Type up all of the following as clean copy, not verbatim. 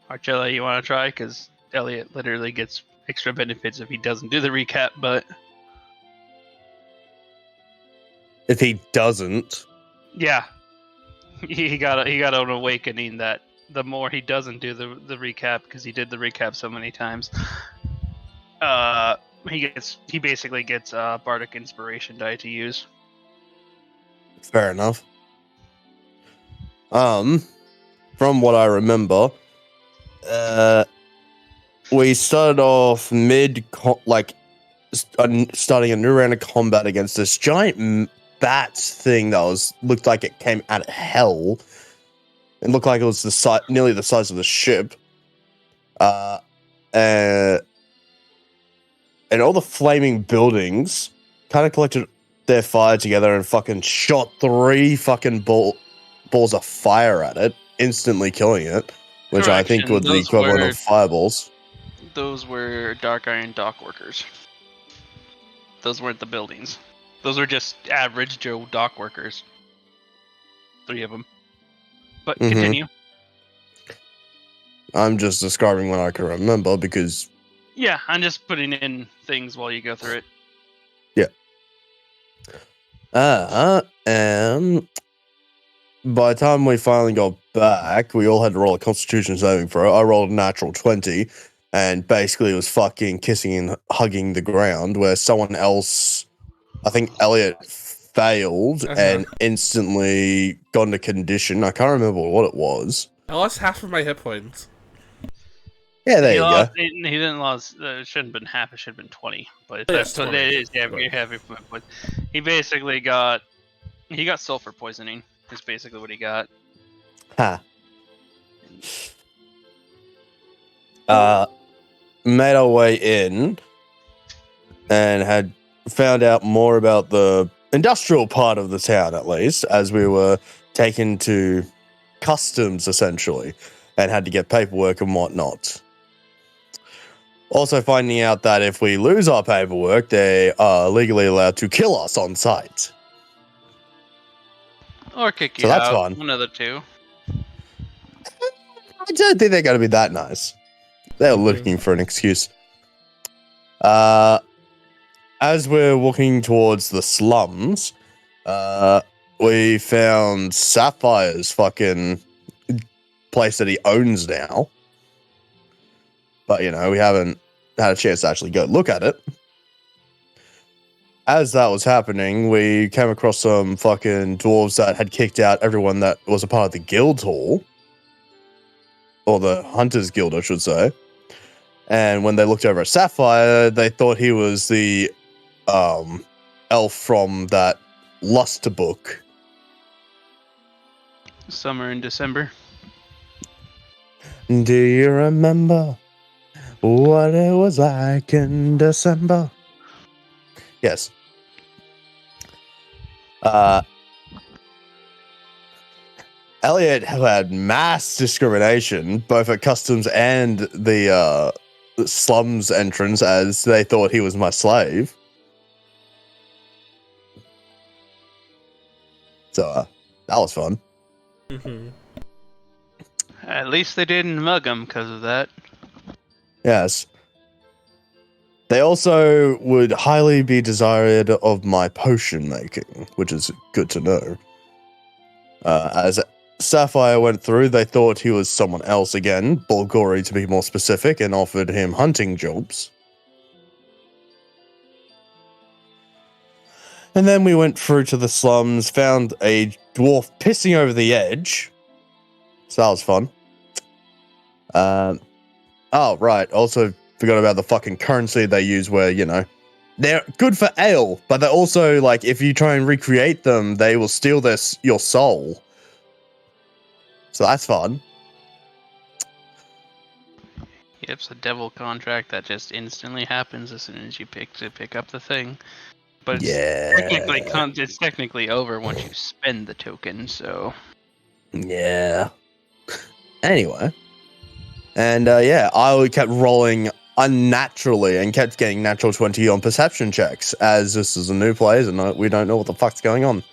Archella, you want to try? Because Elliot literally gets extra benefits if he doesn't do the recap, but If he doesn't, yeah, he got an awakening that the more he doesn't do the recap, because he did the recap so many times, he basically gets bardic inspiration die to use. fair enough. From what I remember, we started off starting a new round of combat against this giant bats thing that looked like it came out of hell. It looked like it was nearly the size of the ship. And all the flaming buildings kind of collected their fire together and fucking shot 3 fucking balls of fire at it, instantly killing it, which I think was the equivalent of fireballs. Those were Dark Iron dock workers. Those weren't the buildings. Those were just average Joe dock workers. 3 of them. But continue. I'm just describing what I can remember because... Yeah, I'm just putting in things while you go through it. Yeah. And by the time we finally got back, we all had to roll a Constitution saving throw. I rolled a natural 20, and basically it was fucking kissing and hugging the ground, where someone else, I think Elliot, failed and instantly got into condition. I can't remember what it was. I lost half of my hit points. Yeah, there you go. He didn't lose. It shouldn't have been half. It should have been 20. But that's what it is. Yeah, you have it. But he basically got sulfur poisoning. Is basically what he got. Made our way in and had found out more about the industrial part of the town, at least, as we were taken to customs, essentially, and had to get paperwork and whatnot. Also finding out that if we lose our paperwork, they are legally allowed to kill us on sight. Or kick you out. So that's fun. One of the two. I don't think they're going to be that nice. They're looking for an excuse. As we're walking towards the slums, we found Sapphire's fucking place that he owns now. But, you know, we haven't had a chance to actually go look at it. As that was happening, we came across some fucking dwarves that had kicked out everyone that was a part of the guild hall. Or the Hunters Guild, I should say. And when they looked over at Sapphire, they thought he was the elf from that Luster book. Summer in December. Do you remember what it was like in December? Yes. Elliot had mass discrimination, both at customs and the slums entrance, as they thought he was my slave. So that was fun. At least they didn't mug him because of that. Yes. They also would highly be desired of my potion making, which is good to know. As Sapphire went through, they thought he was someone else again, Bulgari to be more specific, and offered him hunting jobs. And then we went through to the slums, found a dwarf pissing over the edge. So that was fun. Oh, right. Also forgot about the fucking currency they use where, you know, they're good for ale, but they're also, like, if you try and recreate them, they will steal your soul. So that's fun. Yep, it's a devil contract that just instantly happens as soon as you pick up the thing. But it's technically over once you spend the token, so... Yeah. Anyway. And, I kept rolling unnaturally and kept getting natural 20 on perception checks, as this is a new place and we don't know what the fuck's going on.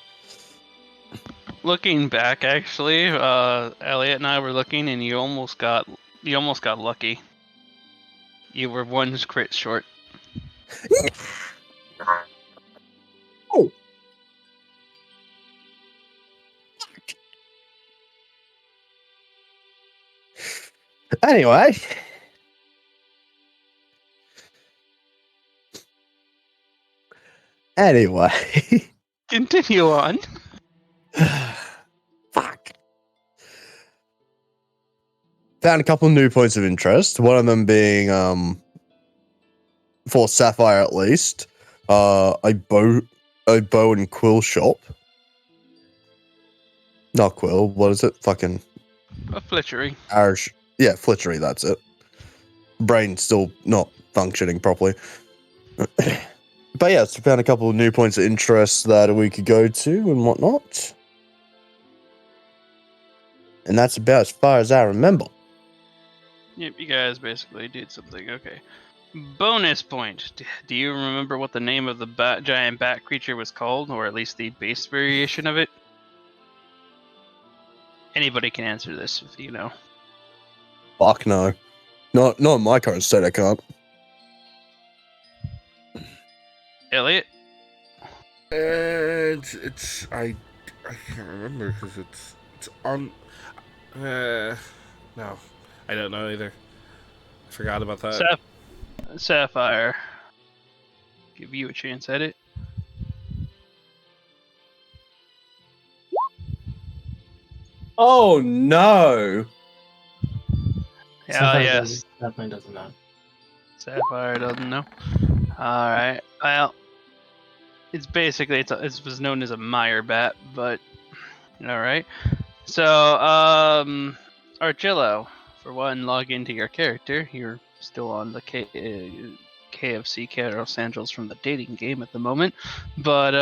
Looking back, actually, Elliot and I were looking, and you almost got You almost got lucky. You were one crit short. Oh. Anyway. Continue on. Fuck. Found a couple new points of interest. One of them being, for Sapphire at least, a bow and quill shop. Not quill. What is it? Fucking A flitchery. Irish. Yeah, flitchery. That's it. Brain's still not functioning properly. But yeah, so found a couple of new points of interest that we could go to and whatnot. And that's about as far as I remember. Yep, you guys basically did something. Okay. Bonus point. Do you remember what the name of the giant bat creature was called, or at least the base variation of it? Anybody can answer this if you know. Fuck no. Not in my current state, I can't. Elliot? It's I can't remember because it's on. No, I don't know either. I forgot about that. Sapphire. Give you a chance at it. Oh no! Yeah, yes. Definitely doesn't know. Sapphire doesn't know. Alright. Well, it's basically, it was known as a Meyer bat, but alright. So, Archillo, for one, log into your character. You're still on the KFC Los Angeles from the dating game at the moment. But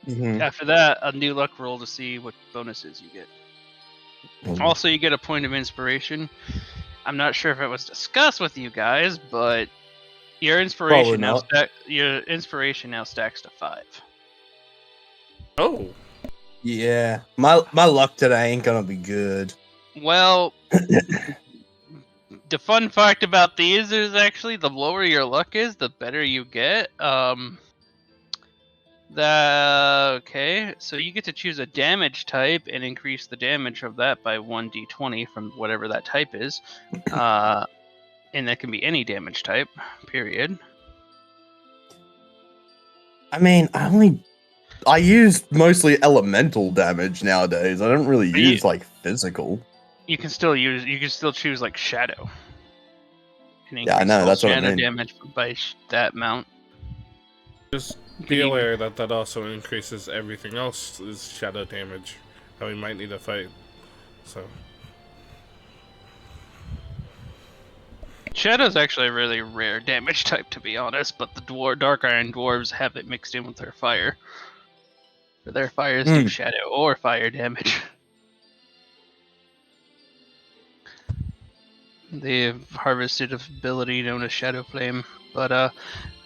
after that, a new luck roll to see what bonuses you get. Also, you get a point of inspiration. I'm not sure if it was discussed with you guys, but your inspiration now stacks to 5. Oh, Yeah, my luck today ain't gonna be good. Well, the fun fact about these is actually the lower your luck is, the better you get. Okay, so you get to choose a damage type and increase the damage of that by 1d20 from whatever that type is. And that can be any damage type, period. I mean, I use mostly elemental damage nowadays. I don't really use like physical. You can still choose like shadow. Yeah, I know, that's what I mean. Damage by that amount. just be aware that also increases everything else's shadow damage that we might need to fight. So Shadow's actually a really rare damage type, to be honest, but the Dark Iron Dwarves have it mixed in with their fire. Their fires do shadow or fire damage. The harvested ability known as Shadow Flame. But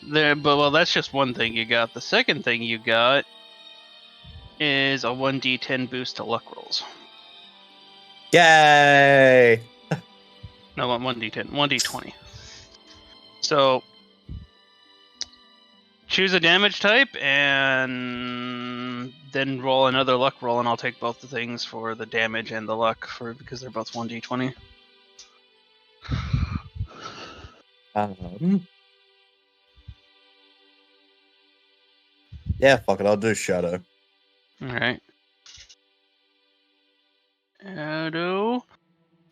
that's just one thing you got. The second thing you got is a 1d10 boost to luck rolls. Yay! No, 1d10, 1d20. So choose a damage type and then roll another luck roll, and I'll take both the things for the damage and the luck because they're both 1d20. Yeah, fuck it, I'll do shadow. Alright. Shadow.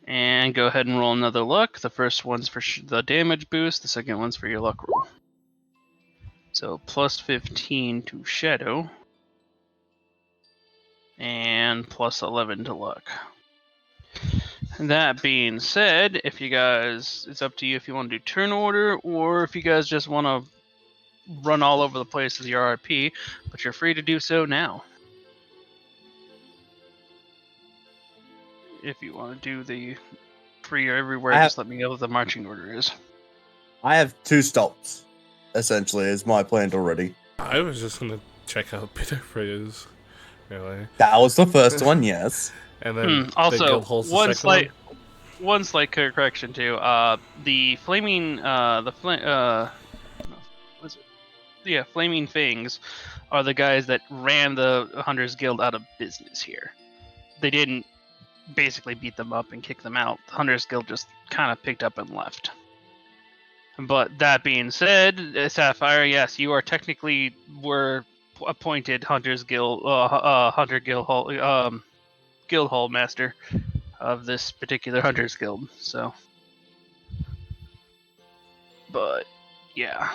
And go ahead and roll another luck. The first one's for the damage boost, the second one's for your luck roll. So plus 15 to shadow. And plus 11 to luck. That being said, if you guys, it's up to you if you want to do turn order or if you guys just want to run all over the place with your RP, but you're free to do so now. If you want to do the free everywhere, just let me know what the marching order is. I have 2 stops, essentially, is my plan already. I was just gonna check out Bitter Phrase, really. That was the first one, yes. And then also, one slight one slight correction too. The flaming what's it? Yeah, Flaming Fangs are the guys that ran the Hunters Guild out of business here. They didn't basically beat them up and kick them out. The Hunters Guild just kind of picked up and left. But that being said, Sapphire, yes, you are technically were appointed Hunters Guild, Hunter Guild Hall, Guild Hall Master of this particular Hunters Guild. So, but yeah,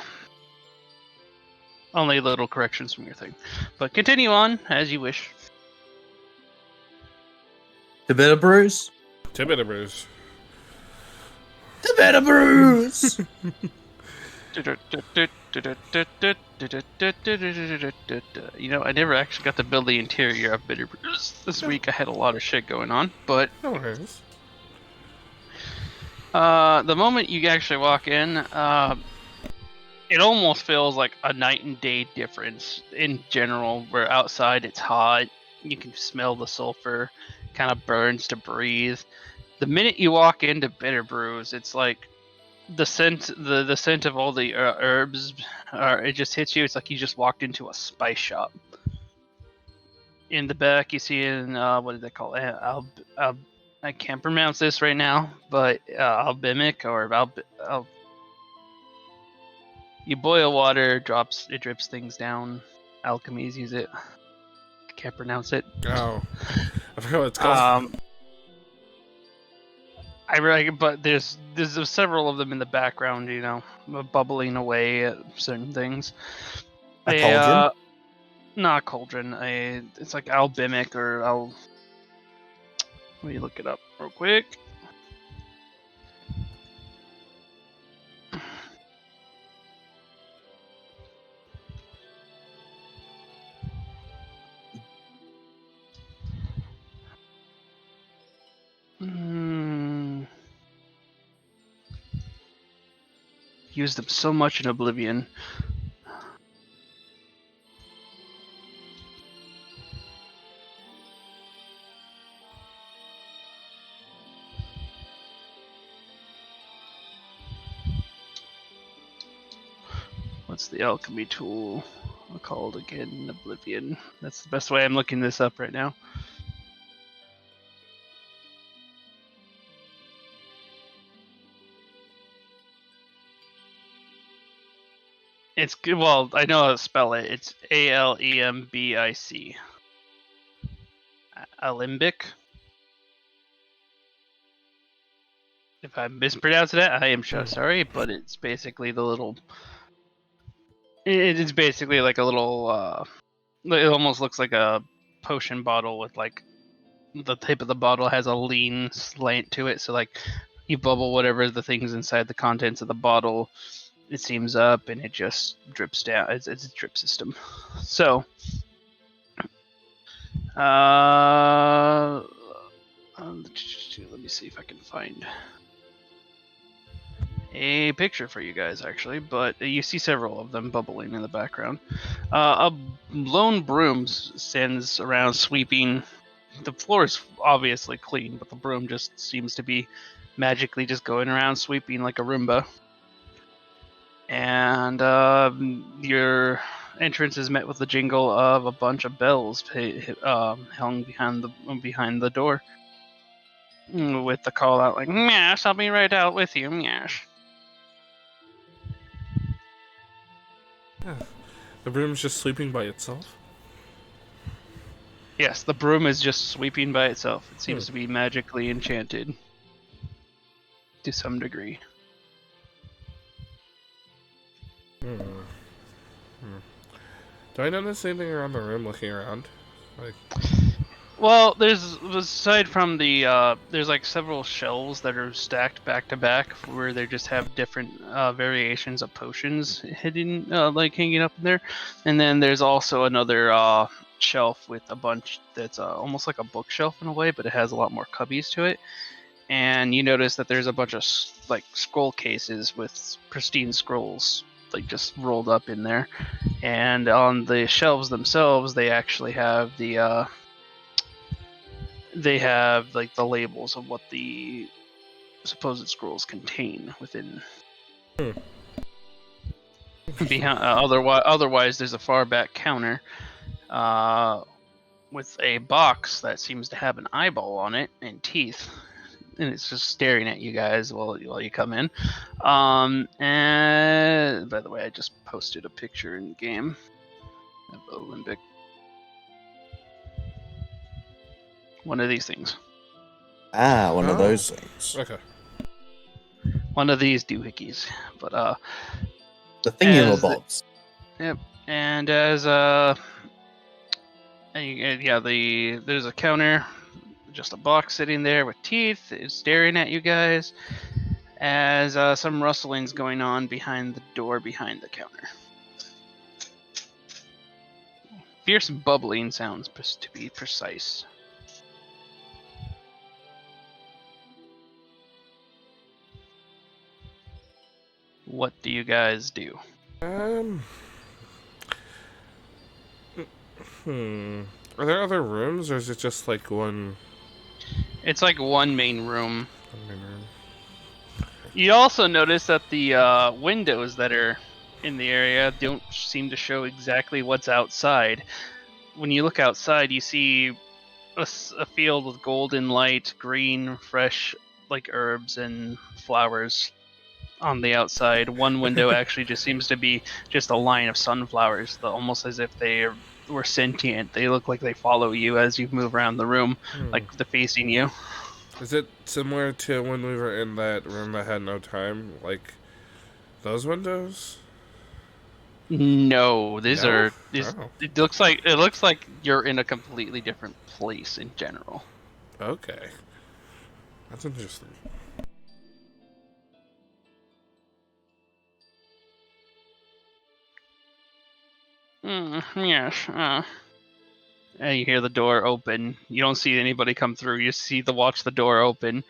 only little corrections from your thing. But continue on as you wish. Tibeta Bruce. Tibeta Bruce. Tibeta Bruce. You know, I never actually got to build the interior of Bitter Brews this week. I had a lot of shit going on, but No worries. the moment you actually walk in, it almost feels like a night and day difference in general. Where outside it's hot, you can smell the sulfur, kind of burns to breathe. The minute you walk into Bitter Brews, it's like the scent of all the herbs, it just hits you. It's like you just walked into a spice shop. In the back, you see what do they call it? I can't pronounce this right now, but albumic or you boil water, it drips things down. Alchemies use it. I can't pronounce it. Oh, I forgot what it's called. But there's several of them in the background, you know, bubbling away at certain things. A cauldron? Not cauldron. It's like albumic or let me look it up real quick. Used them so much in Oblivion. What's the alchemy tool called again in Oblivion? That's the best way I'm looking this up right now. It's good. Well, I know how to spell it. It's Alembic. Alembic. If I mispronounced it, I am so sorry, but it's basically the little. It is basically like a little. It almost looks like a potion bottle with like the tip of the bottle has a lean slant to it, so like you bubble whatever the things inside the contents of the bottle. It seams up and it just drips down. It's a drip system. So, let me see if I can find a picture for you guys, actually. But you see several of them bubbling in the background. A lone broom stands around sweeping. The floor is obviously clean, but the broom just seems to be magically just going around sweeping like a Roomba. And your entrance is met with the jingle of a bunch of bells hung behind the door, with the call out like "Yes, I'll be right out with you." Yes. Yeah. The broom's just sweeping by itself. Yes, the broom is just sweeping by itself. It seems to be magically enchanted to some degree. Do I notice anything around the room looking around? Like, well, there's aside from the there's like several shelves that are stacked back to back where they just have different variations of potions hidden like hanging up in there, and then there's also another shelf with a bunch that's almost like a bookshelf in a way, but it has a lot more cubbies to it. And you notice that there's a bunch of like scroll cases with pristine scrolls like just rolled up in there, and on the shelves themselves they actually have the like the labels of what the supposed scrolls contain within. Hmm. Behind, otherwise, there's a far back counter with a box that seems to have an eyeball on it and teeth, and it's just staring at you guys while you come in. And by the way, I just posted a picture in game of Olympic. One of these things. One of those things. Okay. One of these doohickeys. But The thingamabobs. Yep. And as there's a counter, just a box sitting there with teeth, is staring at you guys. As some rustling's going on behind the door behind the counter. Fierce bubbling sounds, to be precise. What do you guys do? Are there other rooms, or is it just like one? It's like one main room. One main room. You also notice that the windows that are in the area don't seem to show exactly what's outside. When you look outside, you see a field with golden light, green, fresh, like herbs and flowers on the outside. One window actually just seems to be just a line of sunflowers, almost as if they were sentient. They look like they follow you as you move around the room, like they're facing you. Is it similar to when we were in that room that had no time? Like those windows? No, these No? are. Oh. It looks like you're in a completely different place in general. Okay, that's interesting. Yes. And you hear the door open. You don't see anybody come through. You see watch the door open,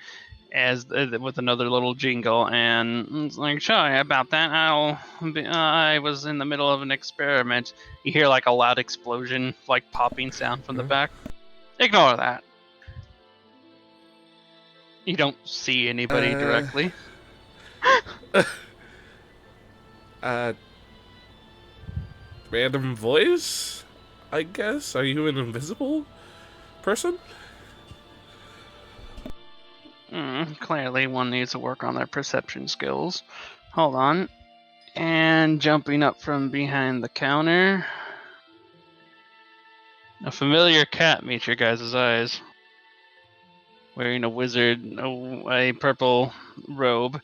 as with another little jingle, and it's like, sorry about that. I was in the middle of an experiment. You hear like a loud explosion, like popping sound from the back. Ignore that. You don't see anybody directly. Random voice, I guess? Are you an invisible person? Clearly one needs to work on their perception skills. Hold on. And jumping up from behind the counter. A familiar cat meets your guys' eyes. Wearing a purple robe,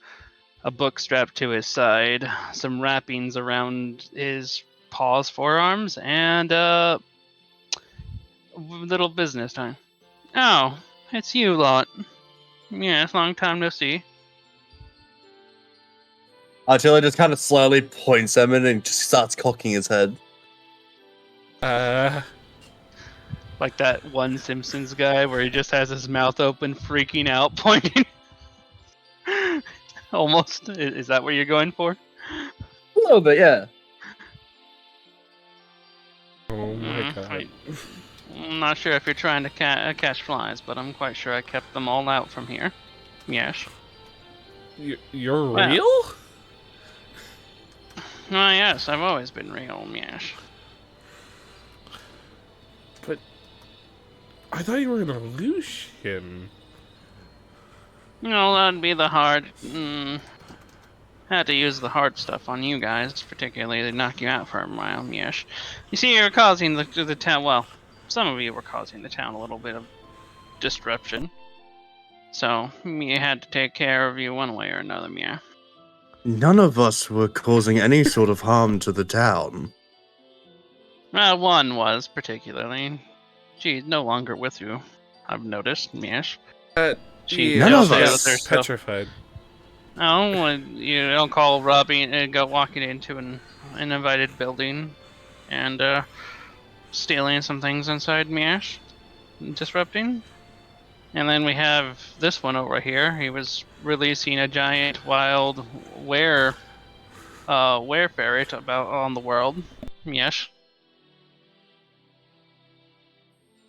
a book strapped to his side, some wrappings around his paws, forearms, and little business time. Oh, it's you lot. Yes, long time no see. Attila just kind of slowly points at him and just starts cocking his head. Like that one Simpsons guy where he just has his mouth open, freaking out, pointing. Almost. Is that what you're going for? A little bit, yeah. Oh my god. I'm not sure if you're trying to catch flies, but I'm quite sure I kept them all out from here. Yes. You're real? Oh, yes, I've always been real, yes. But I thought you were an illusion. No, that'd be the hard. Had to use the hard stuff on you guys, particularly to knock you out for a while, yes. You see, you're causing the town. Well, some of you were causing the town a little bit of disruption. So, you had to take care of you one way or another, yeah. None of us were causing any sort of harm to the town. Well, one was, particularly. She's no longer with you, I've noticed, yes. None of us petrified. No, you don't call robbing and go walking into an uninvited building and stealing some things inside Miash, disrupting. And then we have this one over here. He was releasing a giant wild were ferret about on the world. Yes.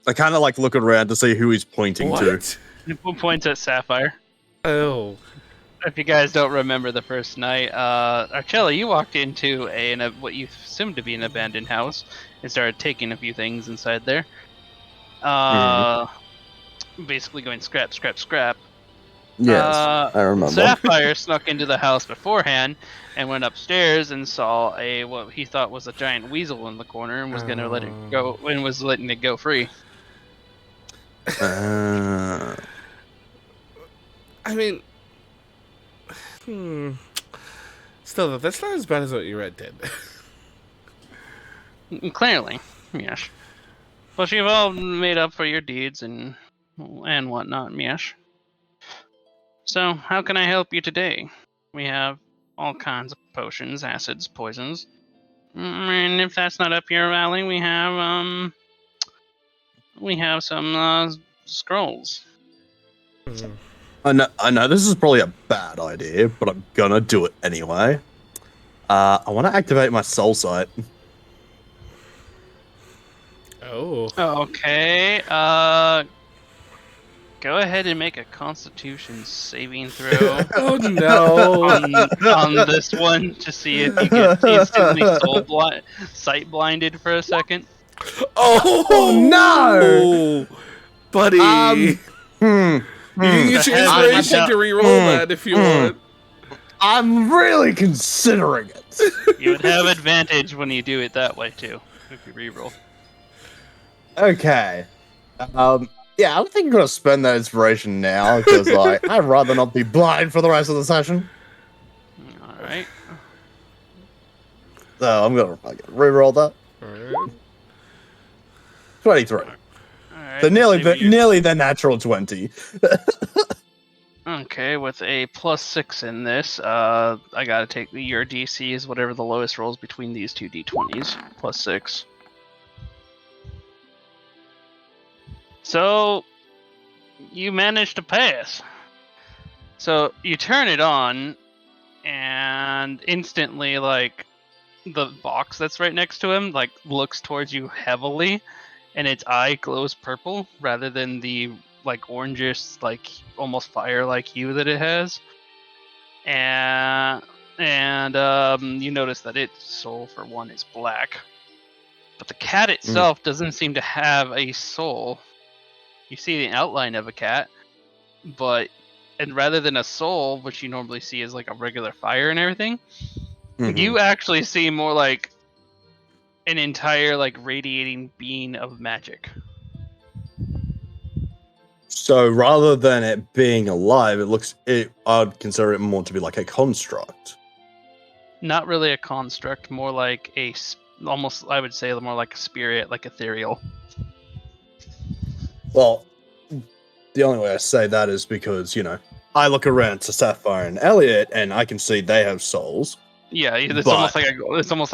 I kind of like look around to see who he's pointing to. He points at Sapphire. Oh. If you guys don't remember the first night, Archella, you walked into what you assumed to be an abandoned house and started taking a few things inside there. Basically going scrap, scrap, scrap. Yes, I remember. Sapphire snuck into the house beforehand and went upstairs and saw what he thought was a giant weasel in the corner and was gonna let it go and was letting it go free. I mean, still, that's not as bad as what you read did. Clearly, yes. But you've all made up for your deeds and whatnot, Miesh. So, how can I help you today? We have all kinds of potions, acids, poisons. And if that's not up your alley, we have some scrolls. I know this is probably a bad idea, but I'm gonna do it anyway. I want to activate my soul sight. Oh. Okay. Go ahead and make a Constitution saving throw. Oh no! on this one to see if you get instantly sight blinded for a second. Oh no, buddy! You can use your inspiration to reroll that if you want. I'm really considering it. You would have advantage when you do it that way too, if you reroll. Okay. Yeah, I think I'm gonna spend that inspiration now because, like, I'd rather not be blind for the rest of the session. All right. So I'm gonna reroll that. Alright. 23. Alright, So nearly the natural 20. Okay, with a +6 in this, I gotta take your DC is whatever the lowest rolls between these two d20s. +6. So, you managed to pass. So, you turn it on, and instantly, like, the box that's right next to him, like, looks towards you heavily, and its eye glows purple, rather than the, like, orangish, like, almost fire-like hue that it has. And you notice that its soul, for one, is black. But the cat itself doesn't seem to have a soul. You see the outline of a cat, and rather than a soul, which you normally see as like a regular fire and everything, you actually see more like an entire like radiating beam of magic. So rather than it being alive, I'd consider it more to be like a construct. Not really a construct, more like almost, I would say, more like a spirit, like ethereal. Well, the only way I say that is because, I look around to Sapphire and Elliot, and I can see they have souls. Yeah, it's almost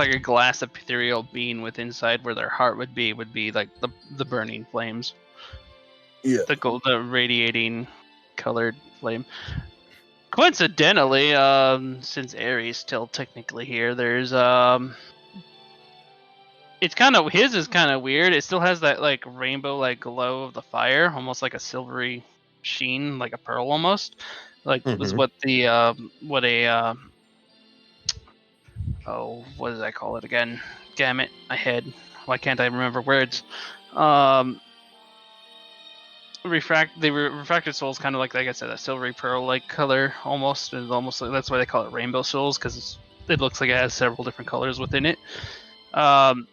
like a glass ethereal being with inside where their heart would be like the burning flames. Yeah. The radiating colored flame. Coincidentally, since Ares still technically here, there's his is kind of weird. It still has that like rainbow like glow of the fire, almost like a silvery sheen, like a pearl almost. Like was what what does I call it again? Damn it, my head. Why can't I remember words? Refracted souls, kind of like I said, that silvery pearl like color almost, and almost that's why they call it rainbow souls, because it looks like it has several different colors within it.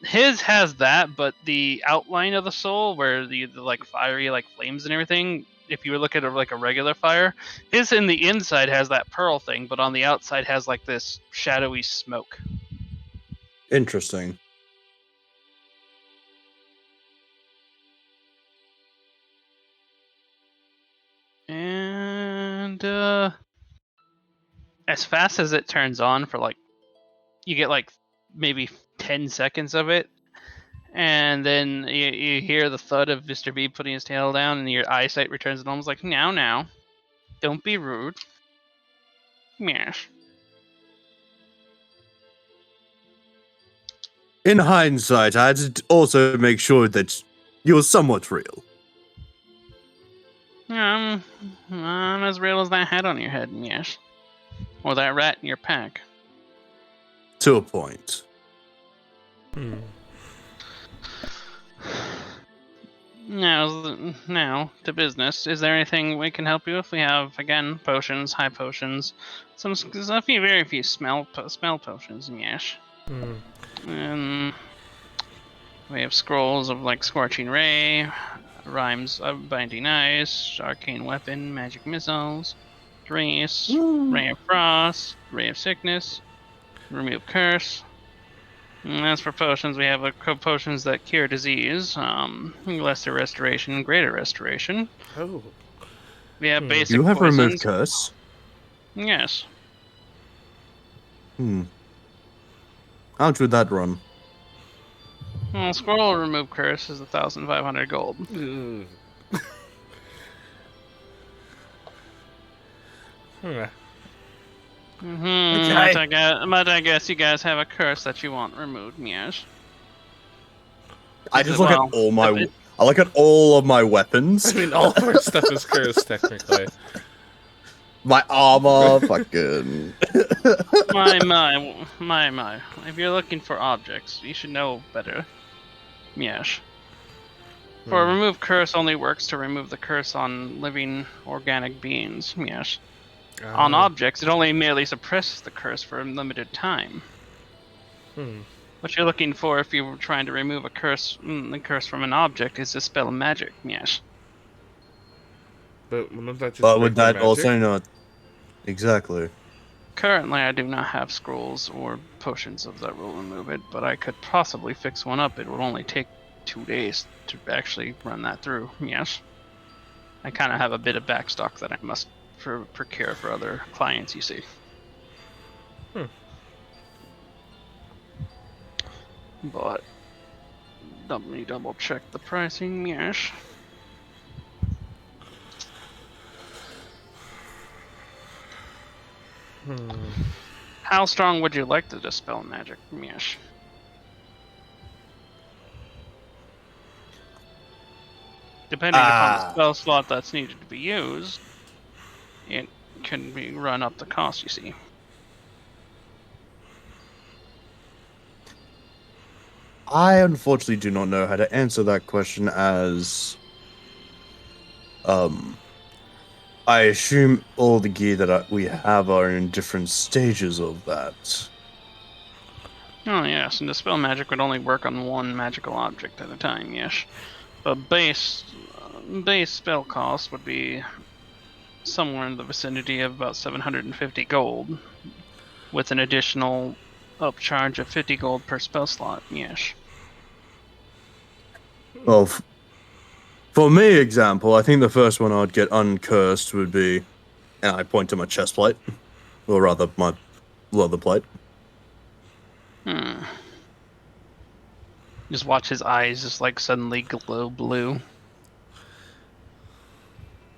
His has that, but the outline of the soul, where the like fiery like flames and everything, if you look at it like a regular fire, his in the inside has that pearl thing, but on the outside has like this shadowy smoke. Interesting. And as fast as it turns on for like, you get like maybe 10 seconds of it, and then you hear the thud of Mr. B putting his tail down, and your eyesight returns to normal. Like, now, don't be rude. Yes. In hindsight, I had to also make sure that you're somewhat real. I'm as real as that hat on your head, yes. Or that rat in your pack. To a point. Now to business. Is there anything we can help you with? We have, again, potions, high potions, very few smell potions, yes. We have scrolls of like Scorching Ray, Rhymes of Binding Ice, Arcane Weapon, Magic Missiles, Grace, Ray of Frost, Ray of Sickness, Remove Curse. And as for potions, we have potions that cure disease, lesser restoration, greater restoration. Oh. We have basic You have poisons. removed curse? Yes. How much would that run? Well, scroll remove curse is 1,500 gold. Okay. But I guess you guys have a curse that you want removed, yes. I just look at all my. I look at all of my weapons. I mean, all of our stuff is cursed, technically. My armor, fucking. my. If you're looking for objects, you should know better. Yes. For remove curse only works to remove the curse on living organic beings. Yes. On objects, it only merely suppresses the curse for a limited time. What you're looking for if you were trying to remove a curse, the curse from an object, is dispel magic. Yes. But wouldn't that just? But would that magic? also not? Exactly. Currently, I do not have scrolls or potions of that will remove it, but I could possibly fix one up. It would only take 2 days to actually run that through. Yes. I kind of have a bit of backstock that I must procure for other clients, you see. But let me double check the pricing, yes. How strong would you like to dispel magic, yes? Depending upon the spell slot that's needed to be used, it can be run up the cost, you see. I unfortunately do not know how to answer that question, as I assume all the gear that we have are in different stages of that. Oh yes, and dispel magic would only work on one magical object at a time, yes. But base spell cost would be somewhere in the vicinity of about 750 gold, with an additional upcharge of 50 gold per spell slot, yes. Well, for me, example, I think the first one I'd get uncursed would be, and I point to my chest plate, or rather my leather plate. Just watch his eyes just like suddenly glow blue.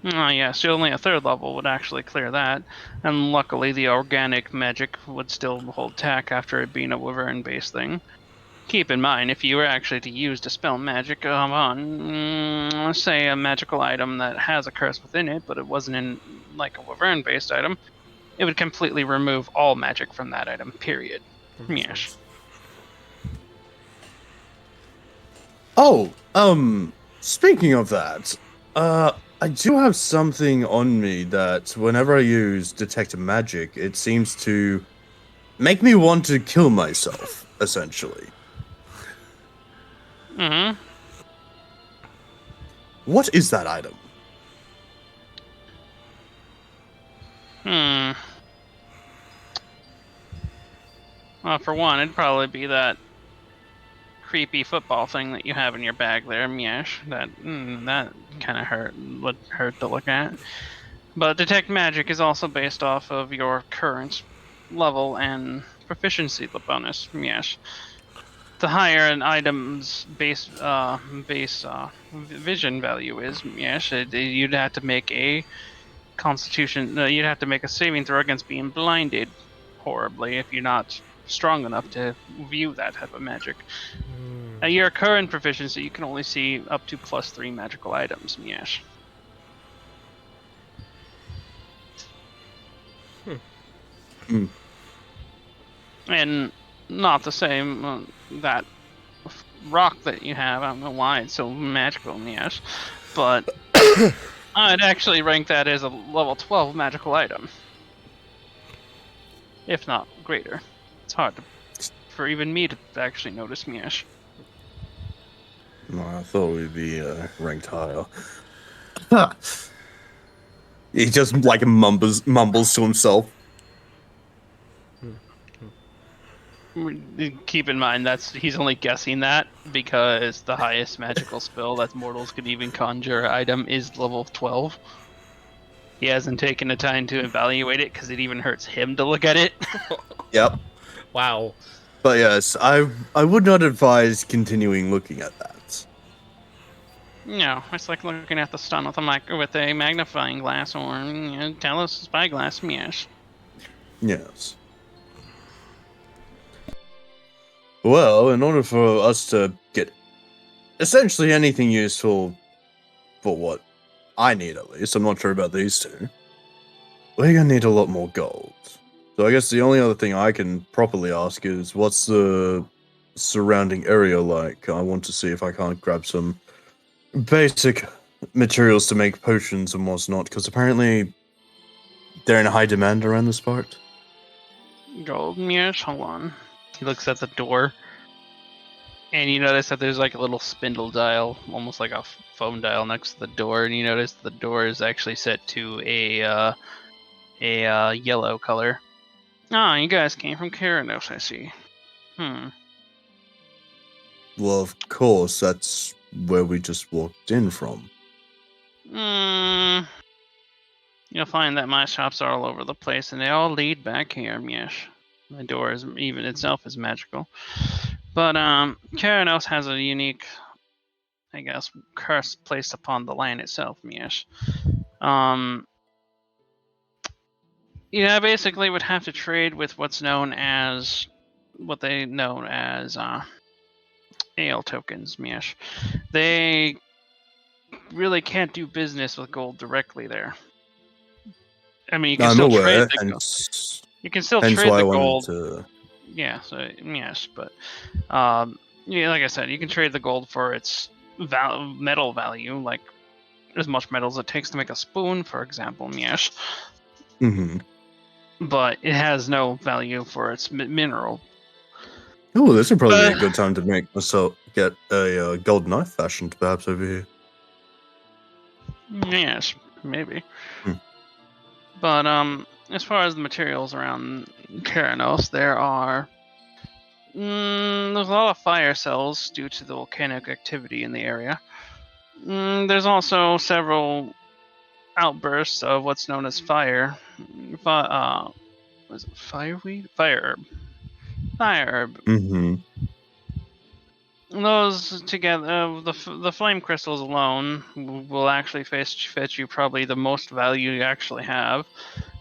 Oh yeah, so only a 3rd level would actually clear that, and luckily the organic magic would still hold tack after it being a Wyvern-based thing. Keep in mind, if you were actually to use dispel magic on, let's say, a magical item that has a curse within it, but it wasn't in like a Wyvern-based item, it would completely remove all magic from that item, period. Yes. Oh, speaking of that, I do have something on me that whenever I use detect magic, it seems to make me want to kill myself, essentially. What is that item? Well, for one, it'd probably be that creepy football thing that you have in your bag there, Miesh. That kind of would hurt to look at. But detect magic is also based off of your current level and proficiency bonus, Miesh. The higher an item's base vision value is, Miesh, you'd have to make a constitution. You'd have to make a saving throw against being blinded horribly if you're not strong enough to view that type of magic. At your current proficiency, you can only see up to +3 magical items, yes. And not the same that rock that you have. I don't know why it's so magical, yes, but I'd actually rank that as a level 12 magical item, if not greater. It's hard for even me to actually notice Miesh. No, I thought we'd be ranked higher. He just like mumbles to himself. Keep in mind he's only guessing that because the highest magical spell that mortals could even conjure item is level 12. He hasn't taken the time to evaluate it because it even hurts him to look at it. Yep. Wow. But yes, I would not advise continuing looking at that. No, it's like looking at the sun with a magnifying glass or Talos spyglass. Yes. Yes. Well, in order for us to get essentially anything useful for what I need, at least, I'm not sure about these two, we're gonna need a lot more gold. So I guess the only other thing I can properly ask is, what's the surrounding area like? I want to see if I can't grab some basic materials to make potions and whatnot, because apparently they're in high demand around this part. Gold. Yes, hold on. He looks at the door, and you notice that there's like a little spindle dial, almost like a phone dial next to the door, and you notice the door is actually set to a yellow color. Ah, you guys came from Keranos, I see. Well, of course, that's where we just walked in from. You'll find that my shops are all over the place, and they all lead back here, yes. The door is even itself is magical. But Keranos has a unique, I guess, curse placed upon the land itself, yes. You basically would have to trade with what they know as ale tokens, Miesh. They really can't do business with gold directly there. I mean, you can still trade the gold. You can still trade the gold. Yeah, so yes, but yeah, like I said, you can trade the gold for its metal value, like as much metal as it takes to make a spoon, for example, yes. Mm-hmm. But it has no value for its mineral. Oh, this would probably be a good time to get a gold knife fashioned, perhaps, over here. Yes, maybe. But as far as the materials around Keranos, there's a lot of fire cells due to the volcanic activity in the area. There's also several outbursts of what's known as fire. Was it fireweed? Fire herb. Fire herb. Mm-hmm. Those together, the flame crystals alone will actually fetch you probably the most value you actually have.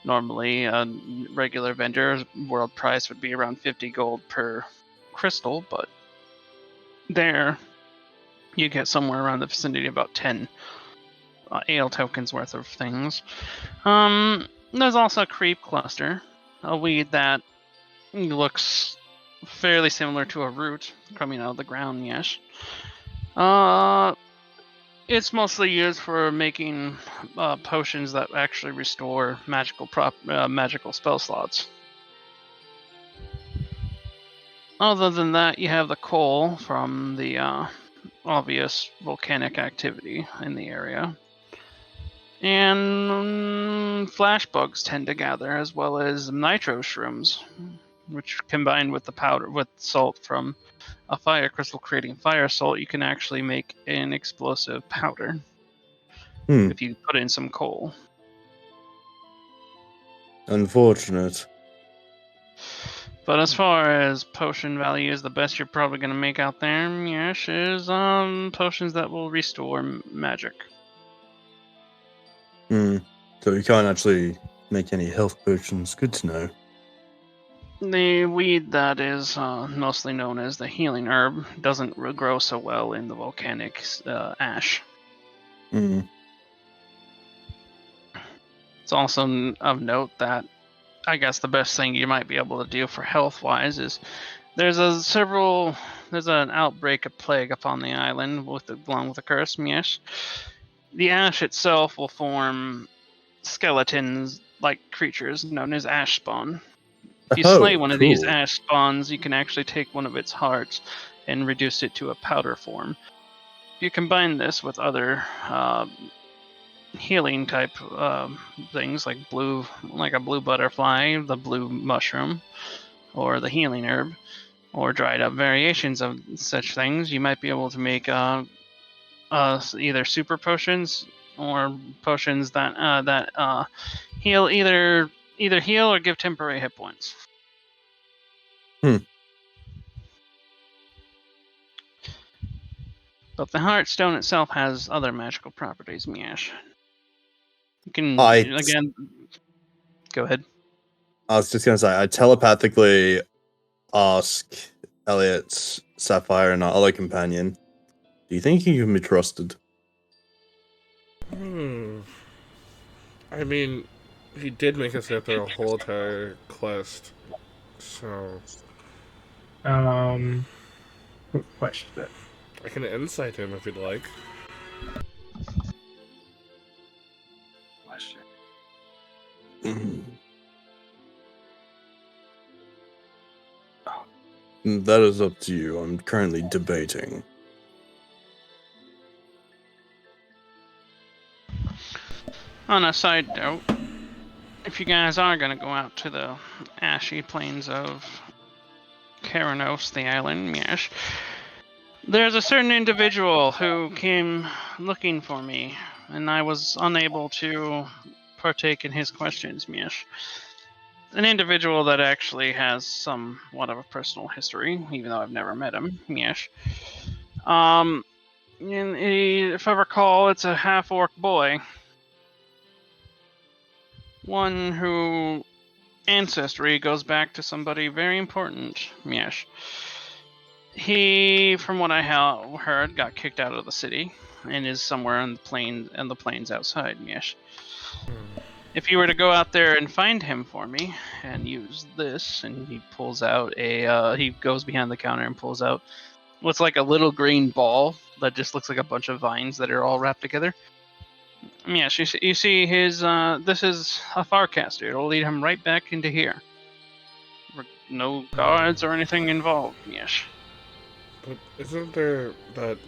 Normally, a regular vendor's world price would be around 50 gold per crystal, but there you get somewhere around the vicinity of about 10 ale tokens worth of things. There's also a creep cluster, a weed that looks fairly similar to a root coming out of the ground, yes. It's mostly used for making potions that actually restore magical spell slots. Other than that, you have the coal from the obvious volcanic activity in the area. And flash bugs tend to gather, as well as nitro shrooms, which combined with the powder with salt from a fire crystal creating fire salt, you can actually make an explosive powder if you put in some coal. Unfortunate. But as far as potion values, the best you're probably going to make out there, yes, is potions that will restore magic. So you can't actually make any health potions. Good to know. The weed that is mostly known as the healing herb doesn't grow so well in the volcanic ash. It's also of note that I guess the best thing you might be able to do for health-wise is there's an outbreak of plague upon the island along with the curse. Yes, the ash itself will form skeleton-like creatures known as ash spawn. If you slay one of these ash spawns, you can actually take one of its hearts and reduce it to a powder form. If you combine this with other healing type things like a blue butterfly, the blue mushroom, or the healing herb, or dried up variations of such things, you might be able to make either super potions or potions that heal either heal or give temporary hit points. But the Heartstone itself has other magical properties, Miash. You can again go ahead. I was just gonna say I telepathically ask Elliot's Sapphire and our other companion, do you think he can be trusted? I mean, he did make us go through a whole entire quest, so... Good question. I can insight him if you'd like. That is up to you. I'm currently debating. On a side note, if you guys are going to go out to the ashy plains of Keranos, the island, yes, there's a certain individual who came looking for me, and I was unable to partake in his questions, yes. An individual that actually has somewhat of a personal history, even though I've never met him, yes. If I recall, it's a half-orc boy. One who ancestry goes back to somebody very important, yes. He, from what I heard, got kicked out of the city and is somewhere on the plains outside, yes. If you were to go out there and find him for me and use this, and he pulls out he goes behind the counter and pulls out what's like a little green ball that just looks like a bunch of vines that are all wrapped together. Yes, you see his, this is a Farcaster. It'll lead him right back into here. No guards or anything involved, yes. But isn't there that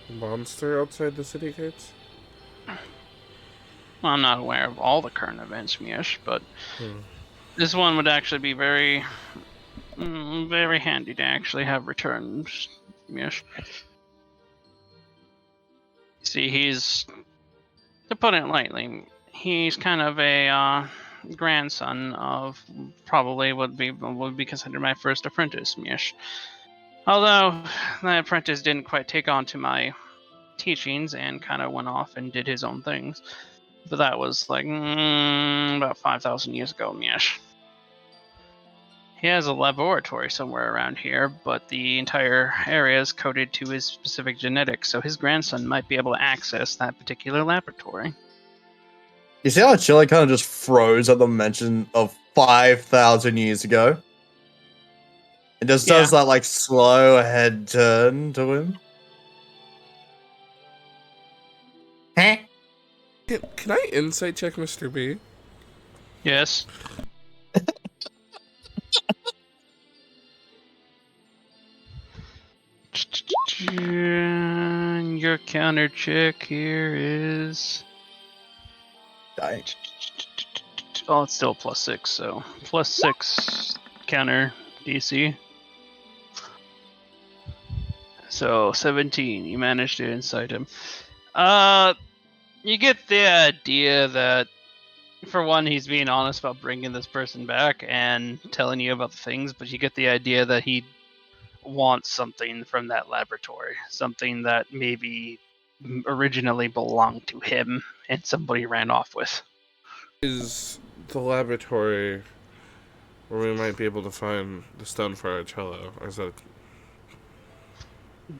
monster outside the city gates? Well, I'm not aware of all the current events, yes, but this one would actually be very, very handy to actually have returned, yes. See, he's, to put it lightly, he's kind of a grandson of probably would be considered my first apprentice, yes. Although the apprentice didn't quite take on to my teachings and kind of went off and did his own things. But that was like about 5,000 years ago, yes. He has a laboratory somewhere around here, but the entire area is coded to his specific genetics, so his grandson might be able to access that particular laboratory. You see how Chile kind of just froze at the mention of 5,000 years ago? It just does that like slow head turn to him. Huh? Can I insight check Mr. B? Yes. Your counter check here is... Dang. Oh, it's still +6, so +6 counter DC. So 17, you managed to incite him. You get the idea that, for one, he's being honest about bringing this person back and telling you about the things, but you get the idea that he wants something from that laboratory, something that maybe originally belonged to him and somebody ran off with. Is the laboratory where we might be able to find the stone for our cello, or is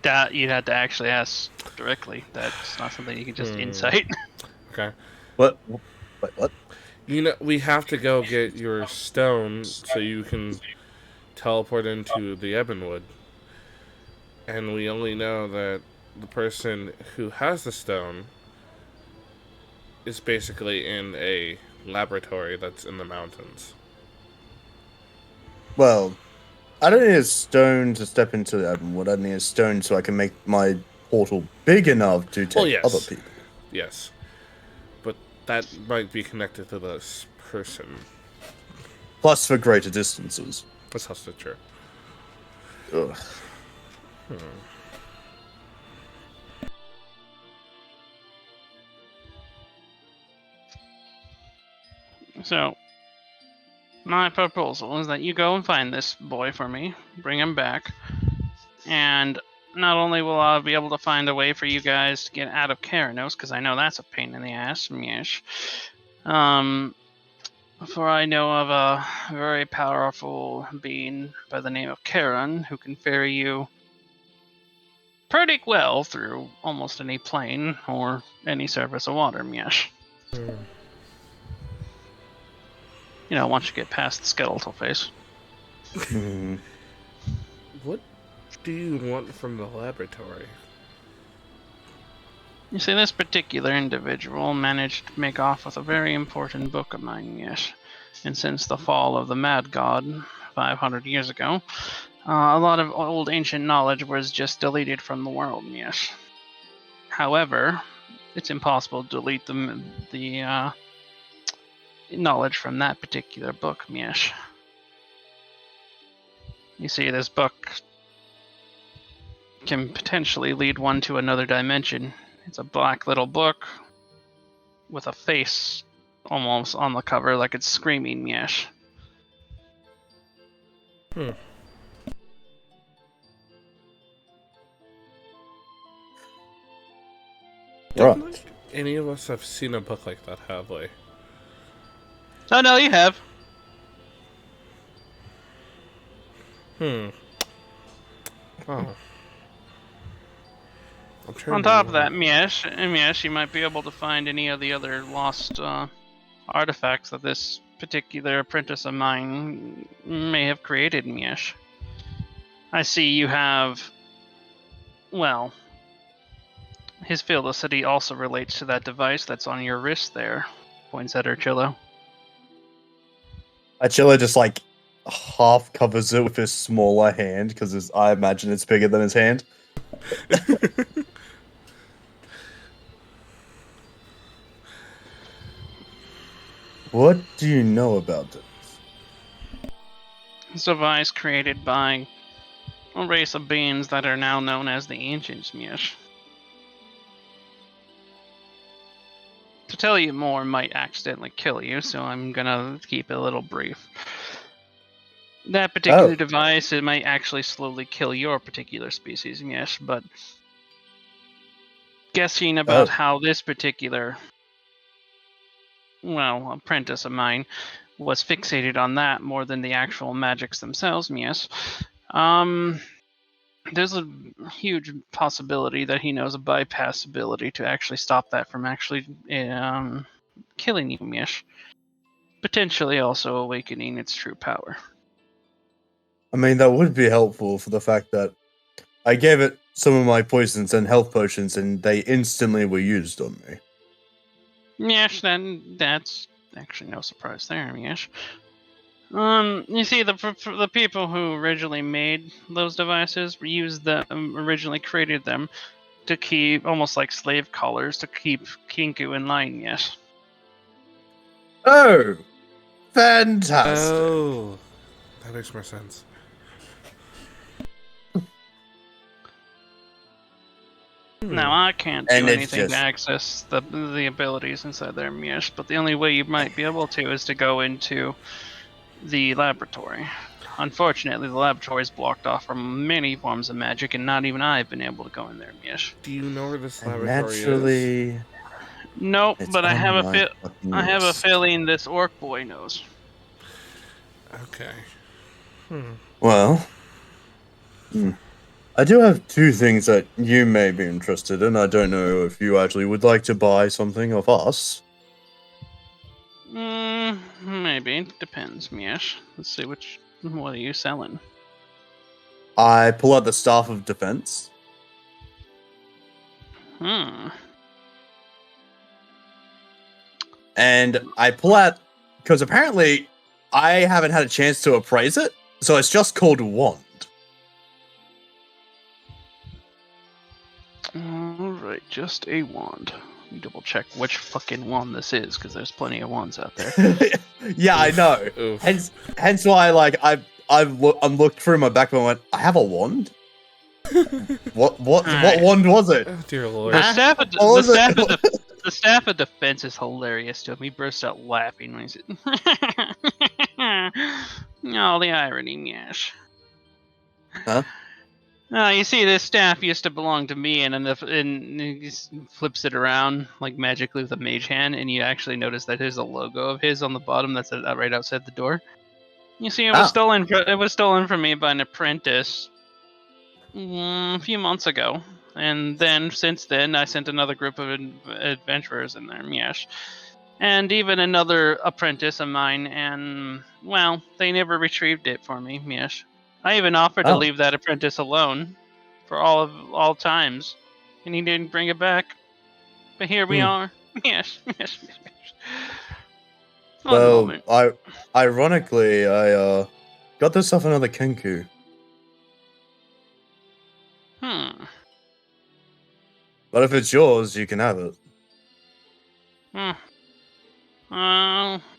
that you'd have to actually ask directly? That's not something you can just insight. Okay. What? Wait, what? we have to go get your stone so you can teleport into the Ebonwood. And we only know that the person who has the stone is basically in a laboratory that's in the mountains. Well, I don't need a stone to step into the Ebonwood. I need a stone so I can make my portal big enough to take yes. other people. Yes. But that might be connected to this person. Plus for greater distances. That's also true. Ugh. So, my proposal is that you go and find this boy for me, bring him back, and not only will I be able to find a way for you guys to get out of Keranos, because I know that's a pain in the ass, Miesh. For I know of a very powerful being by the name of Charon who can ferry you pretty well through almost any plane or any surface of water, Miesh. You know, once you get past the skeletal phase. What do you want from the laboratory? You see, this particular individual managed to make off with a very important book of mine, yes. And since the fall of the Mad God 500 years ago, a lot of old ancient knowledge was just deleted from the world, yes. However, it's impossible to delete the knowledge from that particular book, Miesh. You see, this book can potentially lead one to another dimension. It's a black little book with a face almost on the cover like it's screaming, Miesh. Don't think any of us have seen a book like that, have we? Oh, no, you have. Oh. On top of that, Miesh, you might be able to find any of the other lost artifacts that this particular apprentice of mine may have created, Miesh. I see you have, well, his Felicity also relates to that device that's on your wrist there, points at Archillo. Archillo just like half covers it with his smaller hand because I imagine it's bigger than his hand. What do you know about this? It's a device created by a race of beings that are now known as the Ancients, Miesh. To tell you more might accidentally kill you, so I'm gonna keep it a little brief. That particular device, it might actually slowly kill your particular species, yes, but guessing about how this particular, well, apprentice of mine was fixated on that more than the actual magics themselves, yes. There's a huge possibility that he knows a bypass ability to actually stop that from actually killing you, Mish. Potentially also awakening its true power. I mean, that would be helpful for the fact that I gave it some of my poisons and health potions and they instantly were used on me. Yes, then that's actually no surprise there, yes. You see, the people who originally made those devices used them, originally created them to keep, almost like slave collars, to keep Kinku in line, yes. Oh! Fantastic! Oh, that makes more sense. Now, I can't do anything to access the abilities inside there, yes, but the only way you might be able to is to go into the laboratory. Unfortunately, the laboratory is blocked off from many forms of magic, and not even I've been able to go in there, Mish. Do you know where this laboratory is? Nope, but I have a feeling this orc boy knows. Okay. Well, I do have two things that you may be interested in. I don't know if you actually would like to buy something of us. Maybe. Depends, Miesh. Let's see what are you selling? I pull out the Staff of Defense. And I pull out, because apparently I haven't had a chance to appraise it, so it's just called Wand. Alright, just a wand. Let me double check which fucking wand this is, because there's plenty of wands out there. Yeah, I know. Oof. Hence why, like, I'm looked through my back and went, I have a wand? What wand was it? Oh, dear lord. The staff of, What was the staff of defense is hilarious to him. He bursts out laughing when he said, "Oh, the irony, Miesh." Huh? You see, this staff used to belong to me, and he flips it around like magically with a mage hand, and you actually notice that there's a logo of his on the bottom that's right outside the door. You see, it was stolen. It was stolen from me by an apprentice a few months ago, and then since then, I sent another group of adventurers in there, Miesh, and even another apprentice of mine, and well, they never retrieved it for me, Miesh. I even offered to leave that apprentice alone for all times, and he didn't bring it back. But here we are. Yes. Well, ironically, I got this off another Kenku. But if it's yours, you can have it.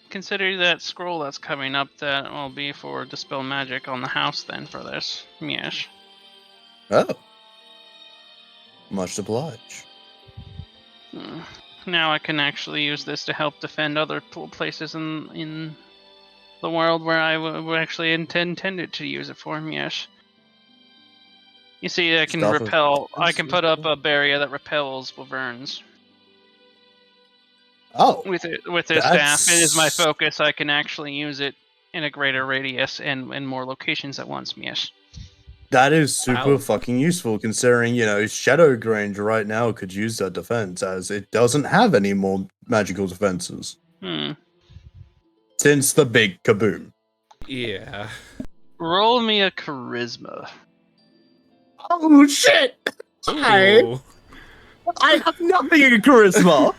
Consider that scroll that's coming up. That will be for Dispel Magic on the house then for this. Yes. Oh. Much obliged. Now I can actually use this to help defend other places in the world where I would actually intended to use it for. Yes. You see, I can repel. I can put up a barrier that repels wyverns. Oh. With this staff, it is my focus. I can actually use it in a greater radius and in more locations at once. Yes. That is super fucking useful, considering, Shadow Grange right now could use that defense, as it doesn't have any more magical defenses. Since the big kaboom. Yeah. Roll me a charisma. Oh, shit! I have nothing in charisma!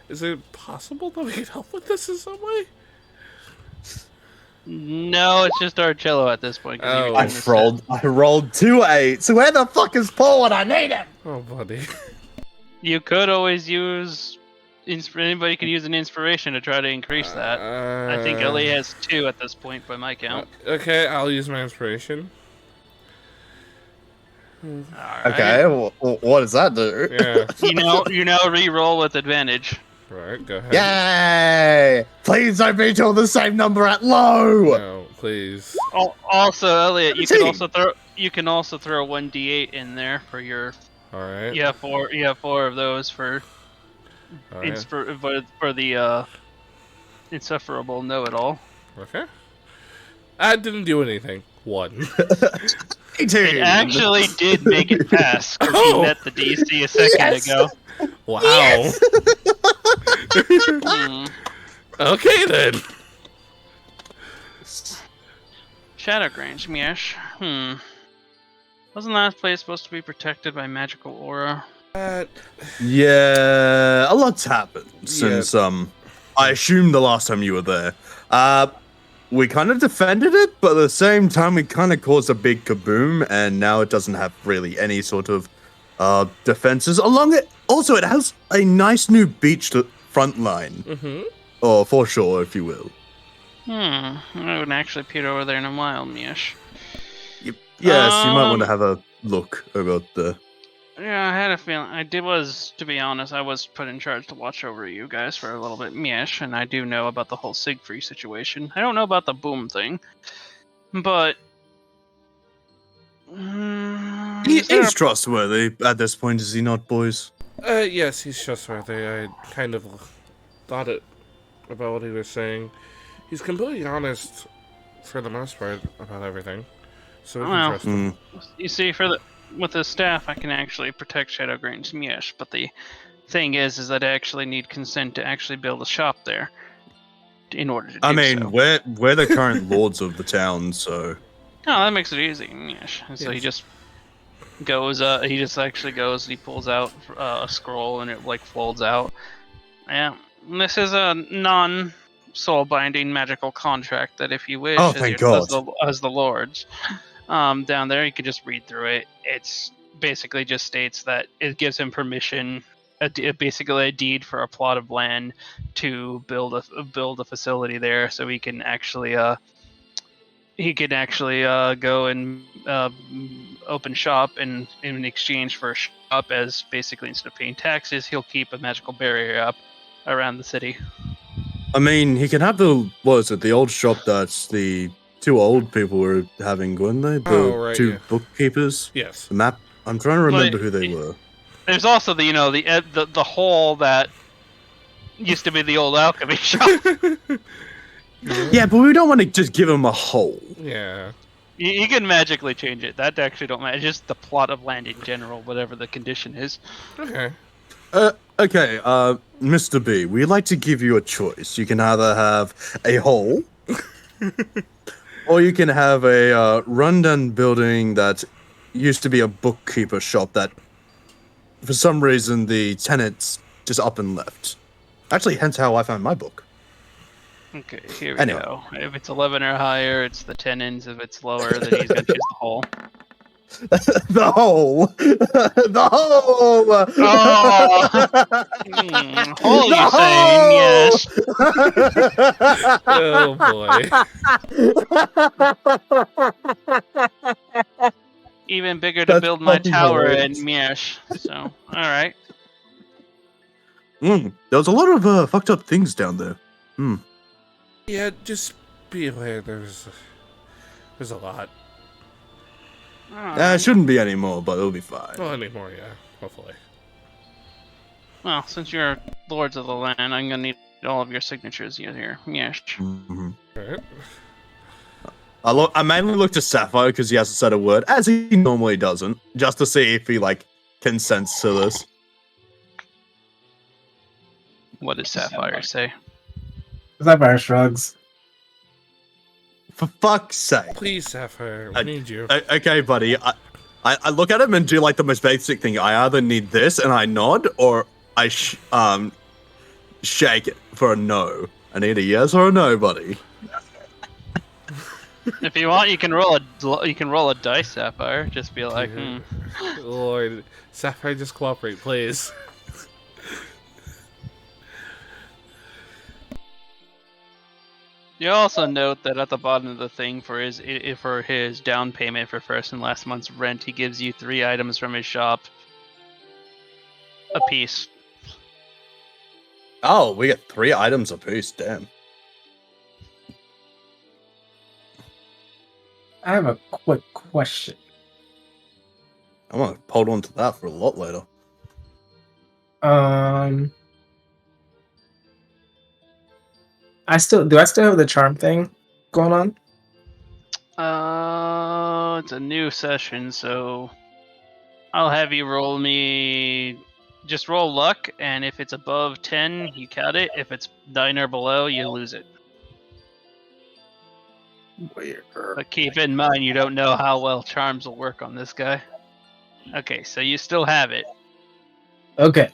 Is it possible that we can help with this in some way? No, it's just Arcello at this point. Oh. I rolled 2 8s. Where the fuck is Paul when I need him? Oh, buddy. You could always use... Anybody can use an inspiration to try to increase that. I think Ellie has 2 at this point by my count. Okay, I'll use my inspiration. Alright. Okay, what does that do? Yeah. You now re-roll with advantage. Right, go ahead. Yay! Please don't be till the same number at low! No, please. Also, Elliot, you can also throw 1d8 in there for your. All right. You have 4 of those for. All right. For the insufferable know-it-all. Okay. I didn't do anything. 1. It actually did make it pass because he met the DC a second ago. Wow. Yes! Okay then. Shadowgrange, Miesh. Wasn't that place supposed to be protected by magical aura? Yeah, a lot's happened since I assume the last time you were there. We kind of defended it, but at the same time we kind of caused a big kaboom, and now it doesn't have really any sort of defenses along it. Also, it has a nice new beach front line. Or foreshore, if you will. I wouldn't actually peer over there in a while, Miesh. Yes, you might want to have a look about the... Yeah, I had a feeling. To be honest, I was put in charge to watch over you guys for a little bit, Miesh, and I do know about the whole Siegfried situation. I don't know about the boom thing, but... He's trustworthy at this point, is he not, boys? Yes, he's trustworthy. I kind of thought it about what he was saying. He's completely honest, for the most part, about everything. So we can trust him. You see, with the staff, I can actually protect Shadowgrange, yes, but the thing is that I actually need consent to actually build a shop there in order to do I mean, so. we're the current lords of the town, so No, that makes it easy. Yes. And so he Yes. just goes. He just actually goes. He pulls out a scroll, and it like folds out. Yeah, this is a non-soul binding magical contract that, if you wish, Oh, thank God. as the lords, down there, you can just read through it. It's basically just states that it gives him permission, basically a deed for a plot of land to build a facility there, so he can actually go and open shop, and in exchange for a shop, as basically instead of paying taxes, he'll keep a magical barrier up around the city. I mean, he can have the the old shop that's the two old people were having, weren't they? The two bookkeepers. Yes. The map. I'm trying to remember who they were. There's also the hole that used to be the old alchemy shop. Yeah, but we don't want to just give him a hole. Yeah. You can magically change it. That actually don't matter. Just the plot of land in general, whatever the condition is. Okay. Okay, Mr. B, we'd like to give you a choice. You can either have a hole, or you can have a rundown building that used to be a bookkeeper shop that, for some reason, the tenants just up and left. Actually, hence how I found my book. Okay, here we go. If it's 11 or higher, it's the tenants. If it's lower, then he's gonna choose the hole. The hole! The hole! Oh! Hole, you're saying, yes. Oh boy. Even bigger to That's build my fucking tower hilarious. in Miesh. So, alright. There was a lot of fucked up things down there. Yeah, just be aware. There's a lot. It shouldn't be anymore, but it'll be fine. Not anymore, yeah. Hopefully. Well, since you're lords of the land, I'm gonna need all of your signatures here. Yes. Mhm. Alright. I mainly look to Sapphire because he hasn't said a word, as he normally doesn't, just to see if he consents to this. What does Sapphire say? Sapphire shrugs. For fuck's sake. Please, Sapphire, we need you. Okay, buddy. I look at him and do the most basic thing. I either need this and I nod, or I shake it for a no. I need a yes or a no, buddy. If you want, you can roll a dice, Sapphire. Just be like, Lord, Sapphire, just cooperate, please. You also note that at the bottom of the thing for his down payment for first and last month's rent, he gives you 3 items from his shop a piece. Oh, we get 3 items apiece. Damn. I have a quick question. I'm gonna hold on to that for a lot later. Do I still have the charm thing going on? It's a new session, so I'll have you roll me. Just roll luck, and if it's above 10, you count it. If it's 9 or below, you lose it. Weird. But keep in mind, you don't know how well charms will work on this guy. Okay, so you still have it. Okay.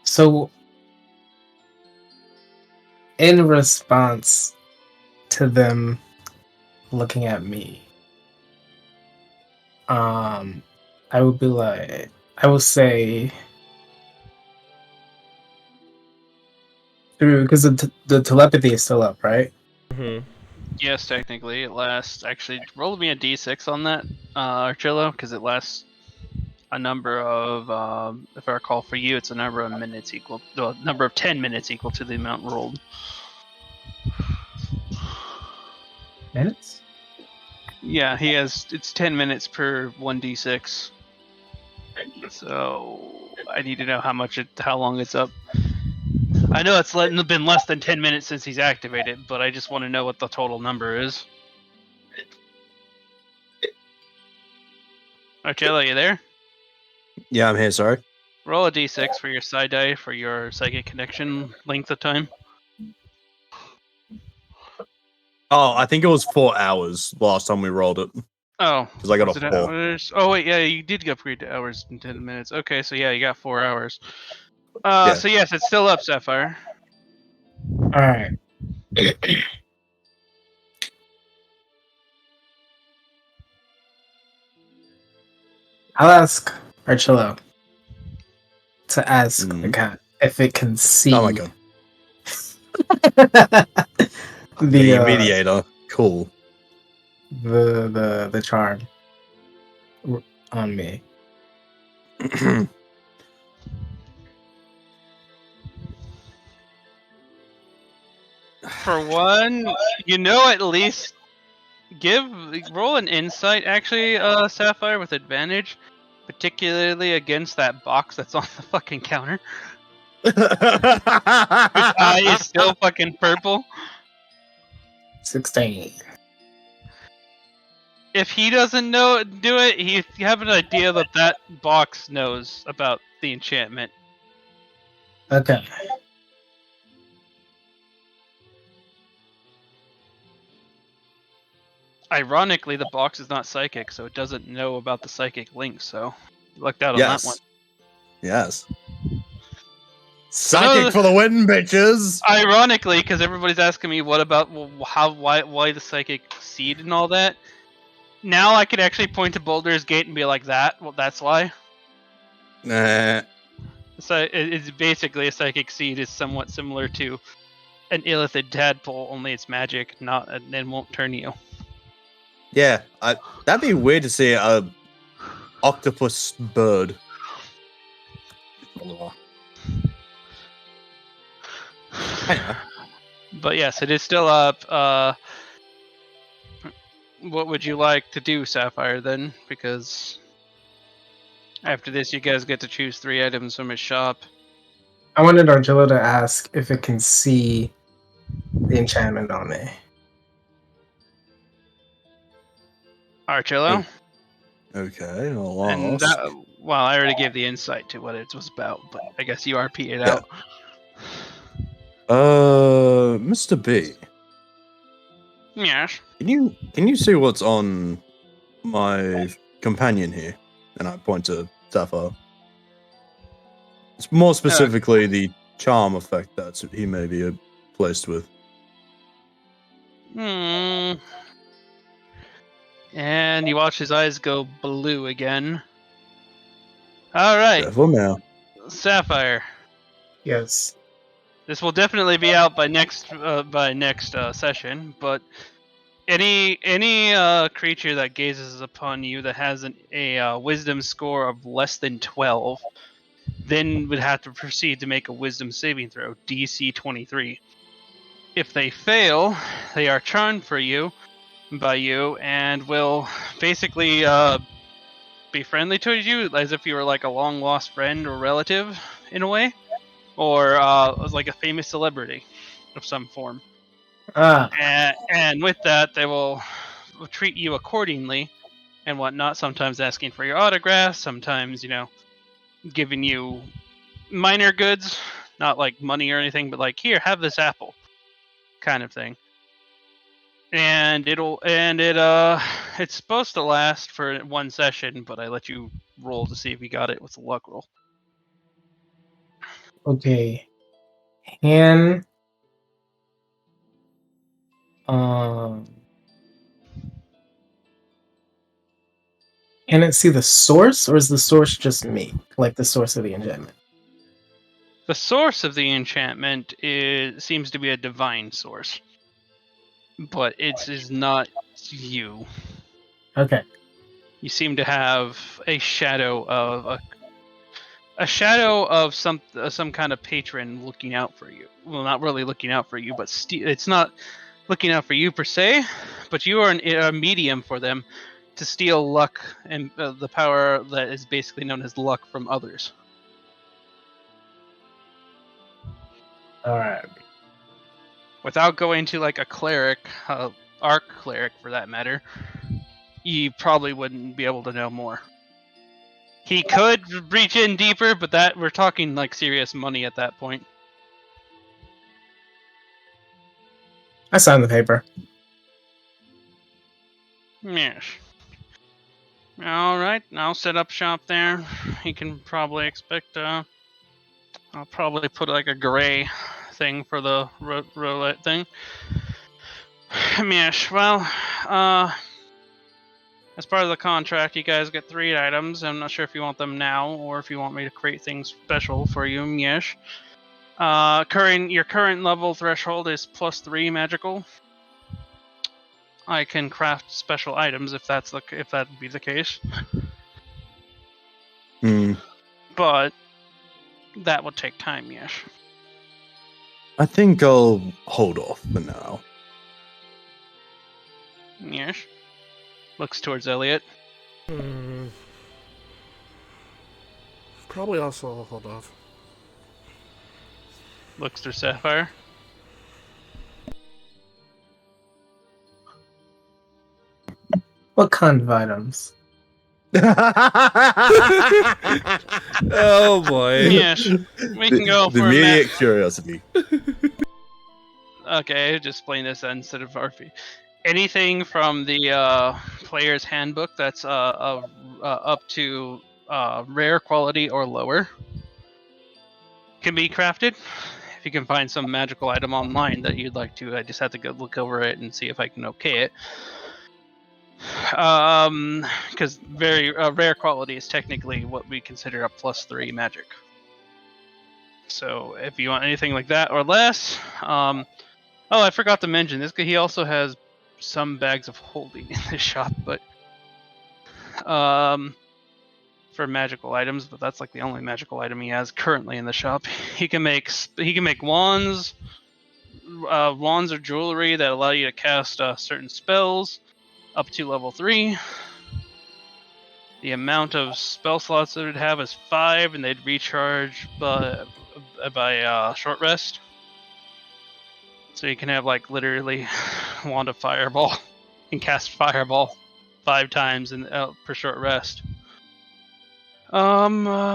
So, in response to them looking at me, I would be like, I will say, because the telepathy is still up, right? Mm-hmm. Yes, technically, it lasts. Actually, roll me a d6 on that, Archillo, because it lasts a number of. If I recall, for you, it's a number of minutes equal, the number of 10 minutes equal to the amount rolled. Minutes? Yeah, he has. It's 10 minutes per 1d6. So I need to know how long it's up. I know it's been less than 10 minutes since he's activated, but I just want to know what the total number is. Archella, you there? Yeah, I'm here, sorry. Roll a d6 for your side die for your psychic connection length of time. Oh, I think it was 4 hours last time we rolled it. Oh, Because I got was a it 4. hours? Oh wait, yeah, you did upgrade to hours and 10 minutes. Okay, so yeah, you got 4 hours. Yeah. So yes, it's still up, Sapphire. All right. I'll ask Archillo to ask the cat if it can see. Oh my god. the The mediator. Cool. the charm on me. For one, at least roll an insight actually, Sapphire, with advantage, particularly against that box that's on the fucking counter. Whose eye is still fucking purple. 16. If he doesn't do it, you have an idea that box knows about the enchantment. Okay. Ironically, the box is not psychic, so it doesn't know about the psychic link, so you lucked out on that one. Yes. Psychic for the win, bitches! Ironically, because everybody's asking me why the psychic seed and all that. Now I could actually point to Boulder's Gate and be like that. Well, that's why. Nah. So it's basically a psychic seed is somewhat similar to an illithid tadpole, only it's magic, not and won't turn you. Yeah, that'd be weird to see a octopus bird. Anyway. But yes, it is still up. What would you like to do, Sapphire, then? Because after this, you guys get to choose 3 items from his shop. I wanted Argilla to ask if it can see the enchantment on me. Archillo? Okay, And well, I already gave the insight to what it was about, but I guess you RP it out. Mr. B. Yes. Can you see what's on my companion here? And I point to Sapphire. It's more specifically the charm effect that he may be placed with. And you watch his eyes go blue again. All right. Careful now. Sapphire. Yes. This will definitely be out by next session, but any creature that gazes upon you that has a wisdom score of less than 12 then would have to proceed to make a wisdom saving throw, DC 23. If they fail, they are charmed by you and will basically be friendly towards you as if you were like a long lost friend or relative in a way, or like a famous celebrity of some form. And with that, they will treat you accordingly and whatnot, sometimes asking for your autograph, sometimes, giving you minor goods, not like money or anything, but like, here, have this apple kind of thing. And it's supposed to last for 1 session, but I let you roll to see if you got it with a luck roll. Okay. Can it see the source, or is the source just me? Like the source of the enchantment? The source of the enchantment seems to be a divine source, but it is not you. Okay. You seem to have a shadow of some kind of patron looking out for you. Well, not really looking out for you, but it's not looking out for you per se, but you are a medium for them to steal luck and the power that is basically known as luck from others. All right. Without going to like a cleric, arc cleric for that matter, you probably wouldn't be able to know more. He could reach in deeper, but that we're talking like serious money at that point. I signed the paper. Yes. All right, I'll set up shop there. You can probably expect. I'll probably put like a gray thing for the roulette thing. Yes. Well, as part of the contract, you guys get 3 items. I'm not sure if you want them now or if you want me to create things special for you. Yes. Your current level threshold is +3 magical. I can craft special items if that would be the case. But that would take time, yes. I think I'll hold off for now. Yes. Looks towards Elliot. Probably also hold off. Looks to Sapphire. What kind of items? Oh boy. Yes. We can go the for immediate curiosity. Okay, just explain this instead of RP. Anything from the player's handbook that's up to rare quality or lower can be crafted. If you can find some magical item online that you'd like to, I just have to go look over it and see if I can okay it. Because very rare quality is technically what we consider a +3 magic. So if you want anything like that or less, oh, I forgot to mention this. He also has some bags of holding in the shop, but for magical items. But that's like the only magical item he has currently in the shop. He can make wands, wands or jewelry that allow you to cast certain spells up to level 3. The amount of spell slots that it would have is 5, and they'd recharge by short rest. So you can have like literally wand of fireball and cast fireball 5 times per short rest. You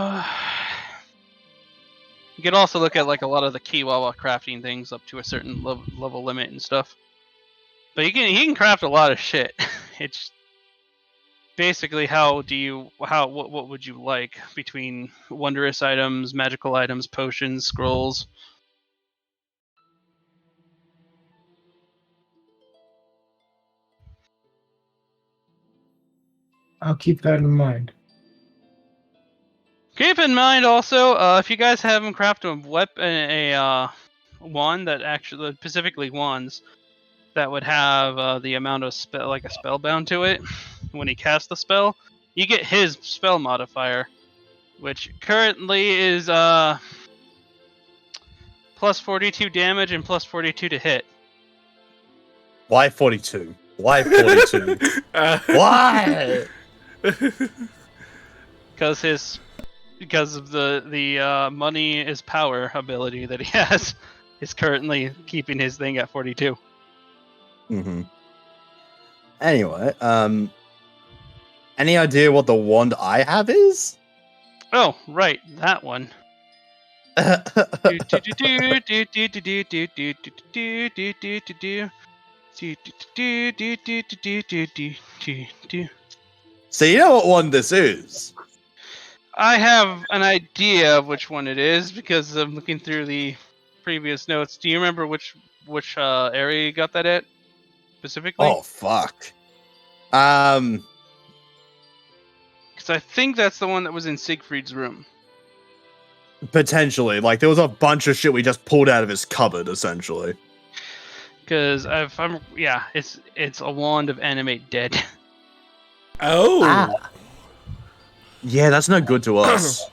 could also look at like a lot of the Kiwawa crafting things up to a certain level limit and stuff. But he can craft a lot of shit. It's basically what would you like between wondrous items, magical items, potions, scrolls. I'll keep that in mind. Keep in mind also, if you guys have him craft a weapon, a wand that actually specifically wands that would have the amount of spell, like a spellbound to it, when he casts the spell, you get his spell modifier, which currently is +42 damage and +42 to hit. Why 42? Why 42? Why? Because of the money is power ability that he has is currently keeping his thing at 42. Mm-hmm. Anyway, any idea what the wand I have is? Oh, right, that one. So you know what one this is? I have an idea of which one it is because I'm looking through the previous notes. Do you remember which area you got that at specifically? Oh fuck. Because I think that's the one that was in Siegfried's room. Potentially, like there was a bunch of shit we just pulled out of his cupboard, essentially. Because it's a wand of animate dead. Oh. Yeah, that's no good to us.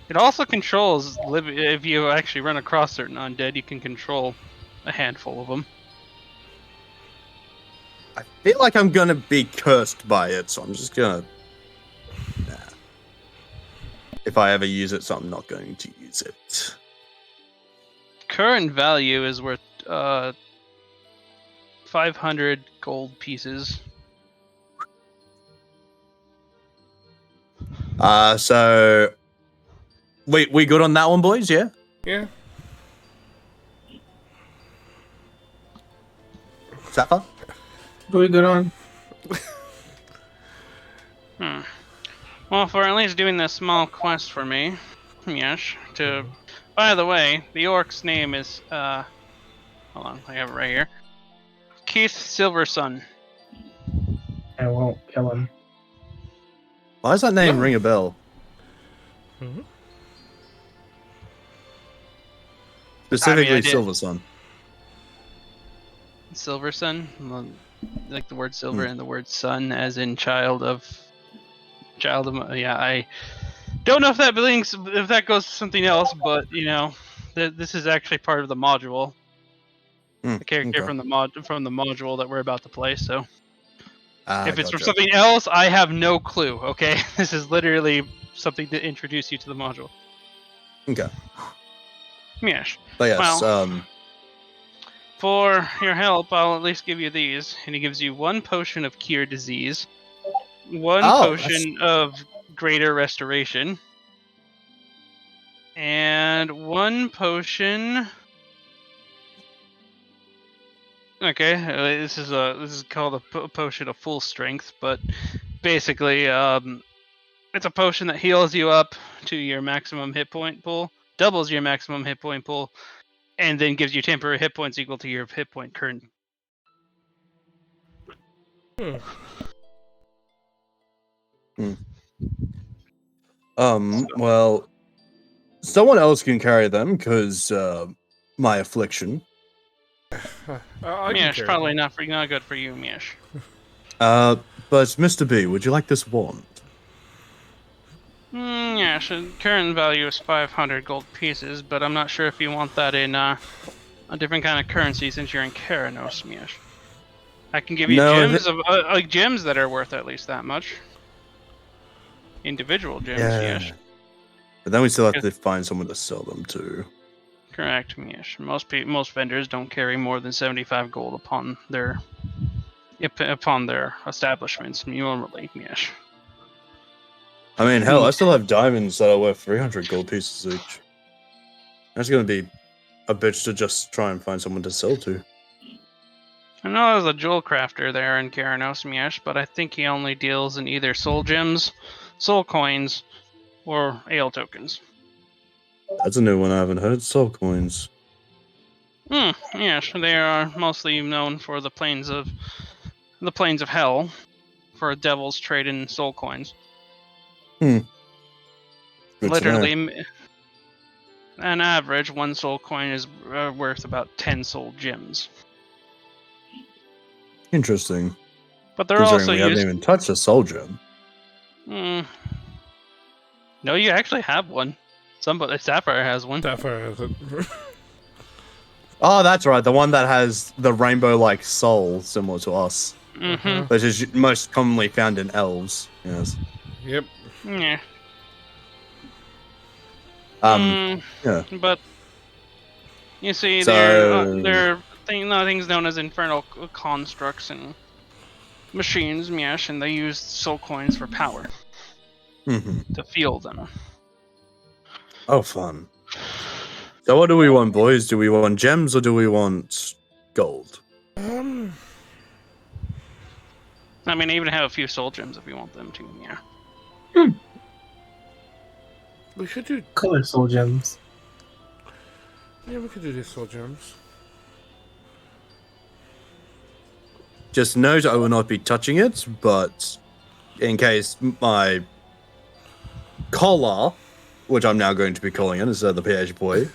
It also controls if you actually run across certain undead, you can control a handful of them. I feel like I'm gonna be cursed by it, so I'm just gonna. Nah. If I ever use it, so I'm not going to use it. Current value is worth 500 gold pieces. So we good on that one, boys? Yeah. Yeah. Sapphire? What are we good on? Well, for at least doing this small quest for me, yes. To, by the way, the orc's name is hold on, I have it right here. Keith Silversun. I won't kill him. Why does that name No. ring a bell? Mm-hmm. Specifically, I did- Silver Sun. Silversun, like the word silver and the word sun, as in child of. Yeah, I don't know if that goes to something else, but you know, this is actually part of the module. The character Okay. from the module that we're about to play. So if it's from Gotcha. something else, I have no clue. Okay, this is literally something to introduce you to the module. Okay. Yes. But yes, Well, for your help, I'll at least give you these. And he gives you 1 potion of cure disease, 1 potion of greater restoration, and 1 potion. Okay, this is called a potion of full strength, but basically, it's a potion that heals you up to your maximum hit point pool, doubles your maximum hit point pool, and then gives you temporary hit points equal to your hit point current. well, someone else can carry them because my affliction. Mish, probably not good for you, Mish. But Mr. B, would you like this wand? Yes, the current value is 500 gold pieces, but I'm not sure if you want that in a different kind of currency since you're in Keranos, Mish. I can give you gems that are worth at least that much. Individual gems, yes. But then we still have to find someone to sell them to. Correct, yes. Most vendors don't carry more than 75 gold upon their establishments normally, yes. I mean, hell, I still have diamonds that are worth 300 gold pieces each. That's gonna be a bitch to just try and find someone to sell to. I know there's a jewel crafter there in Keranos, yes, but I think he only deals in either soul gems, soul coins, or ale tokens. That's a new one I haven't heard. Soul coins. Yes, they are mostly known for the plains of hell, for devils trade in soul coins. Good Literally, on average, 1 soul coin is worth about 10 soul gems. Interesting. But they're Considering also we used. haven't even touched a soul gem. No, you actually have one. Sapphire has one. Sapphire has it. Oh, that's right. The one that has the rainbow-like soul, similar to us. Mm-hmm. Which is most commonly found in elves. Yes. Yep. Yeah. Yeah. But you see, So- they're things known as infernal constructs and machines, yes, and they use soul coins for power to fuel them. Oh, fun. So what do we want, boys? Do we want gems or do we want gold? I mean, I even have a few soul gems if you want them to, yeah. We could do. Color soul gems. Yeah, we could do these soul gems. Just note I will not be touching it, but in case my collar, which I'm now going to be calling it instead of the PH boy,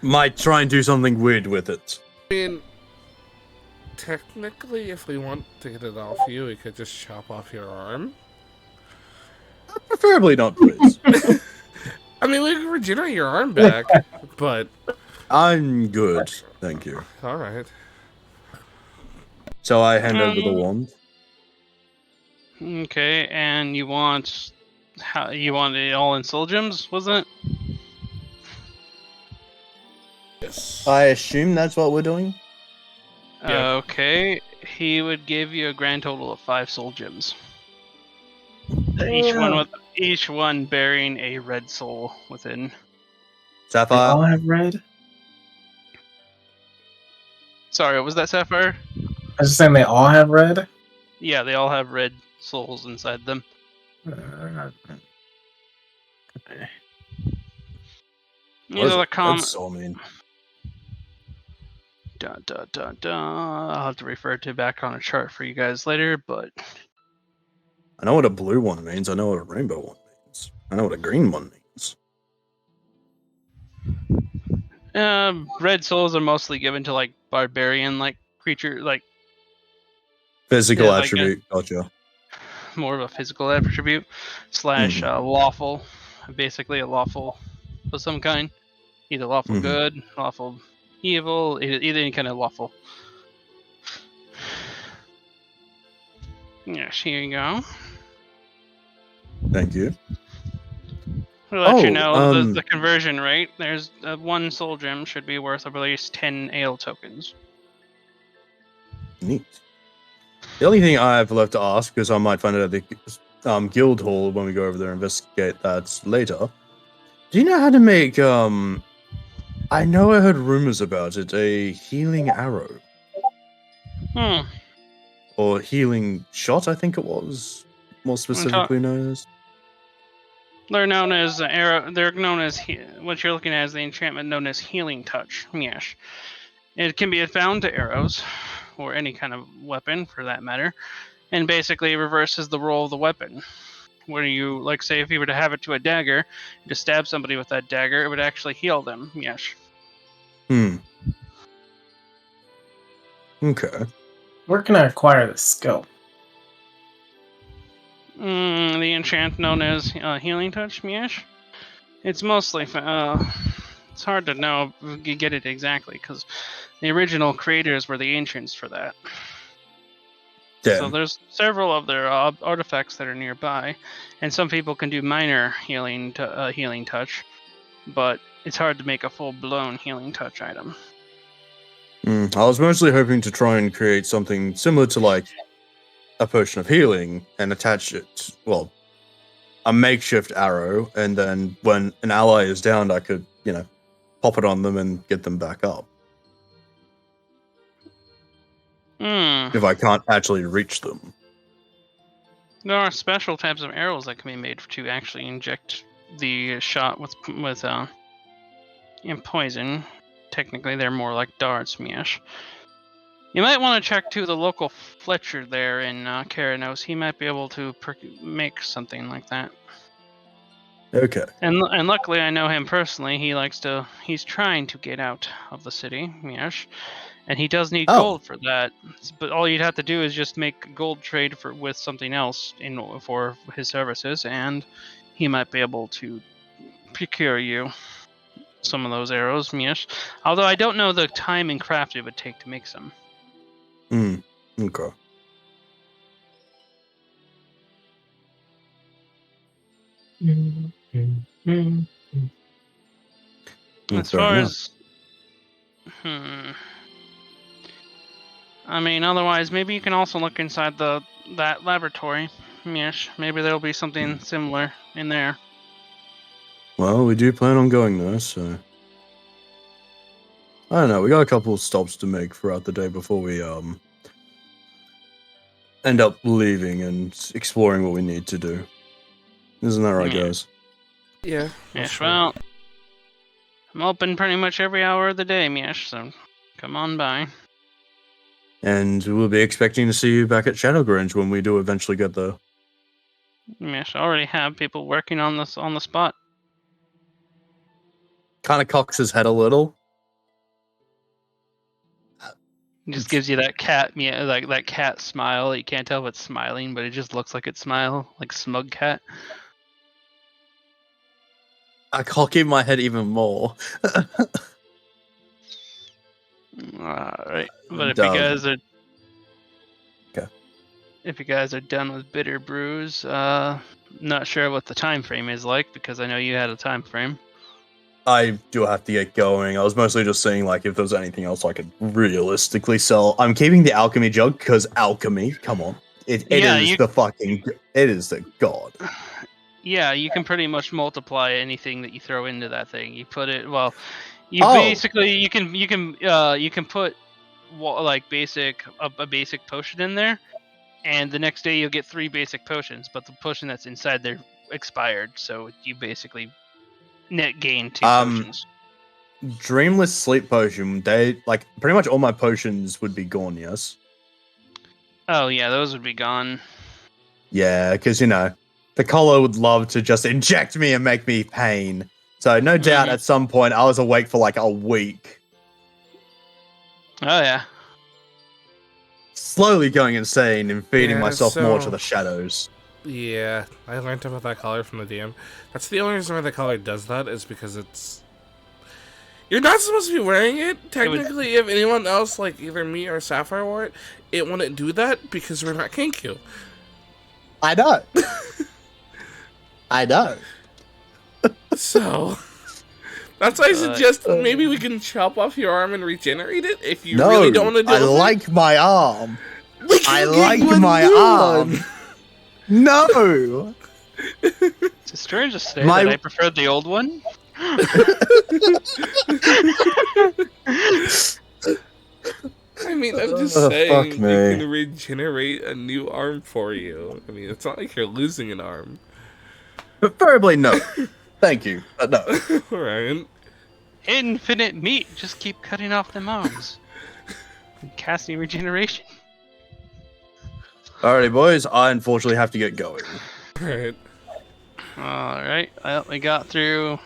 might try and do something weird with it. I mean, technically, if we want to get it off you, we could just chop off your arm. Preferably not, please. I mean, we can regenerate your arm back, but I'm good, thank you. all right. So I hand over the wand. Okay, and you want it all in soul gems, wasn't it? Yes. I assume that's what we're doing? Yeah. Okay, he would give you a grand total of 5 soul gems. Each one bearing a red soul within. They all Sapphire. have red. Sorry, what was that, Sapphire? I was just saying they all have red. Yeah, they all have red souls inside them. These are the common. soul mean? I'll have to refer to back on a chart for you guys later, but I know what a blue one means. I know what a rainbow one means. I know what a green one means. red souls are mostly given to like barbarian like creature, like Physical Yeah, like attribute. Gotcha. more of a physical attribute slash lawful, basically a lawful of some kind, either lawful Mhm. good, lawful evil, either any kind of lawful. Yes, here you go. Thank you. To let you Oh, know the conversion rate, there's one soul gem should be worth at least 10 ale tokens. Neat. The only thing I have left to ask, because I might find it at the guild hall when we go over there and investigate that later. Do you know how to make I know I heard rumors about it, a healing arrow. Or healing shot, I think it was. More specifically known as. They're known as arrow. They're known as what you're looking at is the enchantment known as Healing Touch. Yes, it can be found to arrows, or any kind of weapon for that matter, and basically reverses the role of the weapon. Where you, like, say, if you were to have it to a dagger, to stab somebody with that dagger, it would actually heal them. Yes. Okay. Where can I acquire this skill? The enchant known as Healing Touch, Miesh. It's mostly it's hard to know if you get it exactly because the original creators were the ancients for that. Damn. So there's several of their artifacts that are nearby, and some people can do minor healing touch, but it's hard to make a full-blown healing touch item. I was mostly hoping to try and create something similar to like a potion of healing and attach it, well, a makeshift arrow, and then when an ally is downed, I could, pop it on them and get them back up. If I can't actually reach them. There are special types of arrows that can be made to actually inject the shot with poison. Technically, they're more like darts, Miesh. You might want to check to the local Fletcher there in Karanos. He might be able to make something like that. Okay. And luckily, I know him personally. He's trying to get out of the city, Miesh, and he does need gold for that. But all you'd have to do is just make a gold trade with something else for his services, and he might be able to procure you some of those arrows, Miesh. Although I don't know the time and craft it would take to make some. Okay. As far as I mean, otherwise, maybe you can also look inside that laboratory. Yes, maybe there'll be something similar in there. Well, we do plan on going there, so I don't know. We got a couple of stops to make throughout the day before we end up leaving and exploring what we need to do. Isn't that right, guys? Yeah. Yes, sure. well, I'm open pretty much every hour of the day, Miesh, so come on by. And we'll be expecting to see you back at Shadowgrange when we do eventually get there. Miesh, I already have people working on this on the spot. Kind of cocks his head a little. It just gives you that cat, like that cat smile. You can't tell if it's smiling, but it just looks like it's smile, like smug cat. I cock in my head even more. Alright, but if you guys are done with bitter brews, not sure what the time frame is like because I know you had a time frame. I do have to get going. I was mostly just saying like if there's anything else I could realistically sell. I'm keeping the alchemy jug because alchemy. Come on. It Yeah, is you- the fucking. It is the god. Yeah, you can pretty much multiply anything that you throw into that thing. You put it well. You Oh. basically you can put like a basic potion in there, and the next day you'll get 3 basic potions. But the potion that's inside there expired, so you basically net gain 2 potions. Dreamless sleep potion. They like pretty much all my potions would be gone. Yes. Oh yeah, those would be gone. Yeah, because the collar would love to just inject me and make me pain. So no doubt Mhm. at some point I was awake for like a week, Oh yeah. slowly going insane and feeding Yeah, myself more to so- the shadows. Yeah, I learned about that collar from the DM. That's the only reason why the collar does that is because it's. You're not supposed to be wearing it. Technically, if anyone else, like either me or Sapphire wore it, it wouldn't do that because we're not Kinkyu. I know. I know. So, that's why I suggest maybe we can chop off your arm and regenerate it if you No, really don't want to do I it. like my arm. We can I get like one my new arm. one. No. It's strange to say My- that I preferred the old one. I mean, I'm just Oh, saying fuck we me. can regenerate a new arm for you. I mean, it's not like you're losing an arm. Preferably no. Thank you, but no. Alright. Infinite meat. Just keep cutting off them arms. And casting regeneration. Alrighty, boys. I unfortunately have to get going. Alright. All right. Well, we got through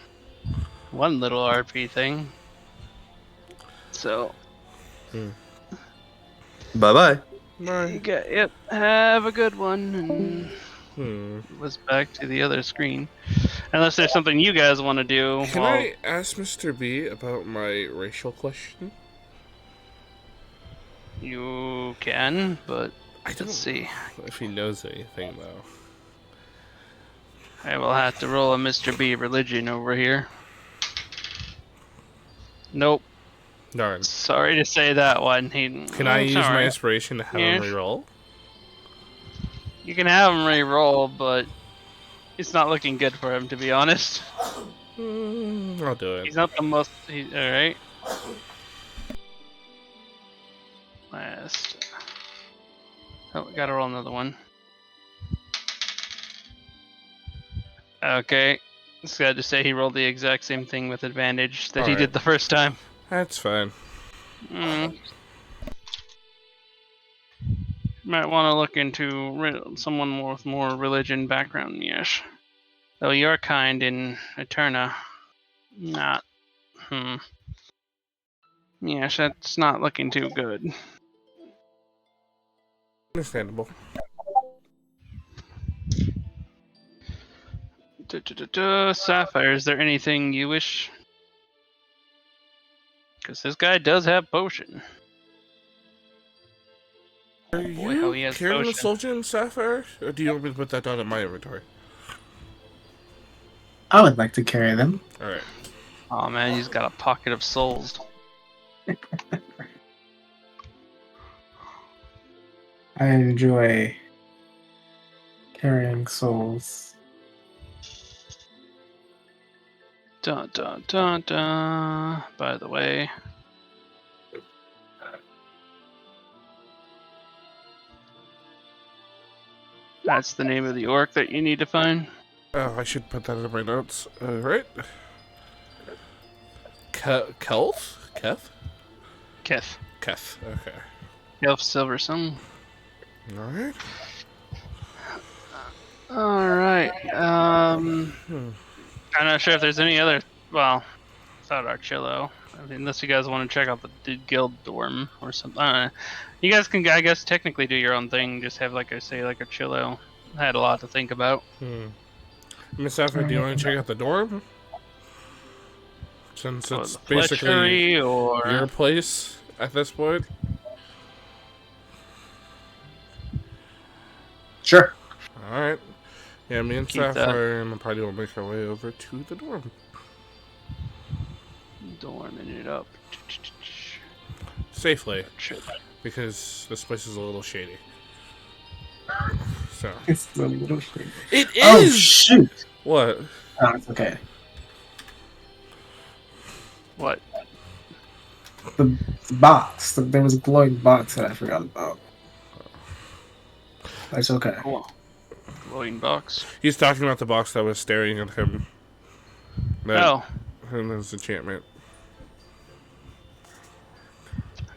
one little RP thing. So, Bye bye. yep. Have a good one. And Hmm. was back to the other screen. Unless there's something you guys want to do. Can while- I ask Mr. B about my racial question? You can, but I don't let's see. know if he knows anything, though. I will have to roll a Mr. B religion over here. Nope. Darn. Sorry to say that one. He, Can I use my sorry. inspiration to have him Yes. reroll? You can have him re-roll, but it's not looking good for him, to be honest. I'll do it. He's not the most. Alright. Last. Oh, we gotta roll another one. Okay. Sad to say he rolled the exact same thing with advantage that he Alright. did the first time. That's fine. Mm. Might want to look into someone with more religion background, yes. Though your kind in Eterna, not. Yes, that's not looking too good. Understandable. Sapphire, is there anything you wish? Because this guy does have potion. Are boy, how he you has carrying the potion. soldier in Sapphire? Or do you want me to put that down in my inventory? I would like to carry them. Alright. Oh man, he's got a pocket of souls. I enjoy carrying souls. Dun dun dun dun. By the way. That's the name of the orc that you need to find. Oh, I should put that in my notes. Alright. Kelf? Keth? Kith. Keth, okay. Kelf Silversun. Alright. Alright. I'm not sure if there's any other. Well, without Archillo. I mean, unless you guys want to check out the guild dorm or something. I don't know. You guys can, I guess, technically do your own thing. Just have, like I say, like Archillo. I had a lot to think about. Miss Sapphire, do you want to check out the dorm? Since Or it's the basically Fletchery or your place at this point. Sure. Alright. Yeah, me and Keep that. Sapphire and the party will make our way over to the dorm. dorming it up. Safely, Shit. because this place is a little shady. So It's a little shit. it Oh is. shoot! What? Oh, it's okay. What? The box. There was a glowing box that I forgot about. That's okay. Cool. Glowing box. He's talking about the box that was staring at him. That, Oh, and his enchantment.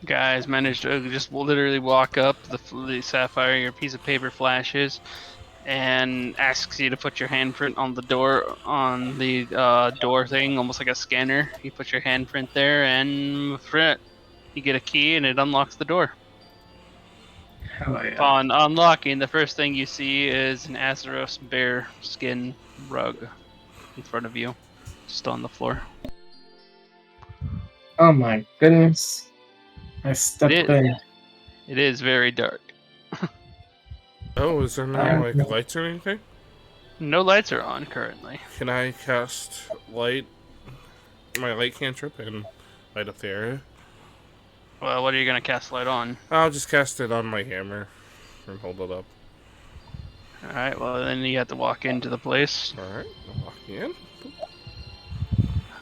guys managed to just literally walk up. The sapphire, your piece of paper flashes, and asks you to put your handprint on the door, on the door thing, almost like a scanner. You put your handprint there, and you get a key, and it unlocks the door. Hell yeah. Upon unlocking, the first thing you see is an Azeroth bear skin rug in front of you, just on the floor. Oh my goodness. I stepped It in. It is very dark. Oh, is there no like lights or anything? No lights are on currently. Can I cast light, my light cantrip, and light up the area? Well, what are you gonna cast light on? I'll just cast it on my hammer and hold it up. Alright, well then you have to walk into the place. Alright, I'm walking in.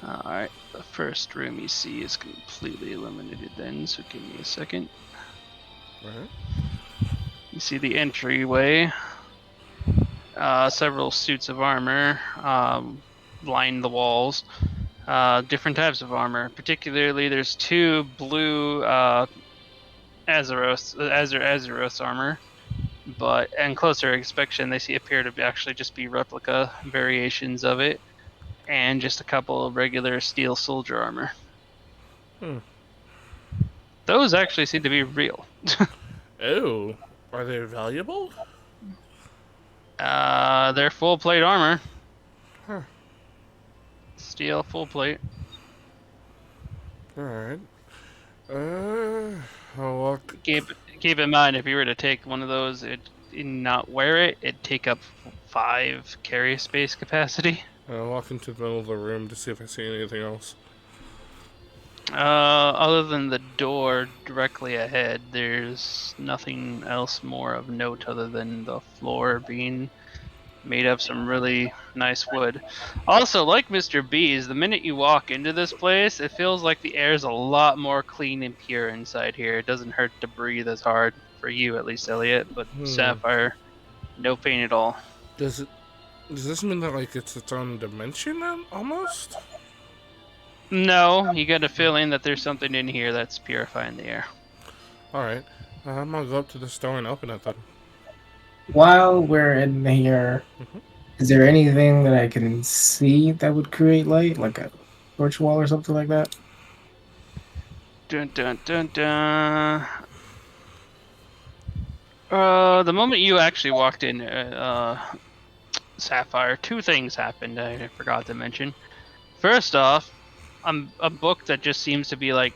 Alright, the first room you see is completely illuminated then, so give me a second. Alright. You see the entryway. Several suits of armor line the walls. Different types of armor. Particularly, there's two blue Azeroth's armor. But on closer inspection, they appear to actually just be replica variations of it. And just a couple of regular steel soldier armor. Those actually seem to be real. Oh, are they valuable? They're full plate armor. Huh. Steel full plate. Alright. I'll walk. Keep in mind, if you were to take one of those and not wear it, it'd take up 5 carry space capacity. I'll walk into the middle of the room to see if I see anything else. Other than the door directly ahead, there's nothing else more of note other than the floor being made of some really nice wood. Also, like Mr. B's, the minute you walk into this place, it feels like the air is a lot more clean and pure inside here. It doesn't hurt to breathe as hard, for you at least, Elliot, but Sapphire, no pain at all. Does this mean that like it's its own dimension then, almost? No, you get a feeling that there's something in here that's purifying the air. Alright. I'm gonna go up to this door and open it then. While we're in here, is there anything that I can see that would create light? Like a torch wall or something like that? Dun dun dun dun. The moment you actually walked in, Sapphire, 2 things happened I forgot to mention. First off, a book that just seems to be like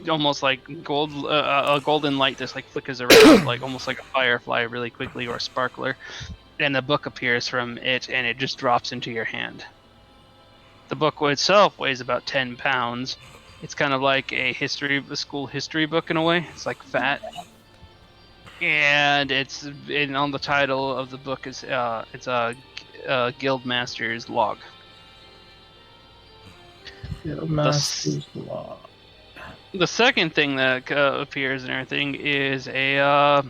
almost like a golden light just like flickers around like almost like a firefly really quickly, or a sparkler, and the book appears from it and it just drops into your hand. The book itself weighs about 10 pounds. It's kind of like a school history book in a way. It's like fat. And on the title of the book is it's a Guildmaster's log. Guildmaster's log. The second thing that appears and everything is a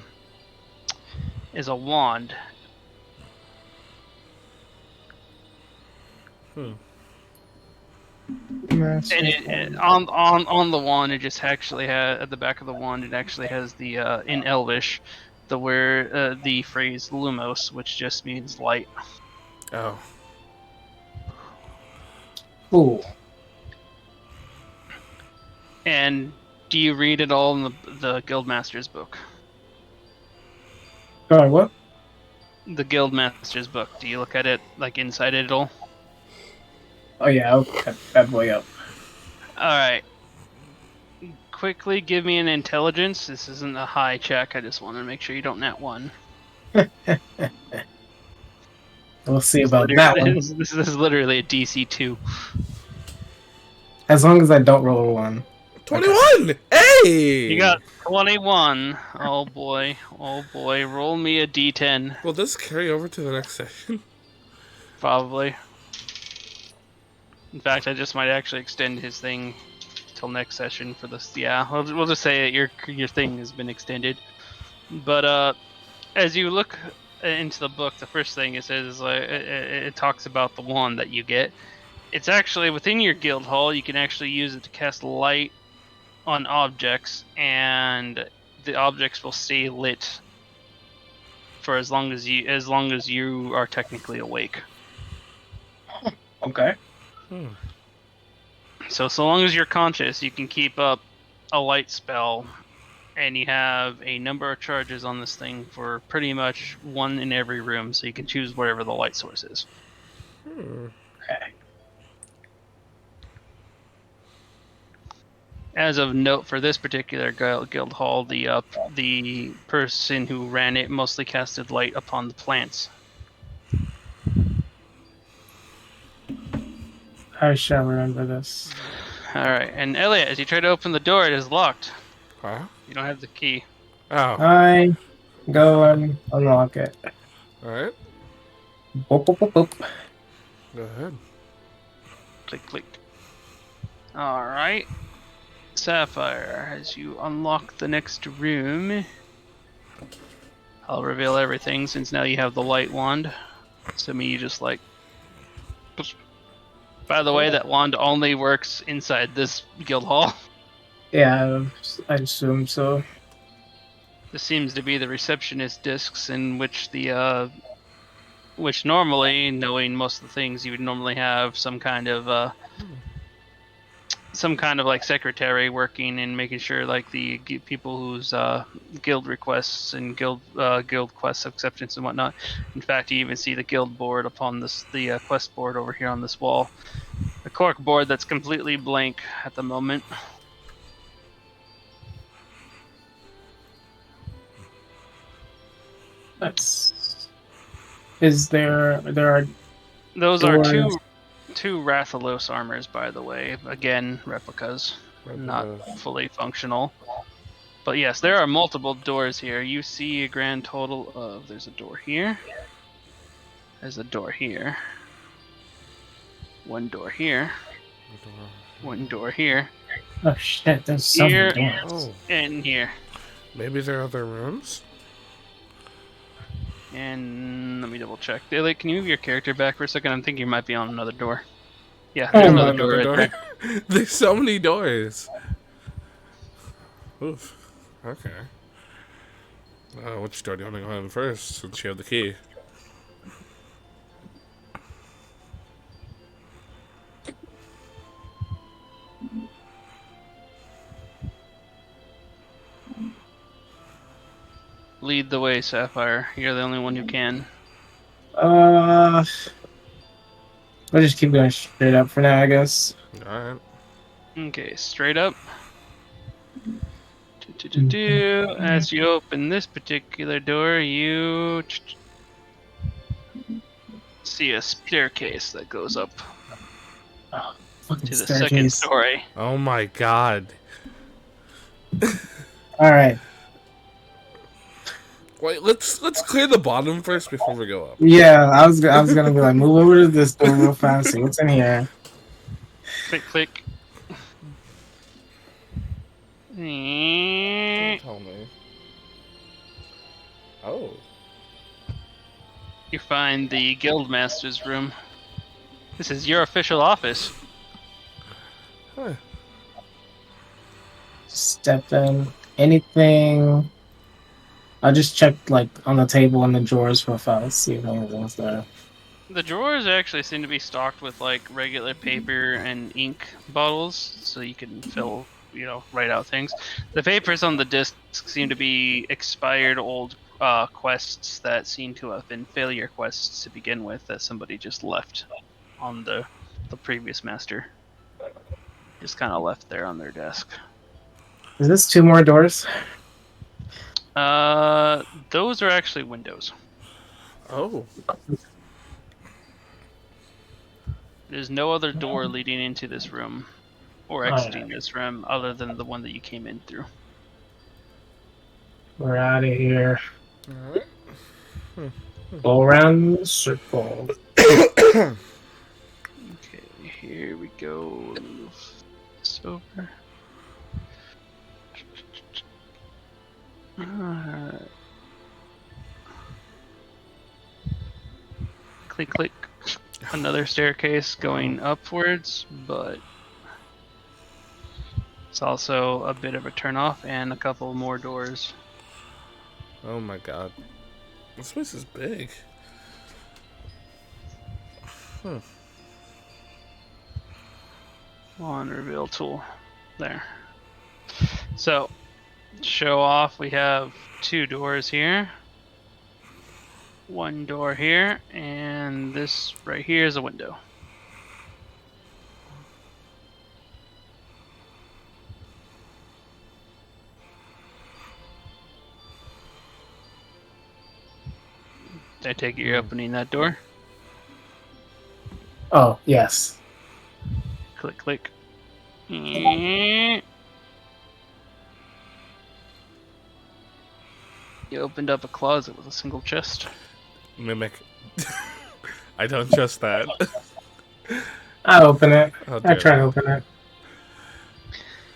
wand. And on the wand, it just actually has at the back of the wand. It actually has the in Elvish, the phrase "lumos," which just means light. Oh. Cool. And do you read it all in the Guildmaster's book? Alright, what? The Guildmaster's book. Do you look at it like inside it at all? Oh yeah, I'll cut that boy up. Alright. Quickly give me an intelligence. This isn't a high check. I just want to make sure you don't nat 1. We'll see about that one. This is literally a DC 2. As long as I don't roll a 1. 21! Hey! You got 21. Oh boy. Oh boy. Roll me a d10. Will this carry over to the next session? Probably. In fact, I just might actually extend his thing till next session for this. Yeah, we'll just say that your thing has been extended. But as you look into the book, the first thing it says it talks about the wand that you get. It's actually within your guild hall. You can actually use it to cast light on objects, and the objects will stay lit for as long as you are technically awake. Okay. So long as you're conscious, you can keep up a light spell, and you have a number of charges on this thing for pretty much one in every room, so you can choose whatever the light source is. Okay. As of note, for this particular guild hall, the person who ran it mostly casted light upon the plants. I shall remember this. Alright, and Elliot, as you try to open the door, it is locked. Huh? You don't have the key. Oh, I go and unlock it. alright. Boop, boop, boop, boop. Go ahead. Click, click. Alright. Sapphire, as you unlock the next room, I'll reveal everything since now you have the light wand. So me, you just like. By the way, that wand only works inside this guild hall. Yeah, I assume so. This seems to be the receptionist discs in which which normally, knowing most of the things, you would normally have some kind of like secretary working and making sure like the people whose guild requests and guild quest acceptance and whatnot. In fact, you even see the guild board upon the quest board over here on this wall. A cork board that's completely blank at the moment. There are Those are doors. two Rathalos armors, by the way. Again, replicas, not fully functional. But yes, there are multiple doors here. You see a grand total of, there's a door here. There's a door here. One door here. One door here. Oh shit, there's so Here. many doors. Oh, And here. maybe there are other rooms? And let me double check. Daylight, can you move your character back for a second? I'm thinking you might be on another door. Yeah, Oh, there's no, another door Another right door? there. There's so many doors. Oof. Okay. Which door do you want to go in first, since you have the key? Lead the way, Sapphire. You're the only one who can. We'll just keep going straight up for now, I guess. Alright. Okay, straight up. As you open this particular door, you see a staircase that goes up Fucking to the second story. Oh my god. All right. Wait, let's clear the bottom first before we go up. Yeah, I was gonna be like, move over to this door real fast. See what's in here. Click, click. Don't tell me. Oh. You find the Guildmaster's room. This is your official office. Huh. Step in. Anything? I'll just check like on the table and the drawers for files. See if anything's there. The drawers actually seem to be stocked with like regular paper and ink bottles, so you can fill, write out things. The papers on the disc seem to be expired old quests that seem to have been failure quests to begin with that somebody just left on the previous master. Just kind of left there on their desk. Is this 2 more doors? Those are actually windows. Oh. There's no other door leading into this room. or Alright. exiting this room other than the one that you came in through. We're out of here. Alright. Go around the circle. Okay, here we go. Let me move this over. Alright. Click, click. Another staircase going upwards, but it's also a bit of a turnoff and a couple more doors. Oh my god. This place is big. On reveal tool. There. So, show off, we have 2 doors here. 1 door here, and this right here is a window. I take it you're opening that door. Oh, yes. Click, click. You opened up a closet with a single chest. Mimic. I don't trust that. I open it. How I dare try to you. open it.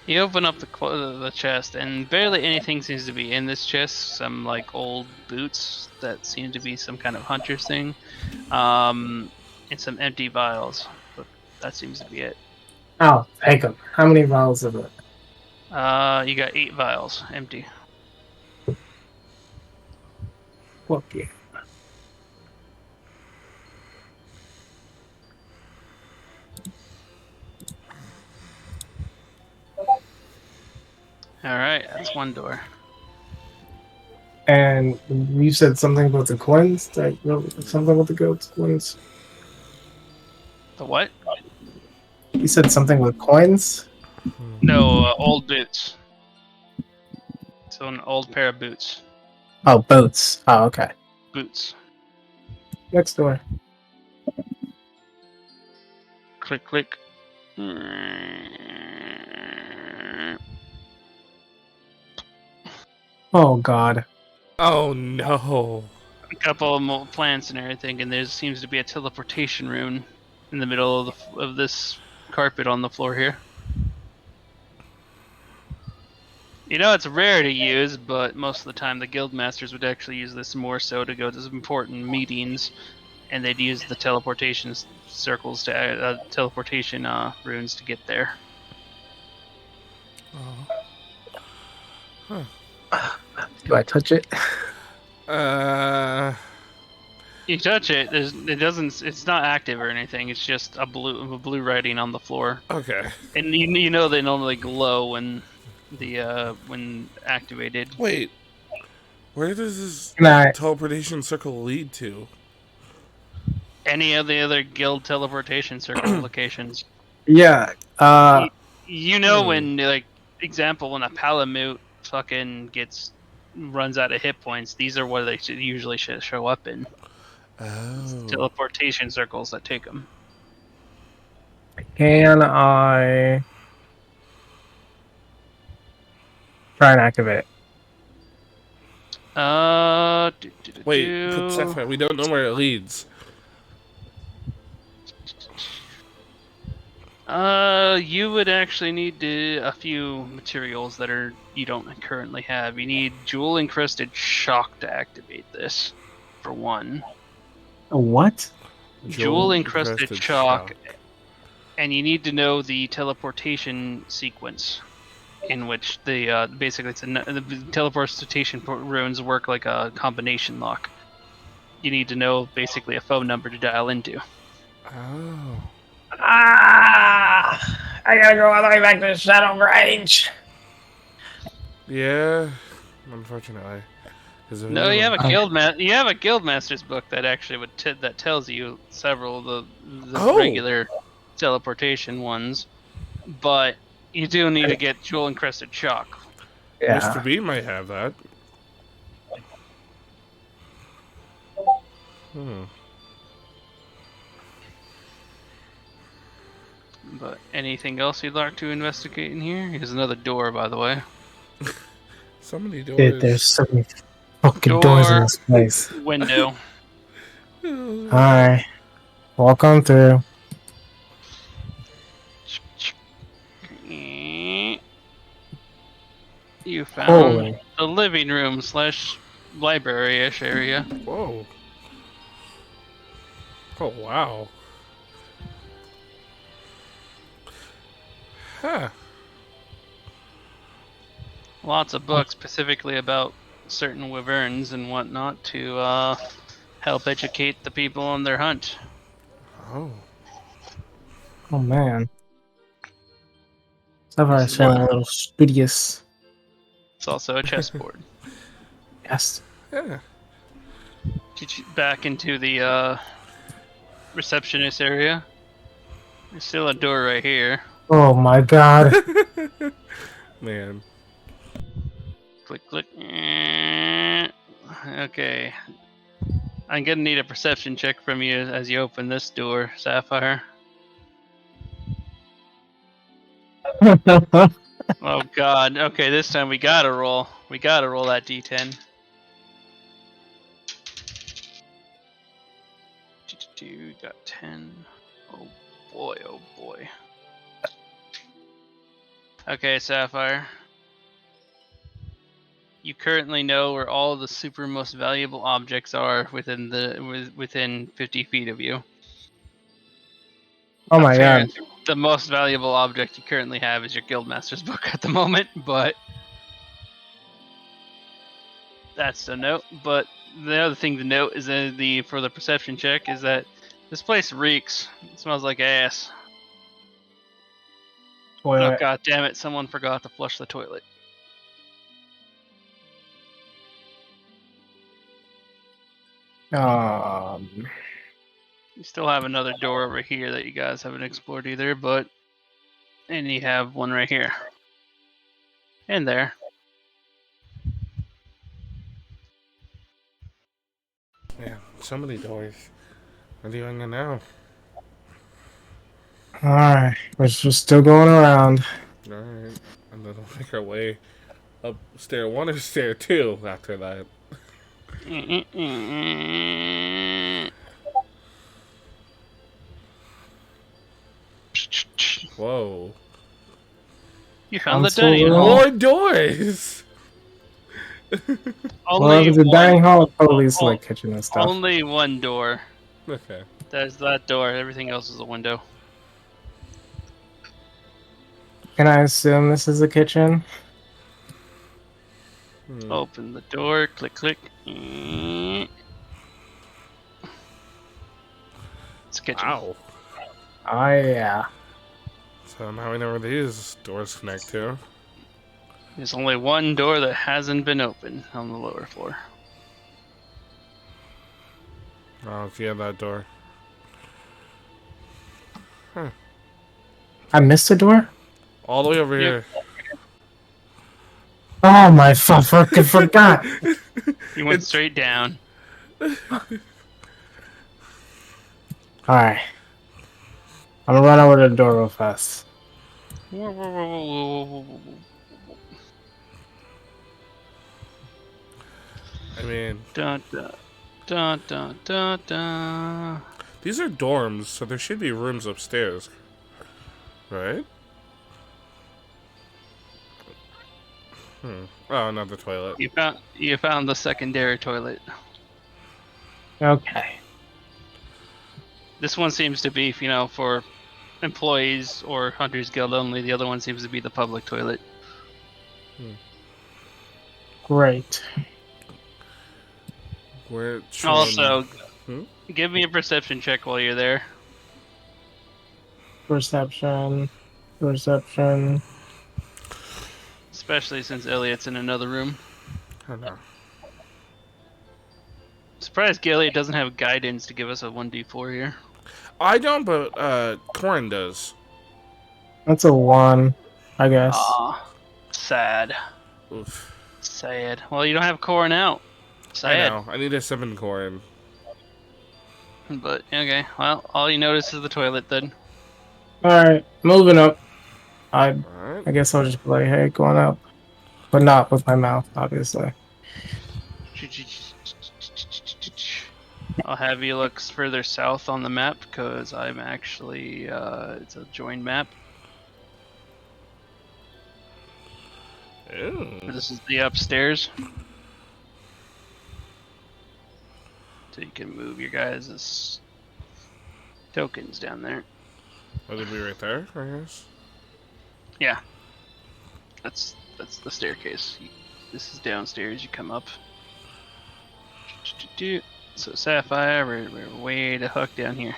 You open up the chest, and barely anything seems to be in this chest. Some like old boots that seem to be some kind of hunter's thing, and some empty vials. But that seems to be it. Oh, take them. How many vials of it? You got 8 vials, empty. Fuck yeah. All right, that's 1 door. And you said something about the coins? Something with the goats coins? The what? You said something with coins? No, old boots. So an old pair of boots. Oh, boots. Oh, okay. Boots. Next door. Click, click. Oh, God. Oh no. A couple of more plants and everything, and there seems to be a teleportation rune in the middle of this carpet on the floor here. You know, it's rare to use, but most of the time the guild masters would actually use this more so to go to some important meetings, and they'd use the teleportation circles to teleportation runes to get there. Oh. Do I touch it? You touch it, it's not active or anything. It's just a blue writing on the floor, Okay. and you know they normally glow when activated. Wait. Where does this Can I? teleportation circle lead to? Any of the other guild teleportation circle locations. Yeah. You know when, like, example, when a Palamute fucking runs out of hit points, these are where they usually show up in. Oh. Teleportation circles that take them. Can I try and activate it? Wait, put Sapphire. We don't know where it leads. You would actually need a few materials that you don't currently have. You need jewel encrusted chalk to activate this, for one. A what? Jewel encrusted chalk, and you need to know the teleportation sequence, in which basically the teleportation runes work like a combination lock. You need to know basically a phone number to dial into. Oh. I gotta go all the way back to Shadow Grange. Yeah. Unfortunately. No, you have a guild master's book that actually that tells you several of the regular teleportation ones, but you do need to get jewel encrusted chalk. Yeah. Mr. B might have that. But anything else you'd like to investigate in here? Here's another door, by the way. So many Dude, there's doors. so many fucking doors in Door. this place. Window. Alright. Walk on through. You found Holy. the living room / library-ish area. Whoa. Oh, wow. Huh. Lots of books specifically about certain wyverns and whatnot to help educate the people on their hunt. Oh. Oh man. So far, This it's is feeling what- a little studious. It's also a chessboard. Yes. Yeah. Back into the receptionist area. There's still a door right here. Oh my god. Man. Click, click. Okay. I'm gonna need a perception check from you as you open this door, Sapphire. Oh god. Okay, this time we gotta roll. We gotta roll that d10. Got 10. Oh boy, oh boy. Okay, Sapphire. You currently know where all the super most valuable objects are within 50 feet of you. Oh my god. The most valuable object you currently have is your Guildmaster's book at the moment, but that's the note. But the other thing to note is that for the perception check is that this place reeks. It smells like ass. Oh Toilet. god damn it! Someone forgot to flush the toilet. You You still have another door over here that you guys haven't explored either, and you have one right here. And there. Yeah. So many doors. What are you gonna know? Alright. We're just still going around. Alright. And then we'll make our way up stair 1 or stair 2 after that. Whoa. You found the I'm still dining rolling. hall. More doors! Well, Only there's a dining one, hall, probably oh, like kitchen and stuff. only one door. Okay. There's that door. Everything else is a window. Can I assume this is a kitchen? Open the door. Click, click. It's a kitchen. Wow. Oh yeah. So now we know where these doors connect to. There's only one door that hasn't been opened on the lower floor. Oh, yeah, that door. I missed a door? All the way over Yep. here. Oh my fucking forgot. You went straight down. Alright. I'm gonna run over to the door real fast. Whoa, whoa, whoa, whoa, whoa, whoa, whoa, whoa. I mean, Dun, dun, dun, dun, dun, dun. these are dorms, so there should be rooms upstairs. Right? Oh, another toilet. You found the secondary toilet. Okay. This one seems to be, for employees or Hunters Guild only. The other one seems to be the public toilet. Great. Which Also, Hmm? give me a perception check while you're there. Perception. Perception. Especially since Elliot's in another room. I don't know. Surprised Elliot doesn't have guidance to give us a 1d4 here. I don't, but Corin does. That's a 1, I guess. Aw, sad. Oof. Sad. Well, you don't have Corin out. I Sad. know. I need a 7 Corin. But, okay. Well, all you notice is the toilet then. Alright, moving up. I Alright. I guess I'll just be like, hey, going up. But not with my mouth, obviously. I'll have you look further south on the map because I'm actually it's a joined map. Ooh. This is the upstairs. So you can move your guys' tokens down there. Would it be right there, I guess? Yeah. That's the staircase. This is downstairs, you come up. So Sapphire, we're way the hook down here.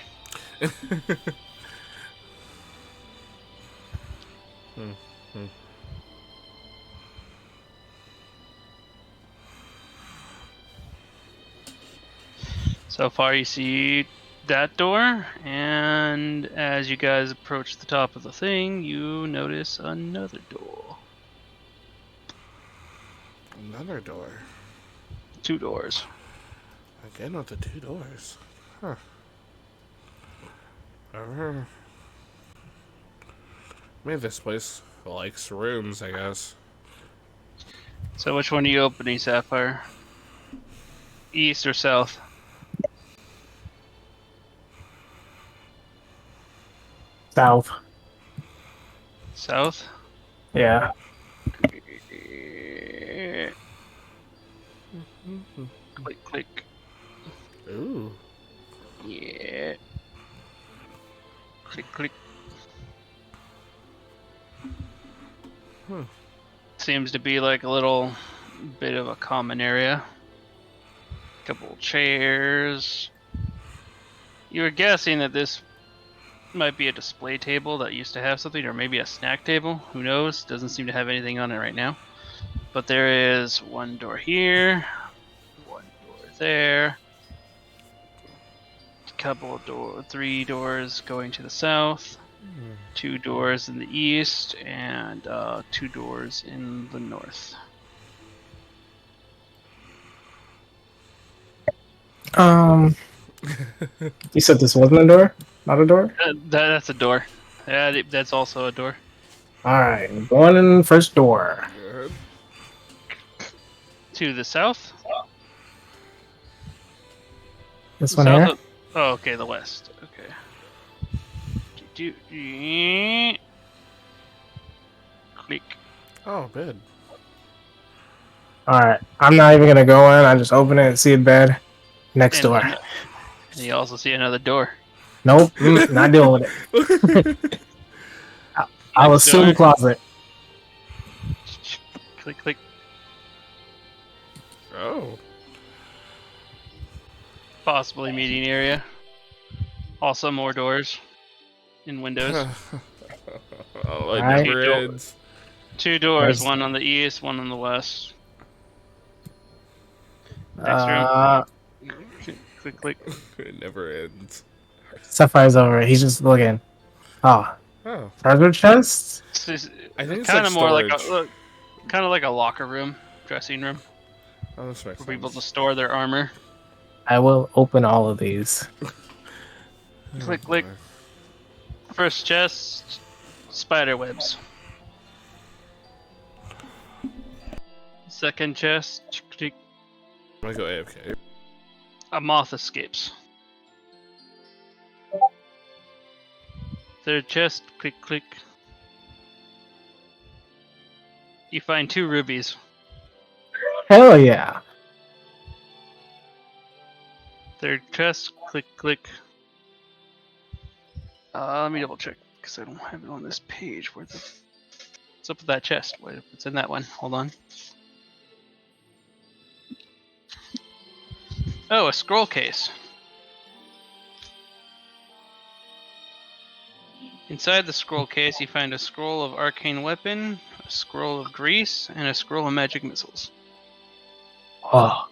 So far you see that door, and as you guys approach the top of the thing, you notice another door. Another door. 2 doors. Again with the 2 doors. Huh. Ever. Maybe this place likes rooms, I guess. So which one are you opening, Sapphire? East or south? South. South? Yeah. Click, click. Ooh. Yeah. Click, click. Seems to be like a little bit of a common area. Couple chairs. You were guessing that this might be a display table that used to have something, or maybe a snack table. Who knows? Doesn't seem to have anything on it right now. But there is one door here, one door there, a couple of 3 doors going to the south, 2 doors in the east, and 2 doors in the north. You said this wasn't a door? Not a door? That's a door. That's also a door. Alright, going in first door. Good. To the south? This one here? Oh, okay, the west. Okay. Click. Oh, good. Alright, I'm not even gonna go in. I just open it and see a bed. Next door. And you also see another door. Nope, not dealing with it. I'll Next assume door. closet. Click, click. Oh. Possibly meeting area. Also more doors and windows. Oh, it Alright. never ends. 2 doors, There's- one on the east, one on the west. Next room. Click, click. It never ends. Sapphire's over. He's just looking. Oh, Oh. treasure chest? I think it's kind like of more like storage. kind of like a locker room, dressing room, Oh, this makes for people to sense. store their armor. I will open all of these. Click, click. First chest, spider webs. Second chest, click, I'm gonna go AFK. a moth escapes. Third chest, click, click. You find 2 rubies. Hell yeah. Third chest, click, click. Let me double check because I don't have it on this page. What's up with that chest? What's in that one? Hold on. Oh, a scroll case. Inside the scroll case, you find a scroll of arcane weapon, a scroll of grease, and a scroll of magic missiles. Oh.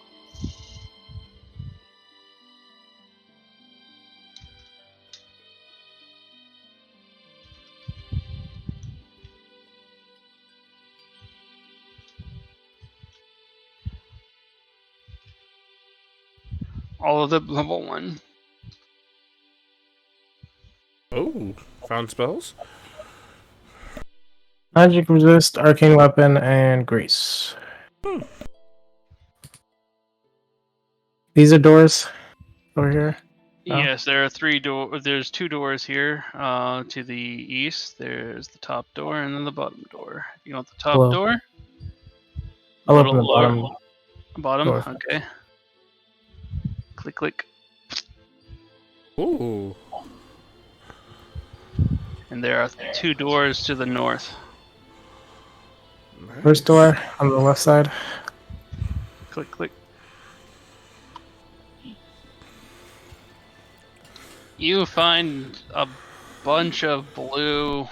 All of them level 1. Oh. Found spells? Magic resist, arcane weapon, and grace. These are doors over here. Oh. Yes, there are three doors. There's two doors here. To the east, there's the top door and then the bottom door. You want the top Hello. door? I'll Little open the lower- bottom. Bottom. door. Okay. Click, click. Ooh. And there are two doors to the north. Nice. First door on the left side. Click, click. You find a bunch of blue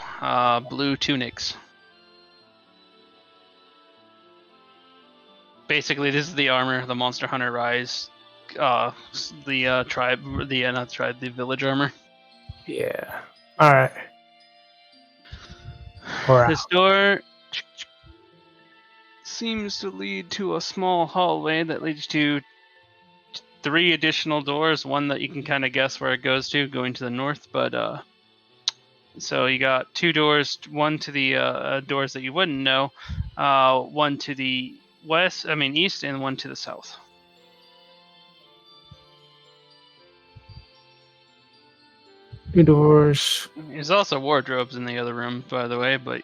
tunics. Basically, this is the armor the Monster Hunter Rise, the village armor. Yeah. All right. We're This door seems to lead to a small hallway that leads to three additional doors. One that you can kind of guess where it goes to, going to the north. But so you got two doors. One to the doors that you wouldn't know. One to the east, and one to the south. Two doors. There's also wardrobes in the other room, by the way, but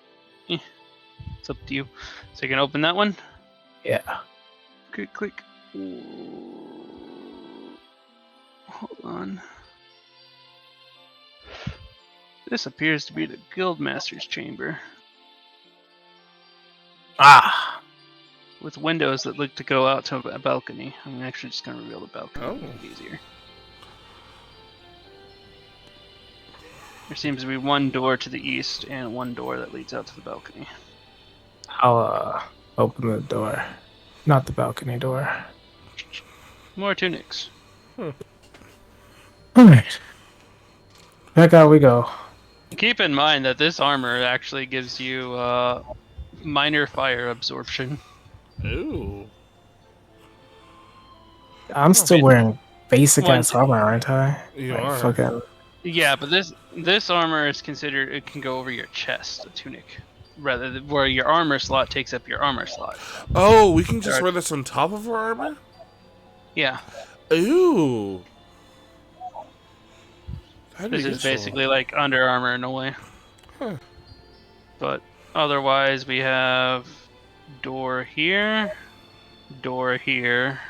it's up to you. So you can open that one. Yeah. Click, click. Ooh. Hold on. This appears to be the Guildmaster's chamber, Ah. with windows that look to go out to a balcony. I'm actually just going to reveal the balcony. Oh. To make it easier. There seems to be one door to the east and one door that leads out to the balcony. I'll open the door. Not the balcony door. More tunics. All right. Back out we go. Keep in mind that this armor actually gives you minor fire absorption. Ooh. I'm still wearing basic One- ass armor, aren't I? You Like, are. fucking. Yeah, but this armor is considered, it can go over your chest, a tunic, rather than where your armor slot takes up your armor slot. Oh, we can just There are- wear this on top of our armor? Yeah, Ooh. That'd this be is useful. basically like Under Armour in a way. Huh. But otherwise, we have door here, door here,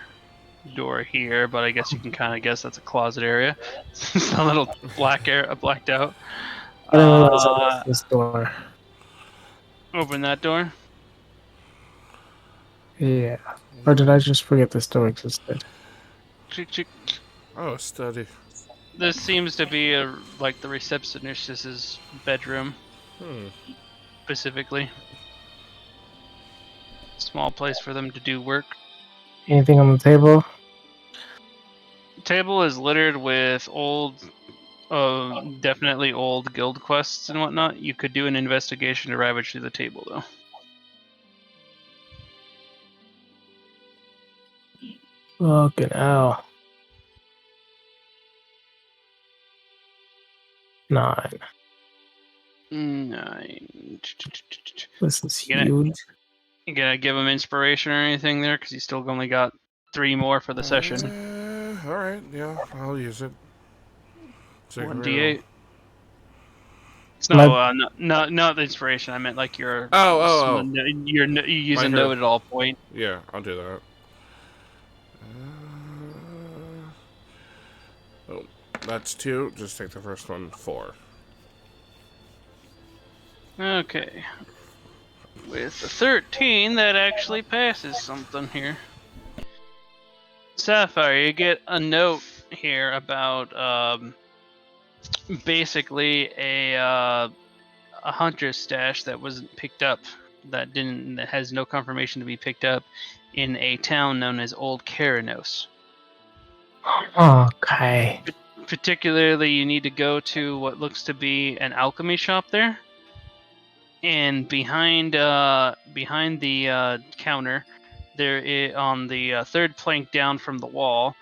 door here. But I guess you can kind of guess that's a closet area. It's a little blacked out. I didn't realize I left this door. Open that door. Yeah. Or did I just forget this door existed? Chick, chick. Oh, study. This seems to be like the receptionist's bedroom, specifically. Small place for them to do work. Anything on the table? Table is littered with old, definitely old guild quests and whatnot. You could do an investigation to ravage through the table, though. Fucking hell. 9. 9. This is Get it? huge. You gonna give him inspiration or anything there? Because he's still only got 3 more for the session. Alright, yeah, I'll use it. Check it 1d8. out. It's not the inspiration. I meant like your Oh. you use a Like know it all point. Yeah, I'll do that. Oh, that's 2. Just take the first one. 4. Okay. With the 13, that actually passes something here. Sapphire, you get a note here about basically a hunter's stash that wasn't picked up, that has no confirmation to be picked up in a town known as Old Keranos. Okay. Particularly, you need to go to what looks to be an alchemy shop there. And behind the counter, there is, on the third plank down from the wall,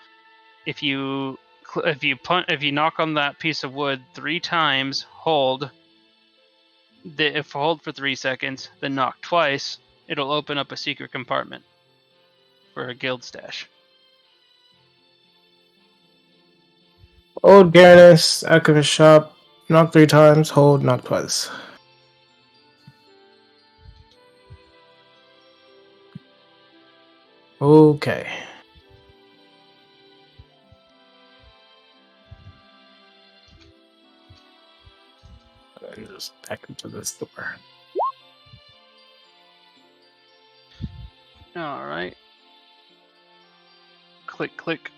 if you if you knock on that piece of wood 3 times, hold. If hold for 3 seconds, then knock twice, it'll open up a secret compartment for a guild stash. Old Garanus, Alchemist Shop, knock 3 times, hold, knock twice. Okay. And just back into this door. All right. Click, click.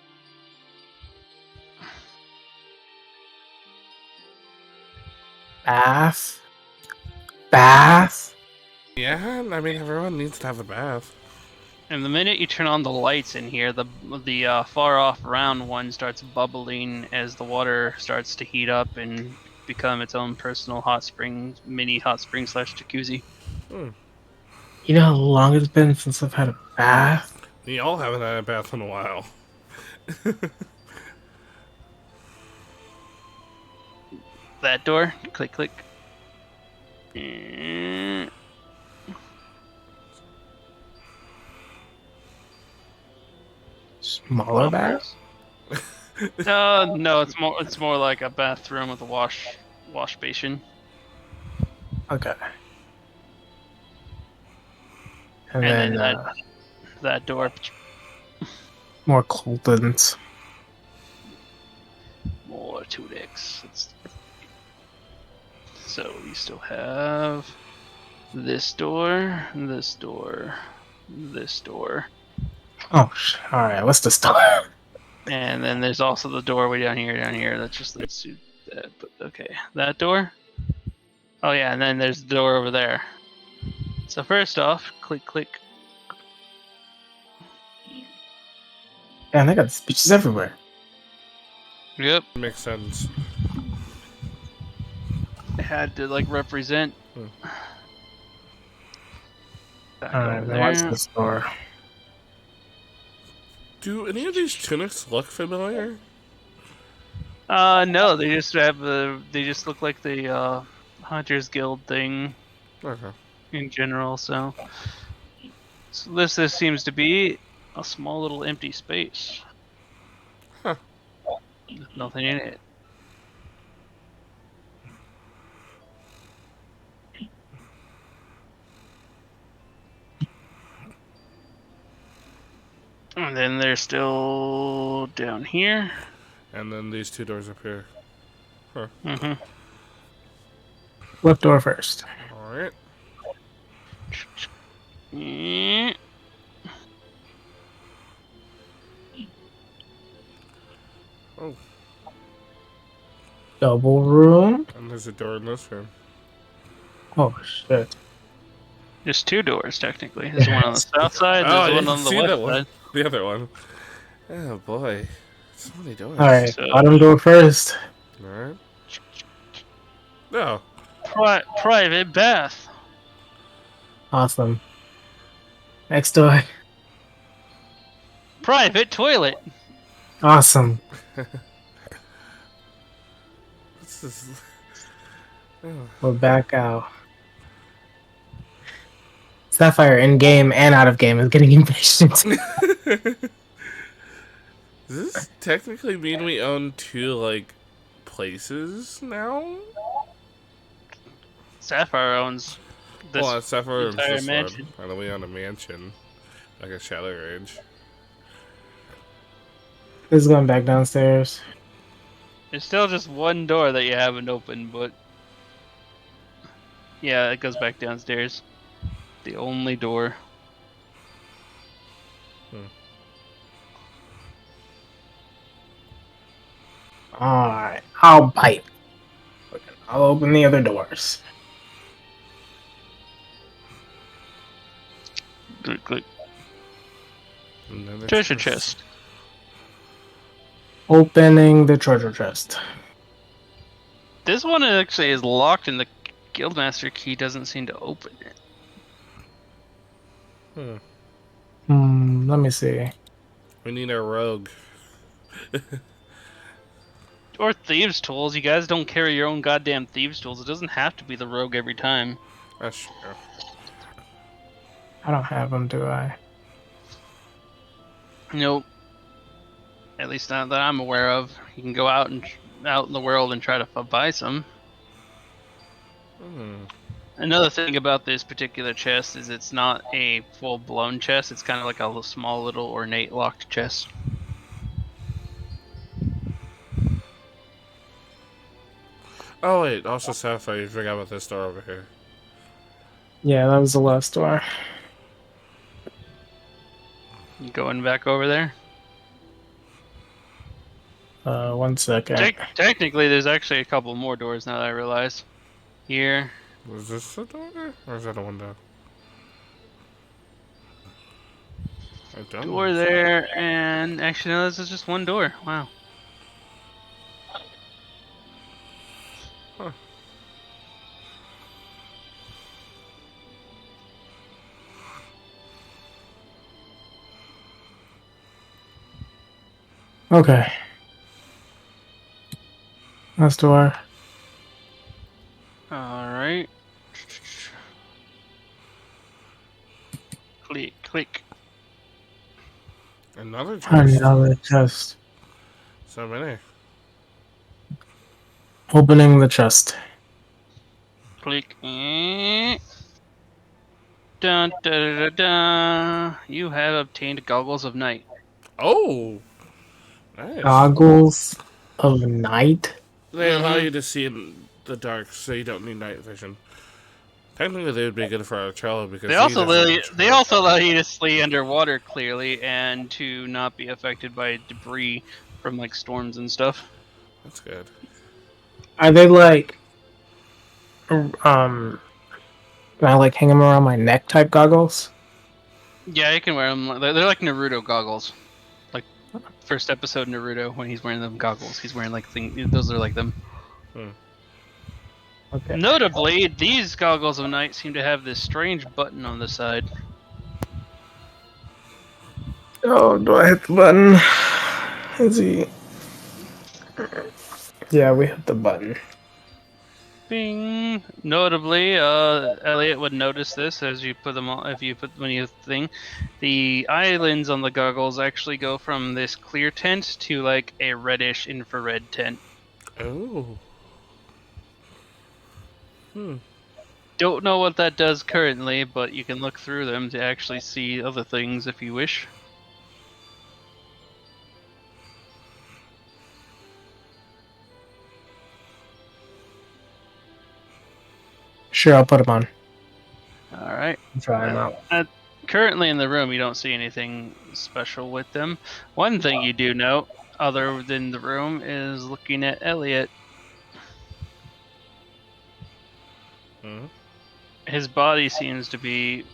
Bath. Bath. Yeah, I mean, everyone needs to have a bath. And the minute you turn on the lights in here, the far off round one starts bubbling as the water starts to heat up and become its own personal hot spring, mini hot spring / jacuzzi. You know how long it's been since I've had a bath? We all haven't had a bath in a while. That door, click, click. And Smaller bath? no, it's more like a bathroom with a wash basin. Okay. And, And then, then that door, more Coltons. more 2x. So we still have this door, this door, this door. Oh, alright, what's the store? And then there's also the doorway down here. That just leads to that. But okay, that door. Oh yeah, and then there's the door over there. So first off, click, click. Man, they got speeches everywhere. Yep, Makes sense. I had to like represent. Back Alright, over then what's there. the store? Do any of these tunics look familiar? No, they just have they just look like the Hunters Guild thing Okay. in general. So this seems to be a small little empty space. Huh. With nothing in it. And then they're still down here. And then these 2 doors up here. Mm-hmm. What door first? Alright. Oh, Double room? and there's a door in this room. Oh, shit. There's 2 doors technically. There's one on the south side. Oh, I There's one didn't on the see west that one. side. The other one. Oh boy. So many doors. Alright, So- bottom door first. Alright. No. Private bath. Awesome. Next door. Private toilet. Awesome. This is. Oh. We're back out. Sapphire in game and out of game is getting impatient. Does this technically mean we own 2, like, places now? Sapphire owns this. Well, Sapphire owns entire this mansion. one. And then we own a mansion. Like a Shadow Range. This is going back downstairs. There's still just one door that you haven't opened, but yeah, it goes back downstairs. The only door. Alright, I'll bite. I'll open the other doors. Click, click. And then there's Treasure this. chest. Opening the treasure chest. This one actually is locked, and the guildmaster key doesn't seem to open it. Hmm. Let me see. We need a rogue. or thieves' tools. You guys don't carry your own goddamn thieves' tools. It doesn't have to be the rogue every time. That's true. I don't have them, do I? Nope. At least not that I'm aware of. You can go out in the world and try to buy some. Hmm. Another thing about this particular chest is it's not a full-blown chest. It's kind of like a small little ornate locked chest. Oh wait, also Sapphire, you forgot about this door over here. Yeah, that was the last door. You going back over there? 1 second. Technically, there's actually a couple more doors now that I realize. Here. Was this a door? Or is that a window? I don't Door know. there, and actually no, this is just one door. Wow. Huh. Okay. Last door. Alright. Click, click. Another chest. Another chest. So many. Opening the chest. Click. Dun, da, da, da, da. You have obtained goggles of night. Oh! Nice. Goggles of night. They allow you to see in the dark, so you don't need night vision. Technically, they would be good for Arcello because They he also doesn't allow, much they work. also allow you to see underwater clearly and to not be affected by debris from like storms and stuff. That's good. Are they like, can I like hang them around my neck type goggles? Yeah, you can wear them. They're like Naruto goggles. Like first episode Naruto when he's wearing them goggles. He's wearing like those are like them. Okay. Notably, these goggles of night seem to have this strange button on the side. Oh, do I hit the button? Is he? Yeah, we hit the button. Bing. Notably, Elliot would notice this as you put them on. If you put when you thing, the islands on the goggles actually go from this clear tint to like a reddish infrared tint. Oh. Don't know what that does currently, but you can look through them to actually see other things if you wish. Sure, I'll put them on. All right. Try them out. Currently in the room, you don't see anything special with them. One thing you do note, other than the room, is looking at Elliot. Hmm? His body seems to be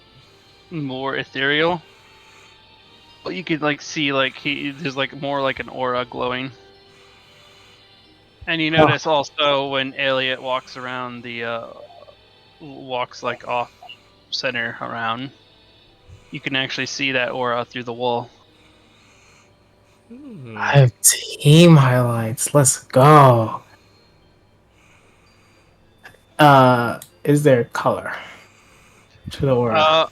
more ethereal, but you could like see like there's like more like an aura glowing. And you notice also when Elliot walks around the walks like off center around, you can actually see that aura through the wall. I have team highlights. Let's go. Is there color to the aura?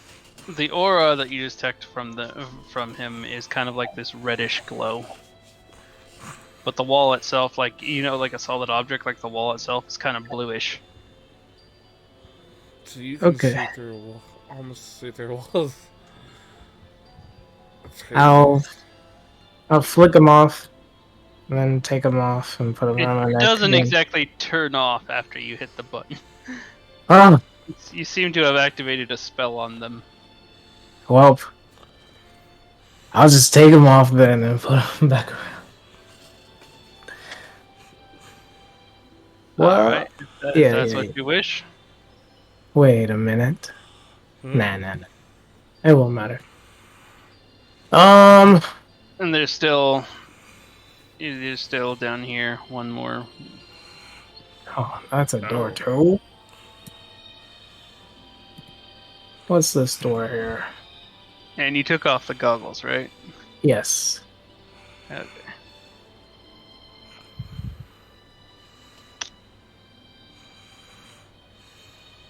The aura that you just detect from him is kind of like this reddish glow. But the wall itself, like like a solid object, like the wall itself, is kind of bluish. So you can Okay. see through almost see through walls. That's crazy. I'll flick them off, and then take them off and put them on my It neck. doesn't again. exactly turn off after you hit the button. Ah, You seem to have activated a spell on them. well, I'll just take them off then and put them back around. Well, Alright, if yeah, that's yeah, what yeah. you wish. Wait a minute. Hmm. Nah. It won't matter. And there's still down here one more. Oh, that's a door Oh. too. What's this door here? And you took off the goggles, right? Yes. Okay.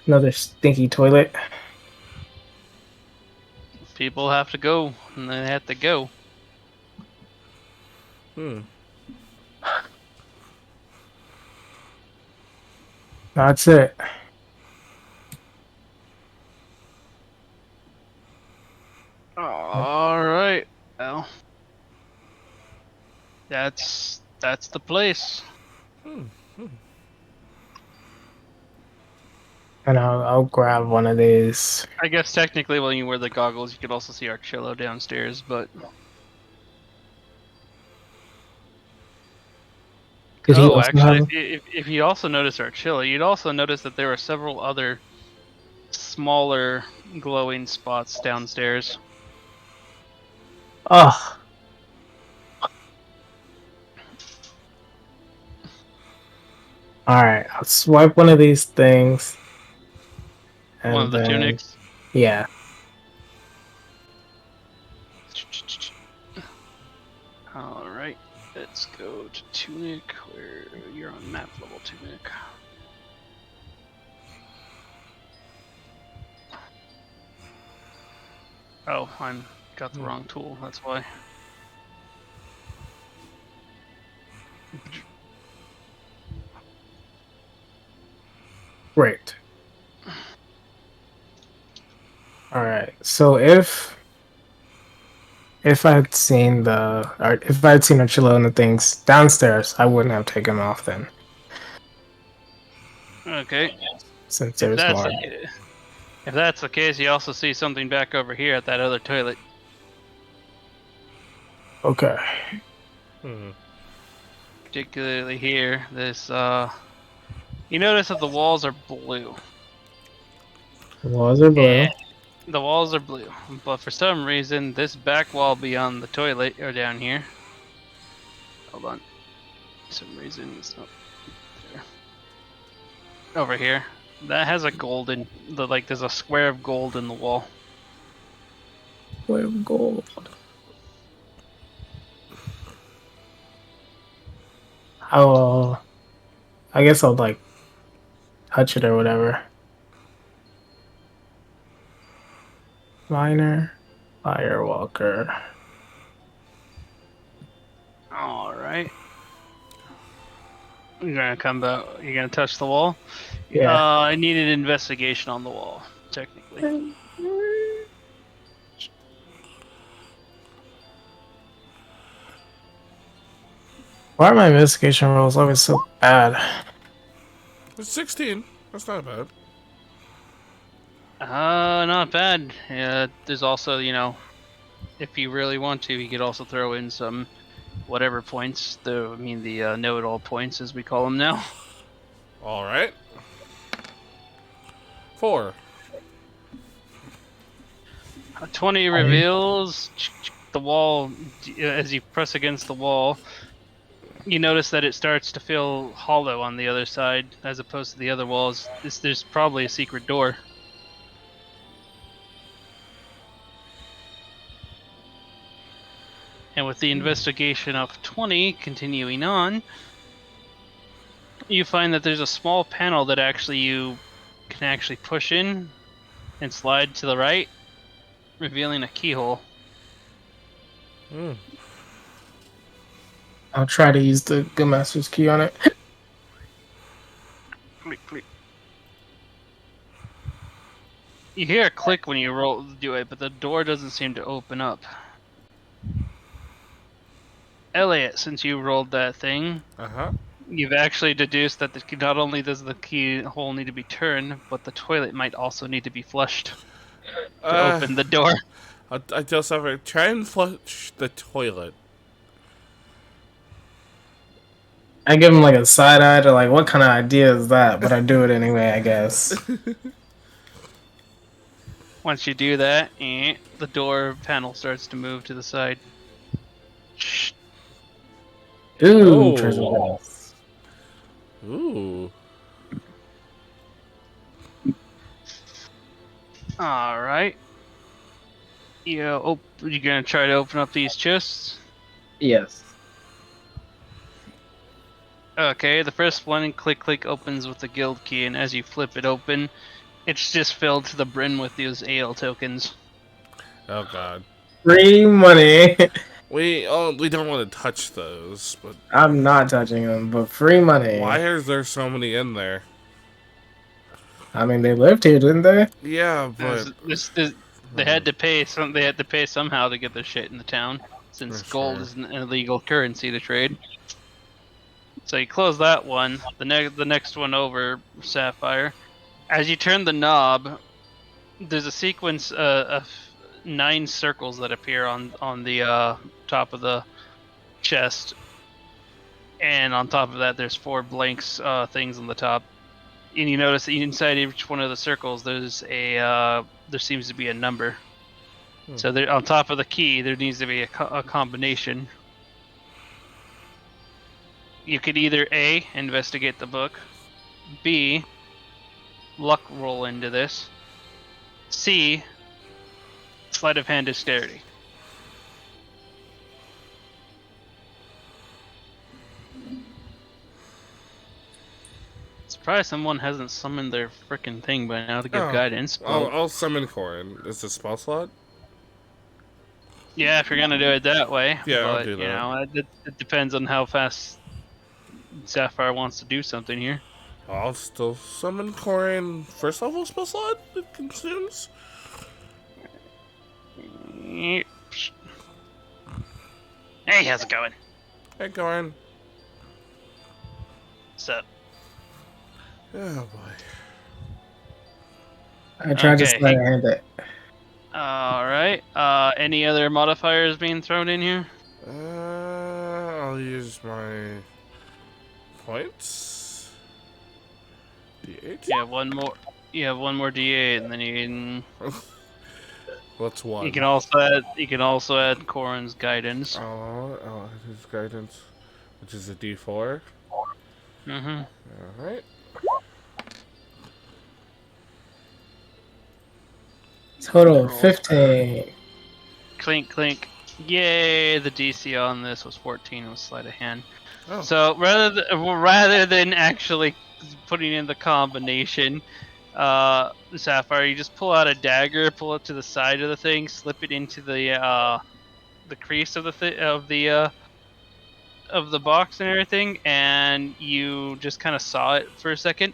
Another stinky toilet. People have to go, and they have to go. That's it. All right. Well, that's the place. And I'll grab one of these. I guess technically, when you wear the goggles, you could also see Archillo downstairs, but. Did he Oh, also actually, have? if you also notice Archilla, you'd also notice that there were several other smaller glowing spots downstairs. Oh. Alright, I'll swipe one of these things. And One of the then, tunics. Yeah. All right, let's go to tunic. Where you're on map level tunic. Oh, I'm got the wrong tool. That's why. Great. Alright, so if I had seen if I had seen Archillo and the things downstairs, I wouldn't have taken them off then. Okay. Since there's more. If that's the case, you also see something back over here at that other toilet. Okay. Particularly here, this you notice that the walls are blue. The walls are blue. And the walls are blue, but for some reason, this back wall beyond the toilet or down here. Hold on. For some reason, it's not there. Over here, that has a golden. There's a square of gold in the wall. Square of gold. I guess I'll like touch it or whatever. Miner, Firewalker. All right. You're gonna come out. You're gonna touch the wall. Yeah. I need an investigation on the wall, technically. Why are my investigation rolls always so bad? It's 16. That's not bad. Not bad. There's also, if you really want to, you could also throw in some whatever points. The know-it-all points, as we call them now. All right. 4. 20 reveals the wall. As you press against the wall, you notice that it starts to feel hollow on the other side, as opposed to the other walls. There's probably a secret door. And with the investigation of 20 continuing on, you find that there's a small panel that you can actually push in and slide to the right, revealing a keyhole. I'll try to use the Good Master's key on it. Click, click. You hear a click when you do it, but the door doesn't seem to open up. Elliot, since you rolled that thing, you've actually deduced that not only does the keyhole need to be turned, but the toilet might also need to be flushed to open the door. I just have to try and flush the toilet. I give him like a side eye to like, what kind of idea is that? But I do it anyway, I guess. Once you do that, the door panel starts to move to the side. Ooh, treasure house. Ooh. All right. You gonna try to open up these chests? Yes. Okay, the first one, click, opens with the guild key, and as you flip it open, It's just filled to the brim with these AL tokens. Oh god. Free money. We don't want to touch those, but I'm not touching them, but free money. why is there so many in there? I mean, they lived here, didn't they? Yeah, but They had to pay some. They had to pay somehow to get their shit in the town, since For gold sure. is an illegal currency to trade. So you close that one. The next one over, Sapphire. As you turn the knob, there's a sequence of 9 circles that appear on the top of the chest, and on top of that, there's 4 blanks things on the top. And you notice that inside each one of the circles, there's there seems to be a number. So there, on top of the key, there needs to be a combination. You could either A, investigate the book, B, luck roll into this, C, sleight of hand dexterity. Surprised someone hasn't summoned their frickin' thing by now to give guidance. I'll summon Corin. Is it spell slot? Yeah, if you're gonna do it that way. Yeah, I'll but, do that. You know, it depends on how fast Sapphire wants to do something here. I'll still summon Corin. First level spell slot it consumes. Hey, how's it going? Hey, Corin. What's up? Oh boy. I tried to Okay. sleight of hand it. Alright. Any other modifiers being thrown in here? I'll use my points. D8. You have one more. You have one more D8, and then you can. What's one? You can also add Corin's guidance. Oh, his guidance, which is a D4. Mm-hmm. All right. Total 15. Clink, clink. Yay! The DC on this was 14 with sleight of hand. Oh. So rather than actually putting in the combination, Sapphire, you just pull out a dagger, pull it to the side of the thing, slip it into the crease of the box and everything, and you just kind of saw it for a second.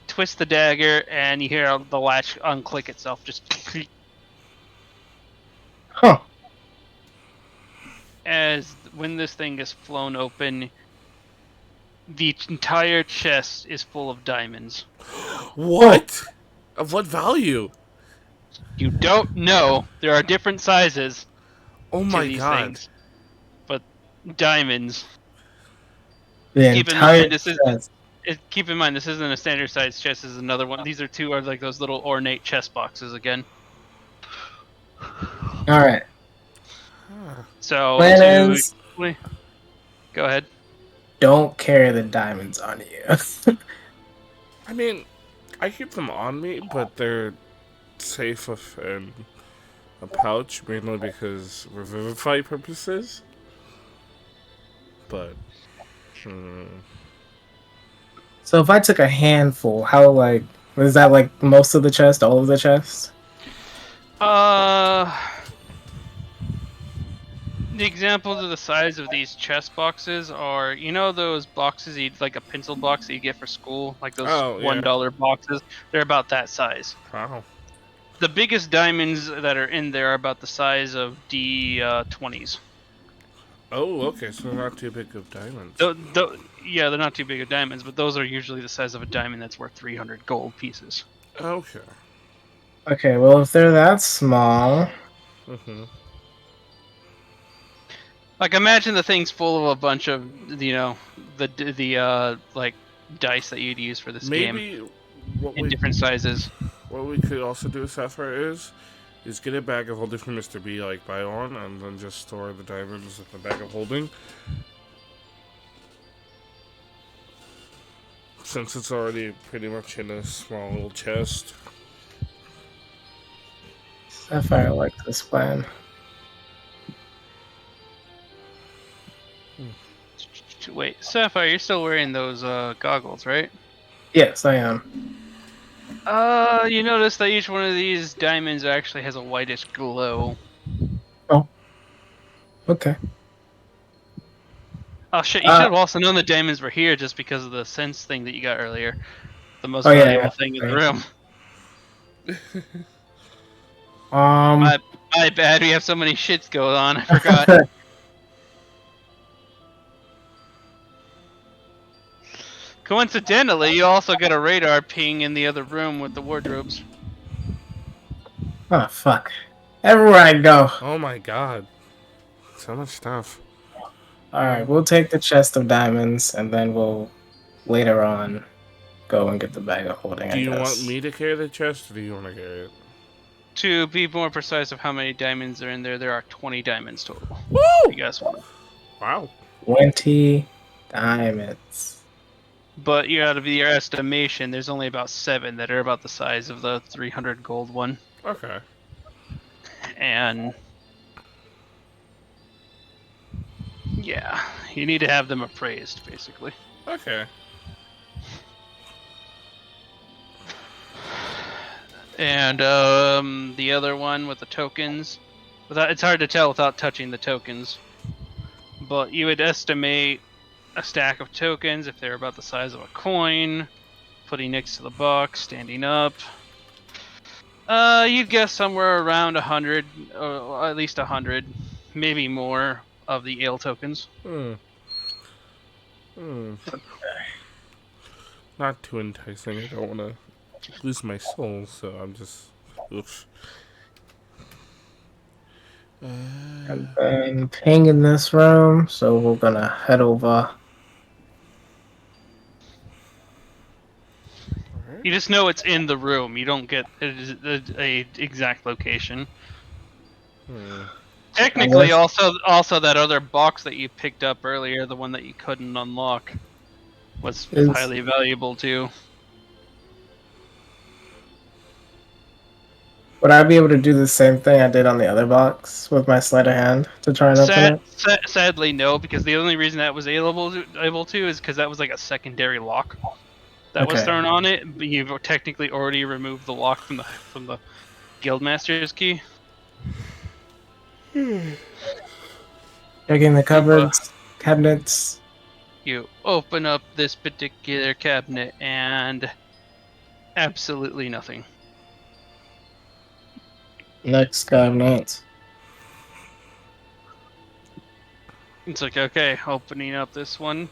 Twist the dagger, and you hear the latch unclick itself. Just Huh. as when this thing is flown open, the entire chest is full of diamonds. What? Of what value? You don't know. There are different sizes Oh to my these god. things, but diamonds. The Keep in entire mind, this is- chest. Keep in mind, this isn't a standard size chest. This is another one. These are like those little ornate chest boxes again. All right. So Plan is go ahead. don't carry the diamonds on you. I mean, I keep them on me, but they're safe within a pouch, mainly because revivify purposes. But, So if I took a handful, how was that like most of the chest, all of the chest? The examples of the size of these chest boxes are, you know, those boxes you like a pencil box that you get for school, like those $1 boxes. They're about that size. wow. The biggest diamonds that are in there are about the size of D20s. Oh, okay, so they're not too big of diamonds. Yeah, they're not too big of diamonds, but those are usually the size of a diamond that's worth 300 gold pieces. Okay. Okay, well if they're that small, Like, imagine the thing's full of a bunch of, you know, the like dice that you'd use for this game Maybe what in different sizes. what we could also do with Sapphire is get a bag of holding from Mr. B, like buy one, and then just store the diamonds in the bag of holding. Since it's already pretty much in a small little chest. Sapphire likes this plan. Wait, Sapphire, you're still wearing those goggles, right? Yes, I am. You notice that each one of these diamonds actually has a whitish glow. Okay. Oh shit, you should have also known the diamonds were here just because of the sense thing that you got earlier. The most Oh, yeah, valuable yeah. thing in the room. Um. My bad, we have so many shits going on, I forgot. Coincidentally, you also got a radar ping in the other room with the wardrobes. Oh fuck. Everywhere I go. Oh my god. So much stuff. All right, we'll take the chest of diamonds, and then we'll later on go and get the bag of holding. Do I you guess. want me to carry the chest, or do you want to carry it? To be more precise of how many diamonds are in there, there are 20 diamonds total. Woo! You guys want? Wow. 20 diamonds. But you out of your estimation, there's only about 7 that are about the size of the 300 gold one. Okay. And yeah, you need to have them appraised, basically. Okay. And the other one with the tokens, it's hard to tell without touching the tokens. But you would estimate a stack of tokens if they're about the size of a coin, putting next to the box, standing up. You'd guess somewhere around 100, or at least 100, maybe more of the ale tokens. Not too enticing. I don't want to lose my soul, so I'm just. Oops. And then ping in this room, so we're gonna head over. You just know it's in the room. You don't get a exact location. Technically, also that other box that you picked up earlier, the one that you couldn't unlock, was highly valuable too. Would I be able to do the same thing I did on the other box with my sleight of hand to try and open it? Sadly, no, because the only reason that was able to is because that was like a secondary lock that was thrown on it. But you've technically already removed the lock from the Guildmaster's key. Checking the cupboards, cabinets. You open up this particular cabinet and absolutely nothing. Next cabinet. It's like, okay, opening up this one,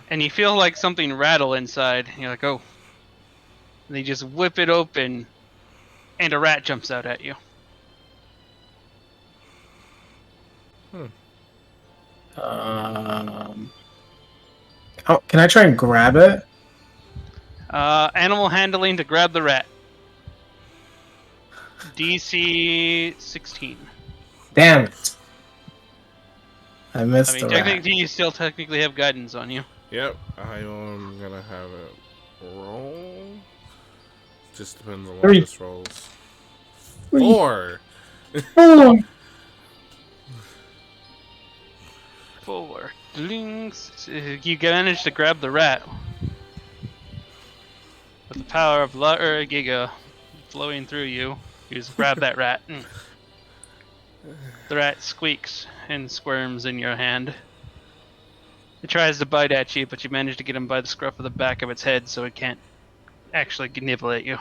and you feel like something rattle inside. You're like, oh. And you just whip it open, and a rat jumps out at you. Can I try and grab it? Animal handling to grab the rat. DC 16. Damn it. I missed the rat. Technically, you still technically have guidance on you. Yep, I am gonna have it roll. Just depends on what this rolls. 4! 4. You managed to grab the rat. With the power of Giga flowing through you, you just grab that rat. And the rat squeaks and squirms in your hand. It tries to bite at you, but you manage to get him by the scruff of the back of its head so it can't actually nibble at you.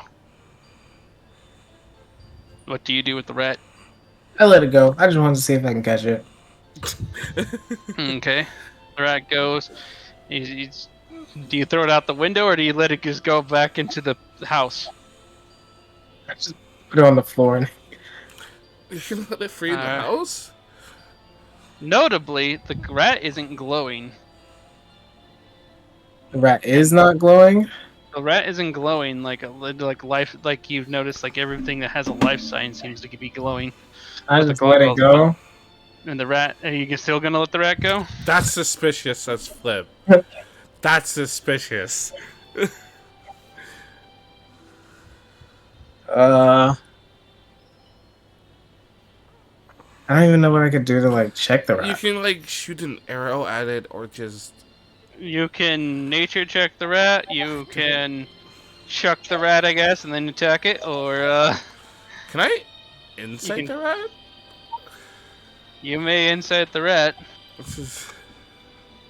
What do you do with the rat? I let it go. I just wanted to see if I can catch it. Okay. The rat goes. Do you throw it out the window or do you let it just go back into the house? I just put it on the floor. And... You can let it free in the house? Notably, the rat isn't glowing. The rat is not glowing? The rat isn't glowing like life, like you've noticed, like everything that has a life sign seems to be glowing. I just let it go. And the rat, are you still gonna let the rat go? That's suspicious. That's Flip. That's suspicious. I don't even know what I could do to like check the rat. You can like shoot an arrow at it, or just. You can nature check the rat. You can chuck the rat, I guess, and then attack it, or Can I insight can- the rat? you may incite the rat. This is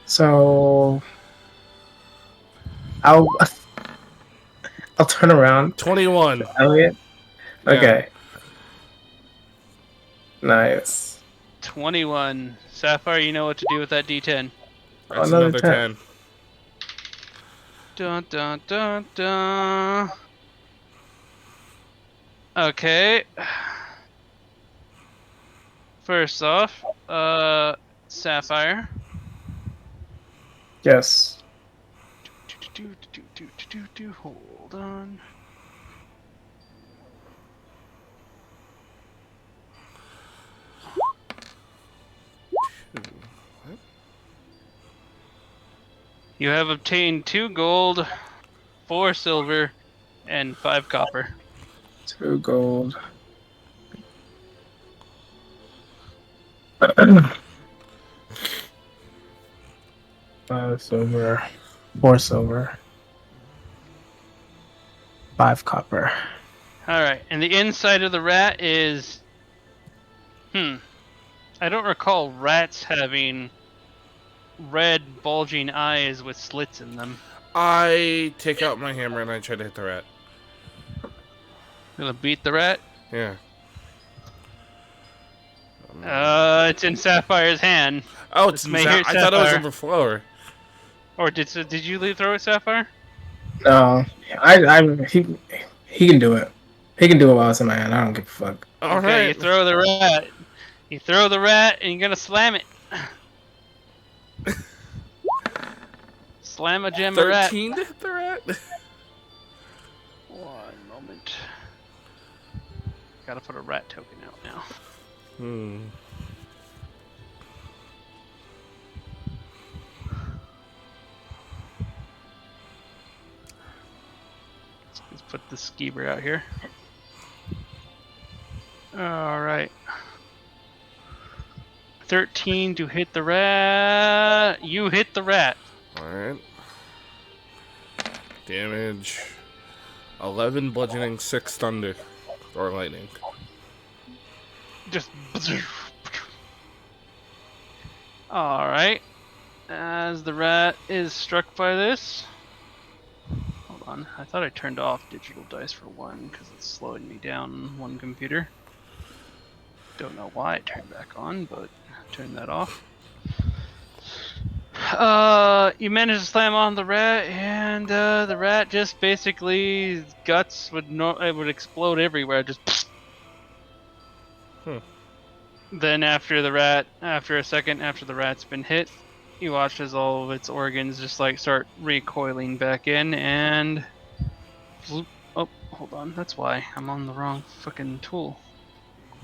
So I'll turn around. 21. Elliot. Yeah. Okay. Nice. 21. Sapphire, you know what to do with that D10. That's Another another 10. 10. Dun dun dun dun. Okay. First off, Sapphire. Yes. Hold on. What? You have obtained 2 gold, 4 silver, and 5 copper. 2 gold. 5 silver. 4 silver. 5 copper. Alright, and the inside of the rat is... I don't recall rats having red bulging eyes with slits in them. I take out my hammer and I try to hit the rat. Gonna beat the rat? Yeah. It's in Sapphire's hand. Oh, it's may hear I thought it was Sapphire. on the floor. Or did you throw it, Sapphire? No, he can do it. He can do it while it's in my hand. I don't give a fuck. All Okay, right. you throw the rat. You throw the rat and you're gonna slam it. Slam a gem a rat. 13 to hit the rat? 1 moment. Gotta put a rat token out now. Hmm. Let's put the skeever out here. Alright. 13 to hit the rat. You hit the rat. Alright. Damage. 11 bludgeoning, 6 thunder. Or lightning. Just. Alright. As the rat is struck by this. Hold on. I thought I turned off digital dice for 1 because it's slowing me down on one computer. Don't know why it turned back on, but turn that off. You managed to slam on the rat, and the rat just basically guts would explode everywhere. Just. Then after a second after the rat's been hit, you watch as all of its organs just like start recoiling back in, and oh, hold on, that's why I'm on the wrong fucking tool.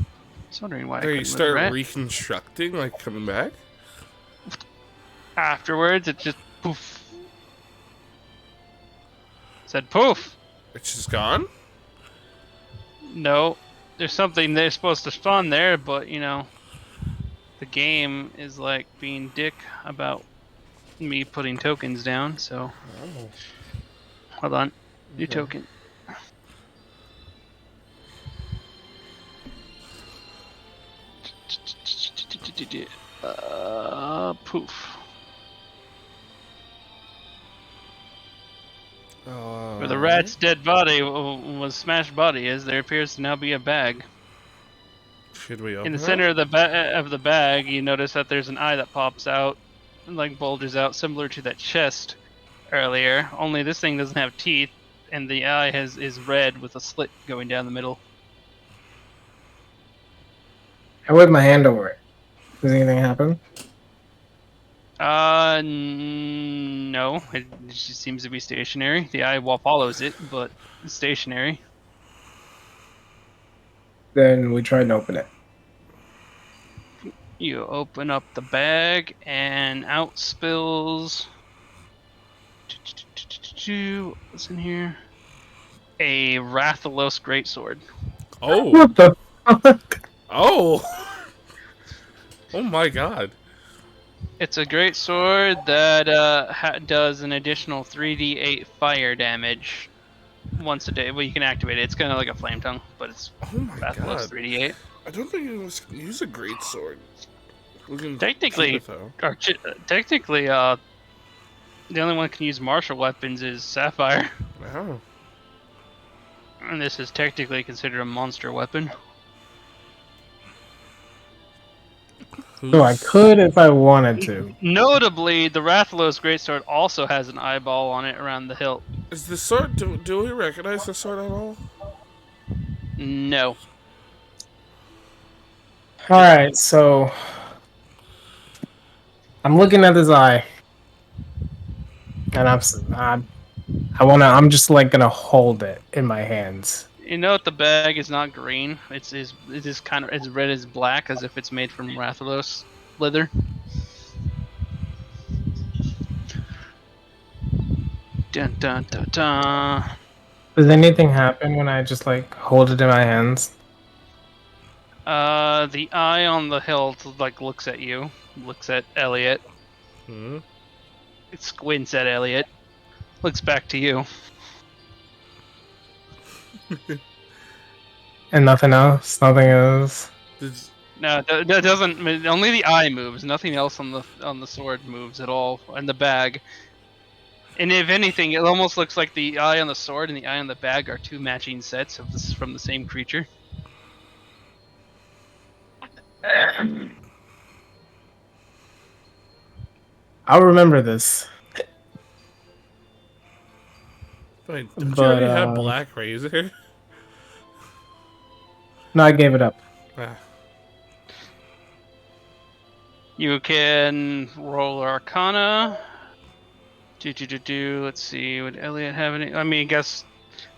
I was wondering why I There you couldn't move the start rat. reconstructing, like coming back? Afterwards, it just poof. Said poof. It's just gone? No, there's something they're supposed to spawn there, but you know, the game is like being dick about me putting tokens down. So Oh. hold on, new Okay. token. Poof. Where the rat's dead body was smashed body is, there appears to now be a bag. Should we open In the it? center of the bag, you notice that there's an eye that pops out and like bulges out, similar to that chest earlier. Only this thing doesn't have teeth, and the eye is red with a slit going down the middle. I whip my hand over it. Does anything happen? No. It just seems to be stationary. The eye follows it, but it's stationary. Then we try and open it. You open up the bag, and out spills. What's in here? A Rathalos greatsword. Oh! What the fuck? Oh! Oh my god. It's a great sword that does an additional 3d8 fire damage once a day. Well, you can activate it. It's kind of like a flame tongue, but it's Oh my Rathalos god. 3d8. I don't think you must use a great sword. We can Technically, keep it, though. technically, the only one who can use martial weapons is Sapphire, Oh. and this is technically considered a monster weapon. So I could if I wanted to. Notably, the Rathalos greatsword also has an eyeball on it around the hilt. Is the sword... Do we recognize the sword at all? No. All right, so I'm looking at his eye, and I'm just like gonna hold it in my hands. You know what? The bag is not green. It is kind of as red as black, as if it's made from Rathalos leather. Dun dun dun dun. Does anything happen when I just like hold it in my hands? The eye on the hilt like looks at you, looks at Elliot. Hmm? It squints at Elliot, looks back to you. And nothing else? Nothing else? No, that doesn't. Only the eye moves. Nothing else on the sword moves at all, and the bag. And if anything, it almost looks like the eye on the sword and the eye on the bag are two matching sets of this from the same creature. I'll remember this. Wait, don't you But, already have Black Razor? No, I gave it up. Ah. You can roll Arcana. Let's see. Would Elliot have any? I mean, I guess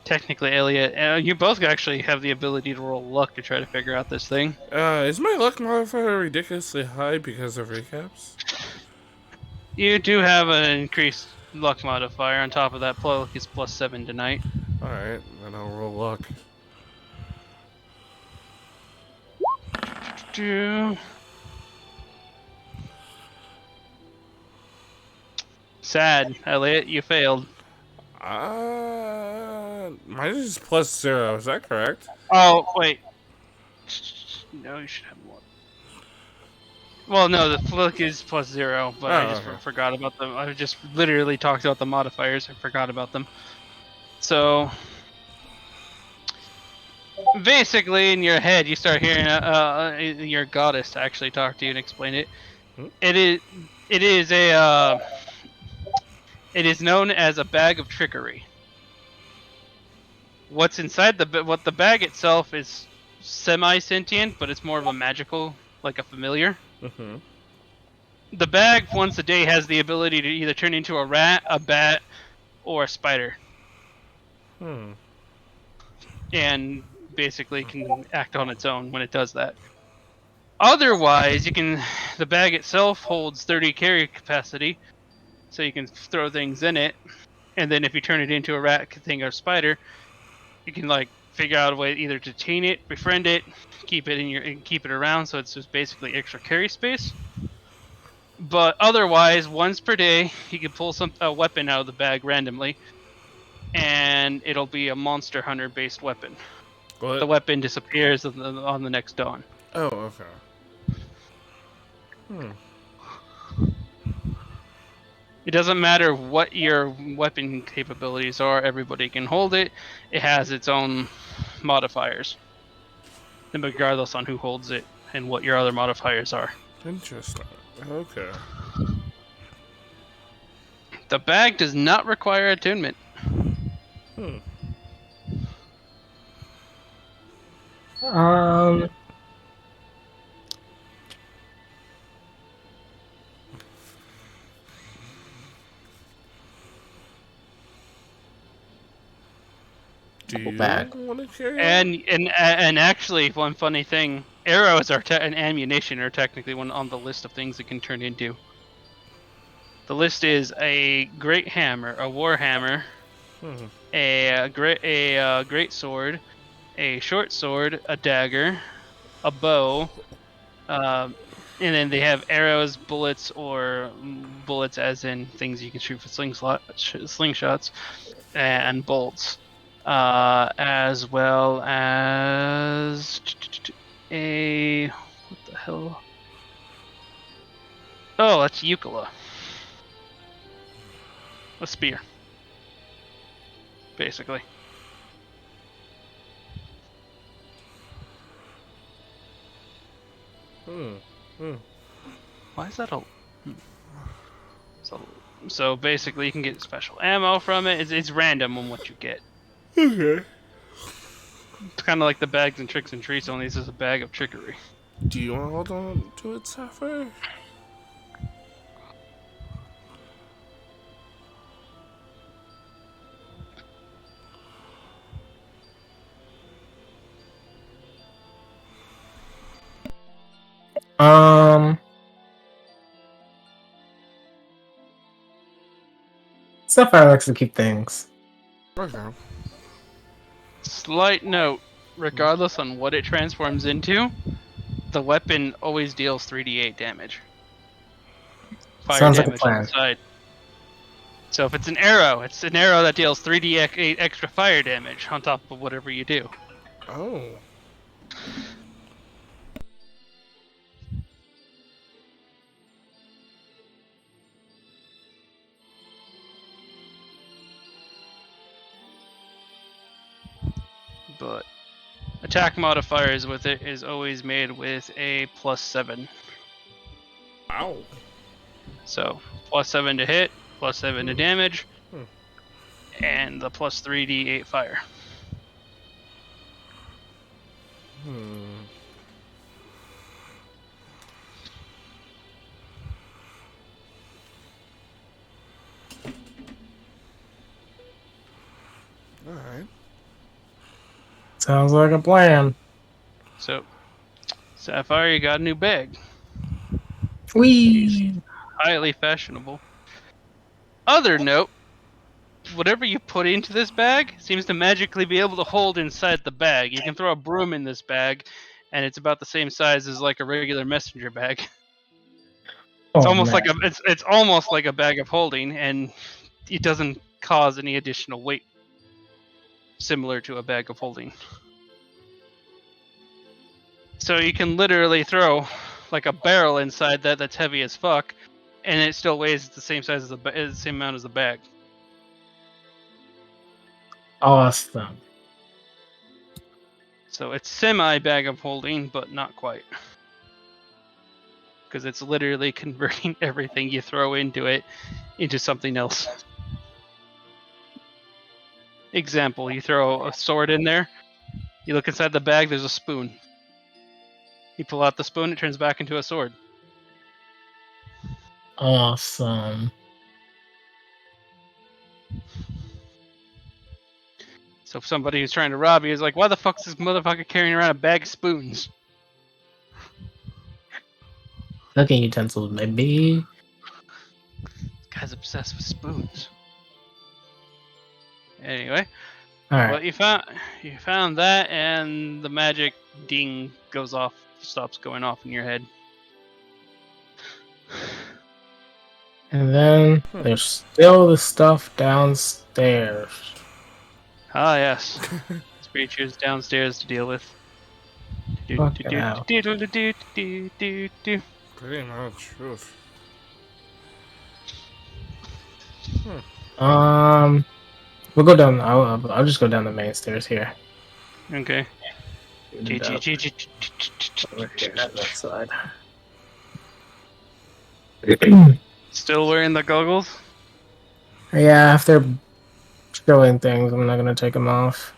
technically Elliot. You both actually have the ability to roll luck to try to figure out this thing. Is my luck modifier ridiculously high because of recaps? You do have an increased luck modifier on top of that. Luck is +7 tonight. Alright, then I'll roll luck. Sad, Elliot. You failed. Mine is +0. Is that correct? Oh wait. No, you should have more. Well, no, the fluke is +0, but I just okay. forgot about them. I just literally talked about the modifiers. I forgot about them. So basically, in your head, you start hearing your goddess actually talk to you and explain it. Hmm? It is known as a bag of trickery. What's inside the bag itself is semi-sentient, but it's more of a magical, like a familiar. Mm-hmm. The bag once a day has the ability to either turn into a rat, a bat, or a spider, and basically can act on its own when it does that. Otherwise, the bag itself holds 30 carry capacity, so you can throw things in it, and then if you turn it into a rat thing or spider, you can like figure out a way either to chain it, befriend it, keep it around, so it's just basically extra carry space. But otherwise, once per day, you can pull a weapon out of the bag randomly, and it'll be a monster hunter based weapon. What? The weapon disappears on the next dawn. Oh, okay. It doesn't matter what your weapon capabilities are, everybody can hold it. It has its own modifiers, and regardless on who holds it and what your other modifiers are. Interesting. Okay. The bag does not require attunement. Do you Back. want to carry And actually, one funny thing: arrows and ammunition are technically one on the list of things it can turn into. The list is a great hammer, a war hammer, a great sword, a short sword, a dagger, a bow, and then they have arrows, bullets, or bullets as in things you can shoot for slingshots, and bolts. as well as a what the hell? Oh, that's Eucla. A spear, basically. Why is that a? So basically, you can get special ammo from it. It's random on what you get. Okay. It's kind of like the bags and tricks and treats. Only this is a bag of trickery. Do you want to hold on to it, Sapphire? Sapphire likes to keep things. Okay. Slight note: regardless on what it transforms into, the weapon always deals 3d8 damage. Fire Sounds like a damage on the plan. side. So if it's an arrow that deals 3d8 extra fire damage on top of whatever you do. Oh. But attack modifiers with it is always made with a +7. Ow. So +7 to hit, +7 to damage, and the +3d8 fire. Alright. Sounds like a plan. So, Sapphire, you got a new bag. Whee! Highly fashionable. Other note, whatever you put into this bag seems to magically be able to hold inside the bag. You can throw a broom in this bag, and it's about the same size as like a regular messenger bag. It's Oh, almost man. like it's almost like a bag of holding, and it doesn't cause any additional weight, similar to a bag of holding. So you can literally throw like a barrel inside that's heavy as fuck, and it still weighs the same size as the same amount as the bag. Awesome. So it's semi bag of holding, but not quite. Because it's literally converting everything you throw into it into something else. Example, you throw a sword in there, you look inside the bag, there's a spoon. You pull out the spoon, it turns back into a sword. Awesome. So if somebody who's trying to rob you is like, why the fuck's this motherfucker carrying around a bag of spoons? Cooking utensils, maybe. This guy's obsessed with spoons. Anyway, Alright. but you found that, and the magic ding goes off, stops going off in your head. And then there's still the stuff downstairs. Ah, yes. Creatures downstairs to deal with. Fucking hell. Pretty much. Oof. We'll go down. I'll just go down the main stairs here. Okay. And, over here at that side. Still wearing the goggles? Yeah, if they're showing things, I'm not gonna take them off.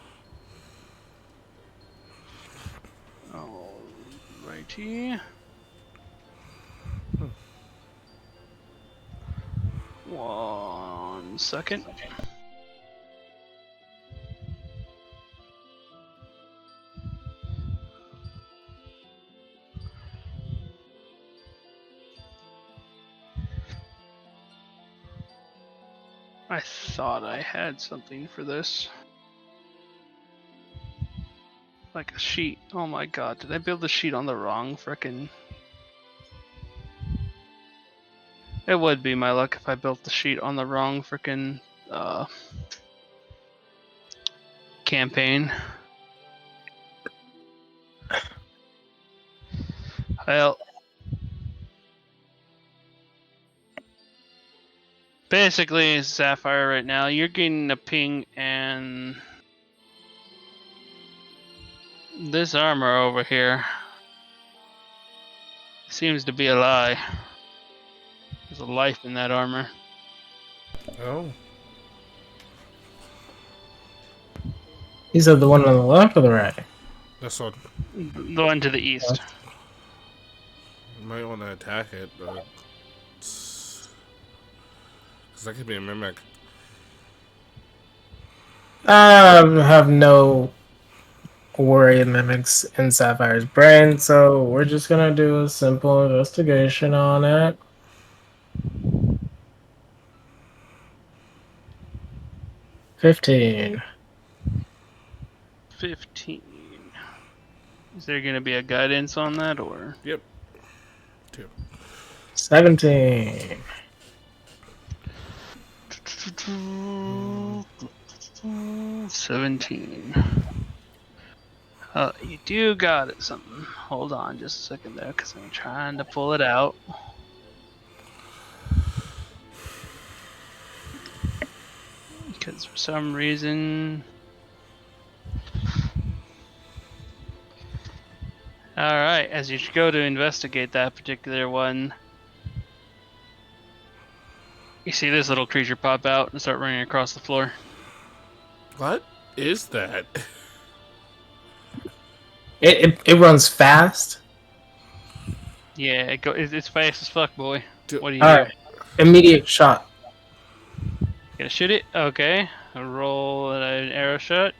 Alrighty. One second. I thought I had something for this. Like a sheet. Oh my god, did I build the sheet on the wrong frickin'... It would be my luck if I built the sheet on the wrong frickin' campaign. Well, basically, Sapphire, right now, you're getting a ping, and this armor over here seems to be a lie. There's a life in that armor. Oh. You said the one on the left or the right? This one. The one to the east. You might want to attack it, but... Because that could be a mimic. I have no worry mimics in Sapphire's brain, so we're just gonna do a simple investigation on it. $15. 15. Is there gonna be a guidance on that, or? Yep. 2. 17. 17. You do got it. Something. Hold on, just a second there, because I'm trying to pull it out. Because for some reason. Alright, as you go to investigate that particular one, you see this little creature pop out and start running across the floor. What is that? It runs fast. Yeah, it's fast as fuck, boy. What do you Alright. do? Immediate shot. Gonna shoot it? Okay. Roll an arrow shot.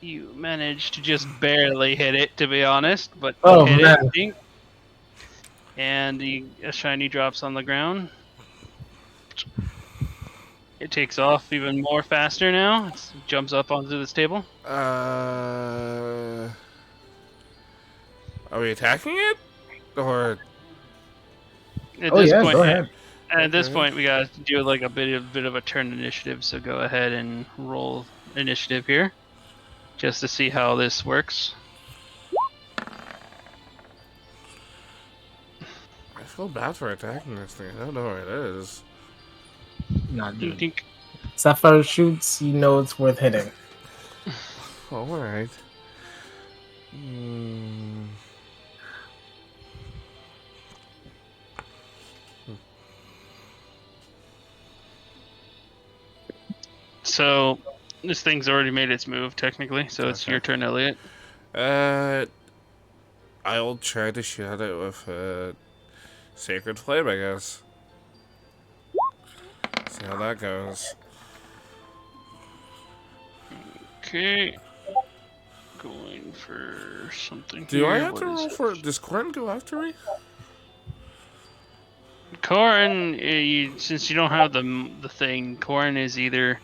You managed to just barely hit it, to be honest, but Oh, hit man. it, I think. And a shiny drops on the ground. It takes off even more faster now. It jumps up onto this table. Are we attacking it? Or... At Oh this yeah, point, go ahead. At this Okay. point, we gotta do like a bit of a turn initiative. So go ahead and roll initiative here, just to see how this works. I feel bad for attacking this thing. I don't know where it is. Not You good. think? Sapphire shoots, you know it's worth hitting. Alright. Hmm. So this thing's already made its move technically. So it's Okay. your turn, Elliot. I'll try to shoot at it with Sacred Flame, I guess. See how that goes. Okay. Going for something. Do I here. have What to is roll it? for... Does Corn go after me? Corn, since you don't have the thing, Corn is either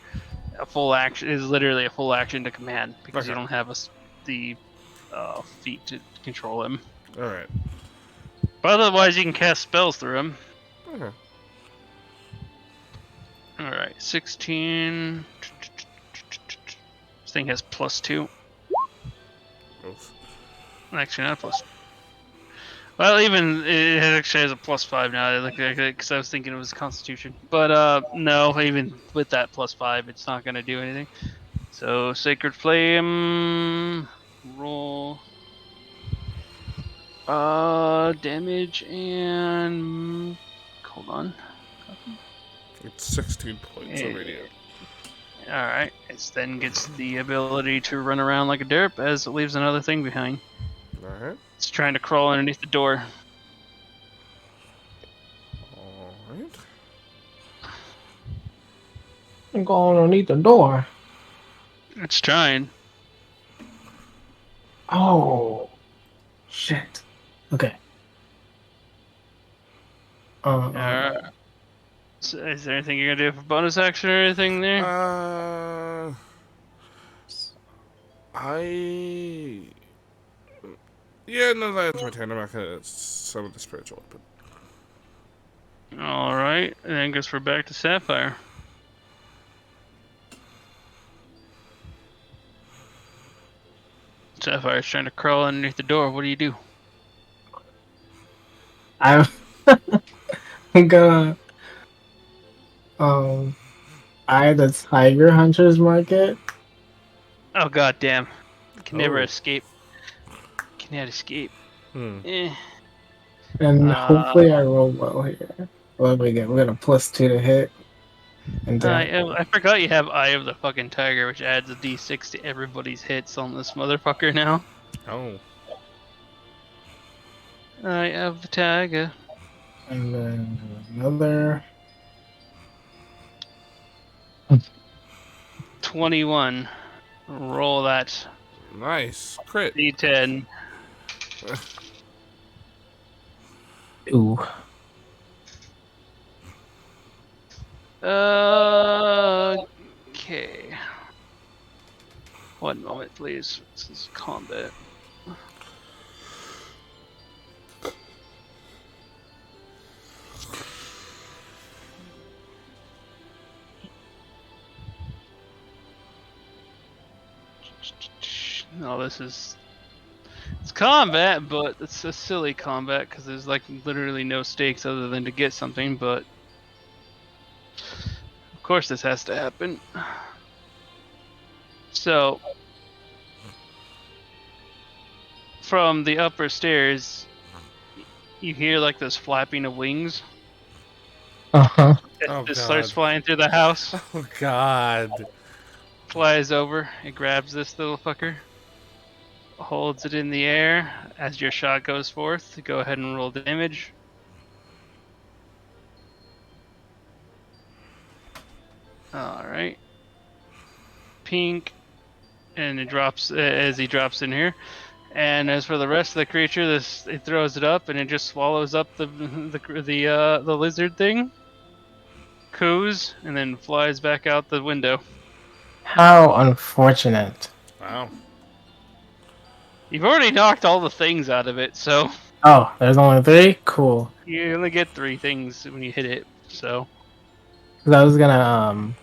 a full action, is literally a full action to command because you Okay. don't have the feat to control him. Alright. But otherwise, you can cast spells through him. Okay. All right, 16. This thing has +2. Oof. Actually, not plus. Well, even it actually has a +5 now. I look at it because I was thinking it was Constitution, but no. Even with that +5, it's not gonna do anything. So Sacred Flame, roll damage and hold on. It's 16 points of radiant. All right, it then gets the ability to run around like a derp as it leaves another thing behind. Alright. It's trying to crawl underneath the door. Alright. I'm going underneath the door. It's trying. Oh, shit. Okay. So is there anything you're gonna do for bonus action or anything there? Yeah, no, that's my turn. I'm not gonna summon the spiritual weapon. All right, and then goes for back to Sapphire. Sapphire's trying to crawl underneath the door. What do you do? I'm I'm gonna um eye the Tiger Hunters Market. Oh god damn. Can never Oh. escape. Cannot escape. Hmm. Eh. And hopefully I roll well here. What do we get? We got a +2 to hit. And I forgot you have Eye of the fucking Tiger, which adds a d6 to everybody's hits on this motherfucker now. Oh. Eye of the Tiger. and then another 21. Roll that Nice. Crit. d10. ooh. Okay. One moment, please. This is combat. No, this is... It's combat, but it's a silly combat because there's like literally no stakes other than to get something, but... Of course this has to happen. So... From the upper stairs, you hear like this flapping of wings. Uh-huh. Oh, It God. starts flying through the house. Oh, God. Flies over. It grabs this little fucker. Holds it in the air as your shot goes forth. Go ahead and roll damage. Alright. Pink. And it drops as he drops in here. And as for the rest of the creature, it throws it up and it just swallows up the lizard thing. Coos and then flies back out the window. How unfortunate. Wow. You've already knocked all the things out of it, so Oh, there's only 3? Cool. you only get 3 things when you hit it. So 'Cause I was gonna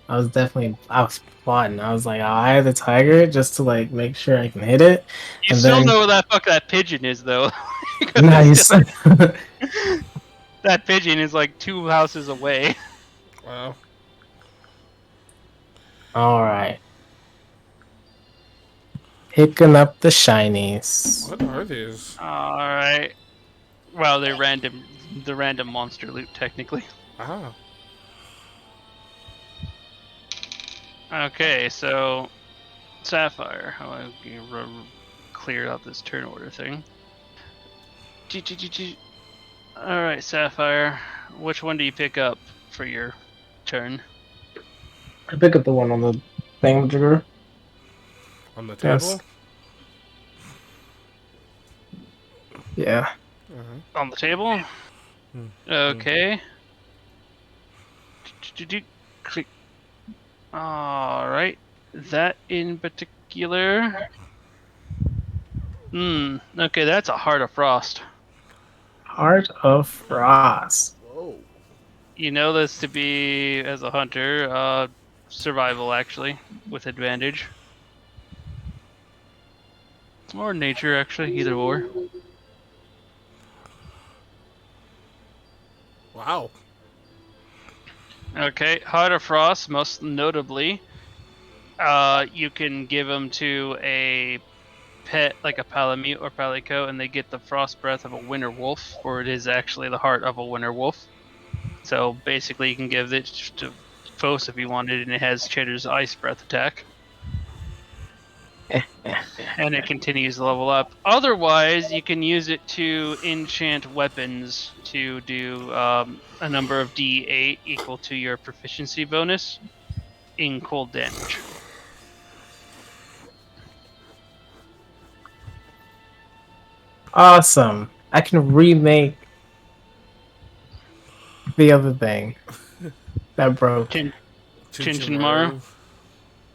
I was plotting. I was like, I'll eye the tiger just to like make sure I can hit it. you And still then- know where that fuck that pigeon is, though. Nice. That pigeon is like 2 houses away. Wow. Alright. Picking up the shinies. What are these? All right. Well, they're random. The random monster loot, technically. Ah. Okay, so Sapphire. I'll clear out this turn order thing. All right, Sapphire. Which one do you pick up for your turn? I pick up the one on the thingamajigger. On the table? Yes. Yeah. Uh-huh. On the table. Hmm. Okay. Click. All right. That in particular. Okay, that's a Heart of Frost. Heart of Frost. Whoa. You know this to be, as a hunter, survival actually, with advantage. Or nature, actually, either or. Wow. Okay, Heart of Frost, most notably, you can give them to a pet like a Palamute or Palico, and they get the Frost Breath of a Winter Wolf, or it is actually the heart of a Winter Wolf. So basically, you can give it to Fos if you wanted, and it has Cheddar's Ice Breath attack. And it continues to level up. Otherwise, you can use it to enchant weapons to do a number of D8 equal to your proficiency bonus in cold damage. Awesome. I can remake the other thing that broke. Chinchinmaru?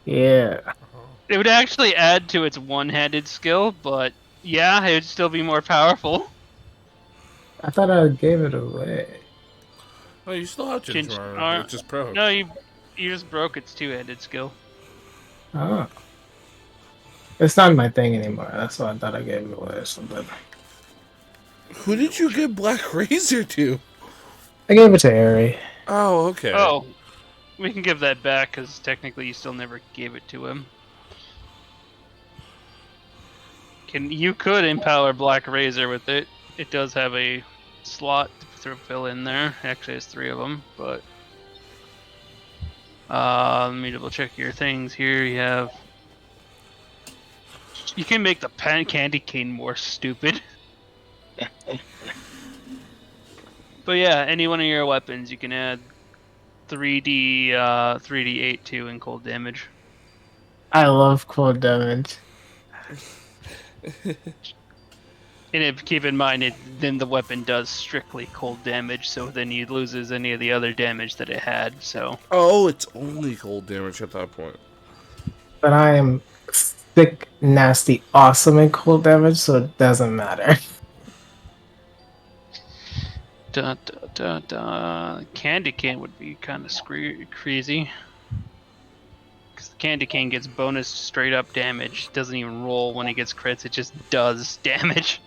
Yeah. It would actually add to its one-handed skill, but yeah, it would still be more powerful. I thought I gave it away. Oh, you still have Chinchinmaru. It just broke. No, you just broke its two-handed skill. Oh. It's not my thing anymore. That's why I thought I gave it away or something. Who did you give Black Razor to? I gave it to Ari. Oh, okay. Oh, we can give that back because technically you still never gave it to him. You could empower Black Razor with it. It does have a slot to fill in there. Actually, it's 3 of them, but let me double check your things here. You can make the candy cane more stupid. But yeah, any one of your weapons you can add 3d8 to in cold damage. I love cold damage. And keep in mind, then the weapon does strictly cold damage, so then it loses any of the other damage that it had. So Oh, it's only cold damage at that point. But I am thick, nasty, awesome in cold damage, so it doesn't matter. Candy cane would be kind of crazy. Because the candy cane gets bonus straight up damage. It doesn't even roll when he gets crits, it just does damage.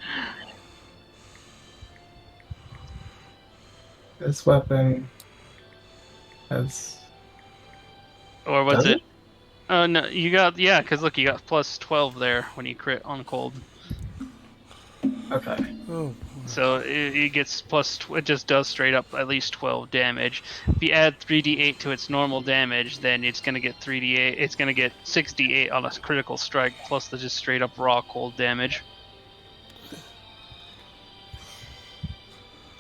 This weapon has. Or was Does it? Oh no, because look, you got plus 12 there when you crit on cold. Okay. Oh. So it gets it just does straight up at least 12 damage. If you add 3d8 to its normal damage, then it's gonna get 3d8. It's gonna get 6d8 on a critical strike, plus the just straight up raw cold damage.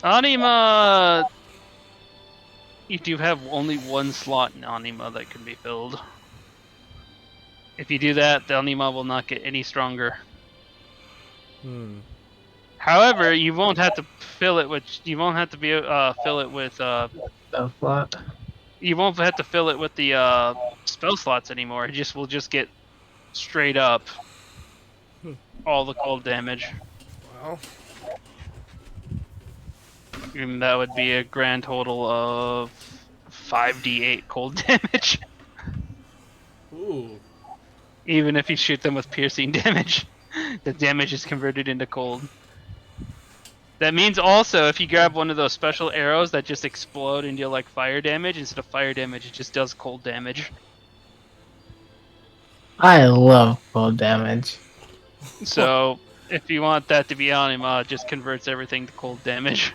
Anima! You do have only one slot in Anima that can be filled. If you do that, the Anima will not get any stronger. However, you won't have to fill it with. You won't have to fill it with. The slot. You won't have to fill it with the spell slots anymore. It will just get straight up all the cold damage. Well. And that would be a grand total of 5d8 cold damage. Ooh. Even if you shoot them with piercing damage, the damage is converted into cold. That means also if you grab one of those special arrows that just explode and deal like fire damage, instead of fire damage, it just does cold damage. I love cold damage. So if you want that to be Anima, it just converts everything to cold damage.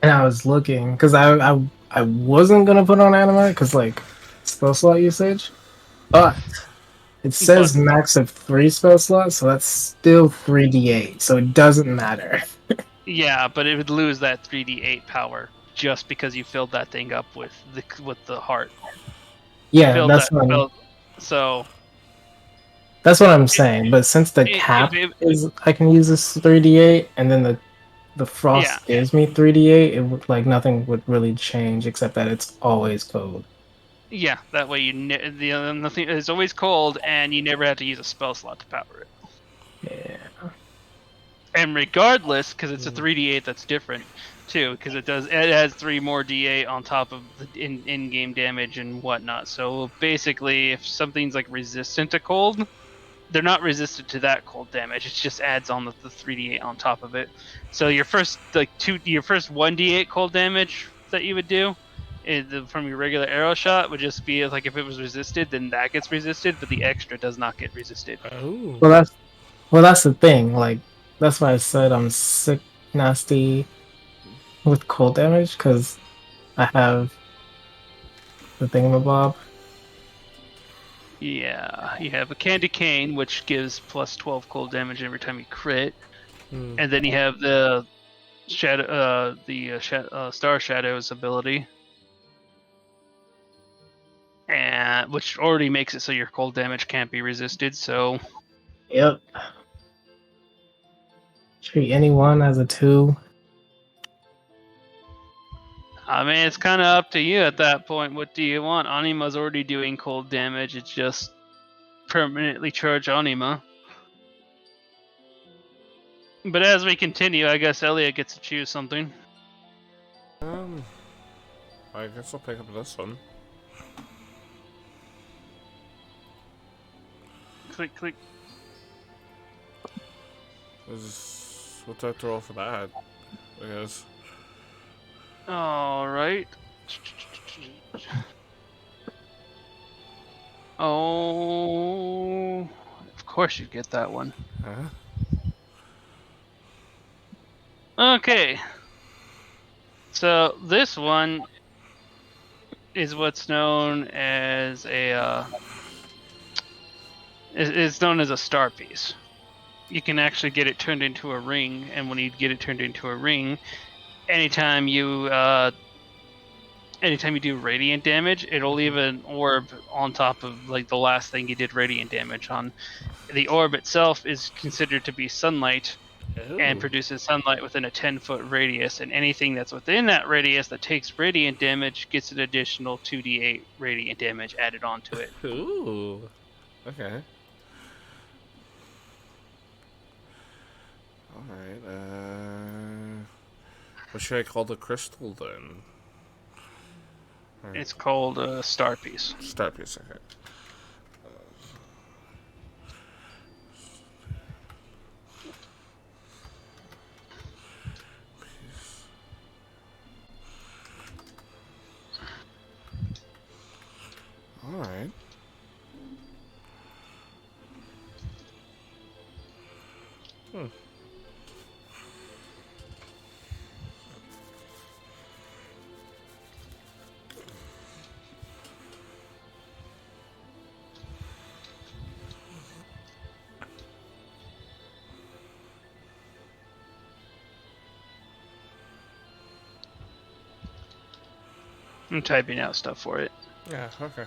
And I was looking because I wasn't gonna put on anima because like spell slot usage, but it says max of 3 spell slots, so that's still 3d8, so it doesn't matter. Yeah, but it would lose that 3d8 power just because you filled that thing up with the heart. Yeah, that's what that's what I'm saying. But since the cap is I can use this 3d8, and then the frost gives me 3d8, it would like nothing would really change except that it's always cold. Yeah, that way nothing is always cold, and you never have to use a spell slot to power it. Yeah. And regardless, because it's a 3d8, that's different too, because it adds 3 more d8 on top of the in-game damage and whatnot. So basically, if something's like resistant to cold, they're not resistant to that cold damage. It just adds on the 3d8 on top of it. So your first 1d8 cold damage that you would do from your regular arrow shot would just be like if it was resisted, then that gets resisted, but the extra does not get resisted. Oh. Well, that's the thing. Like that's why I said I'm sick, nasty with cold damage because I have the thingamabob. Yeah, you have a candy cane, which gives plus 12 cold damage every time you crit, and then you have the Star Shadows ability, and which already makes it so your cold damage can't be resisted. So, Yep. Treat anyone as a 2. I mean, it's kind of up to you at that point. What do you want? Anima's already doing cold damage. It's just permanently charge Anima. But as we continue, I guess Elliot gets to choose something. I guess I'll pick up this one. click, click. What's that to roll for that? I guess. All right. Oh, of course you get that one. Huh? Okay. So this one is what's known as it's known as a star piece. You can actually get it turned into a ring, and when you get it turned into a ring, anytime you do radiant damage, it'll leave an orb on top of like the last thing you did radiant damage on. The orb itself is considered to be sunlight and Ooh. produces sunlight within a 10-foot radius, and anything that's within that radius that takes radiant damage gets an additional 2d8 radiant damage added onto it. Ooh. Okay. Alright, what should I call the crystal then? Alright. It's called a star piece. Star piece, okay. Alright. I'm typing out stuff for it. Yeah, okay.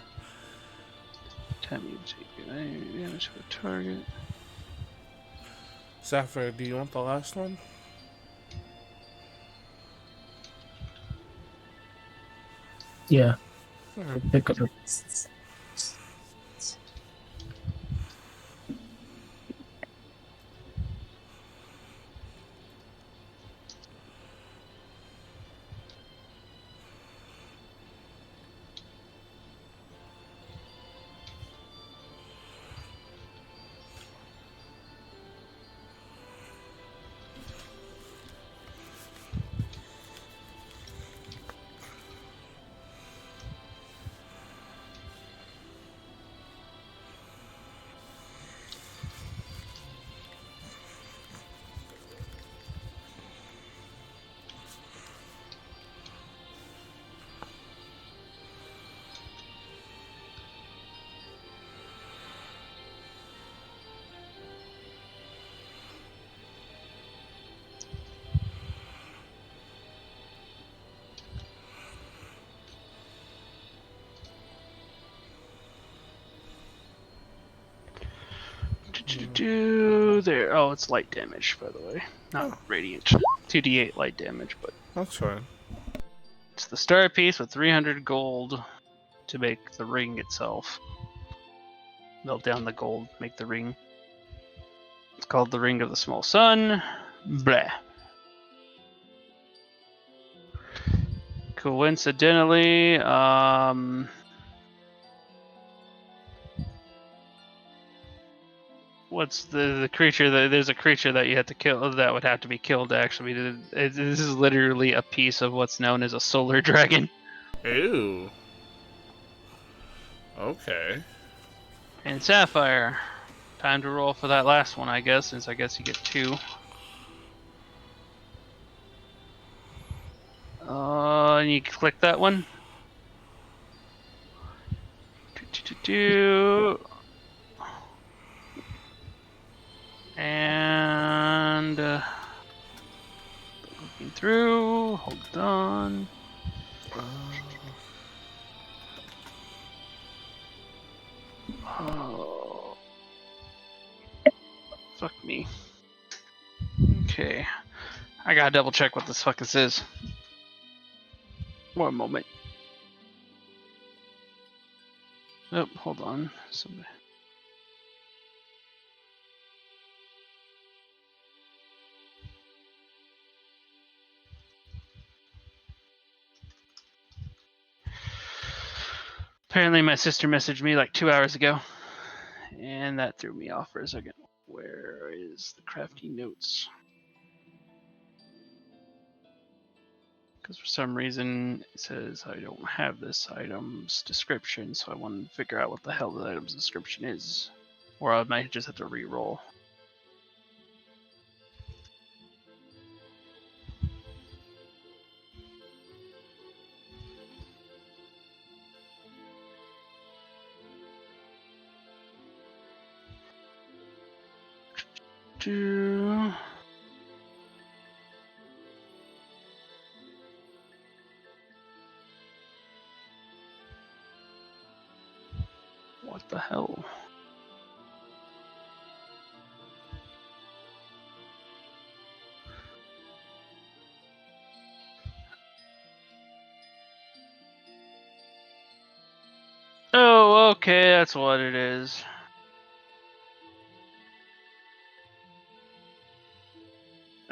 Time you take damage to a target. Sapphire, do you want the last one? Yeah. Alright. Pick up. There. Oh, it's light damage, by the way, not radiant. 2d8 light damage, but That's fine. it's the star piece with 300 gold to make the ring itself. Melt down the gold, make the ring. It's called the Ring of the Small Sun. Blah. Coincidentally, what's the creature that there's a creature that you have to kill that would have to be killed to actually be this is literally a piece of what's known as a solar dragon. Ew. Okay. And Sapphire, time to roll for that last one, I guess, since I guess you get 2. And you click that one. And looking through, hold on. Oh. Fuck me. Okay. I gotta double check what this fuck this is. One moment. Oh, hold on. Somebody. Apparently my sister messaged me like 2 hours ago. And And that threw me off for a second. Where is the crafty notes? Because for some reason it says I don't have this item's description, so I want to figure out what the hell the item's description is. Or I might just have to re-roll. What the hell? Oh, okay, that's what it is.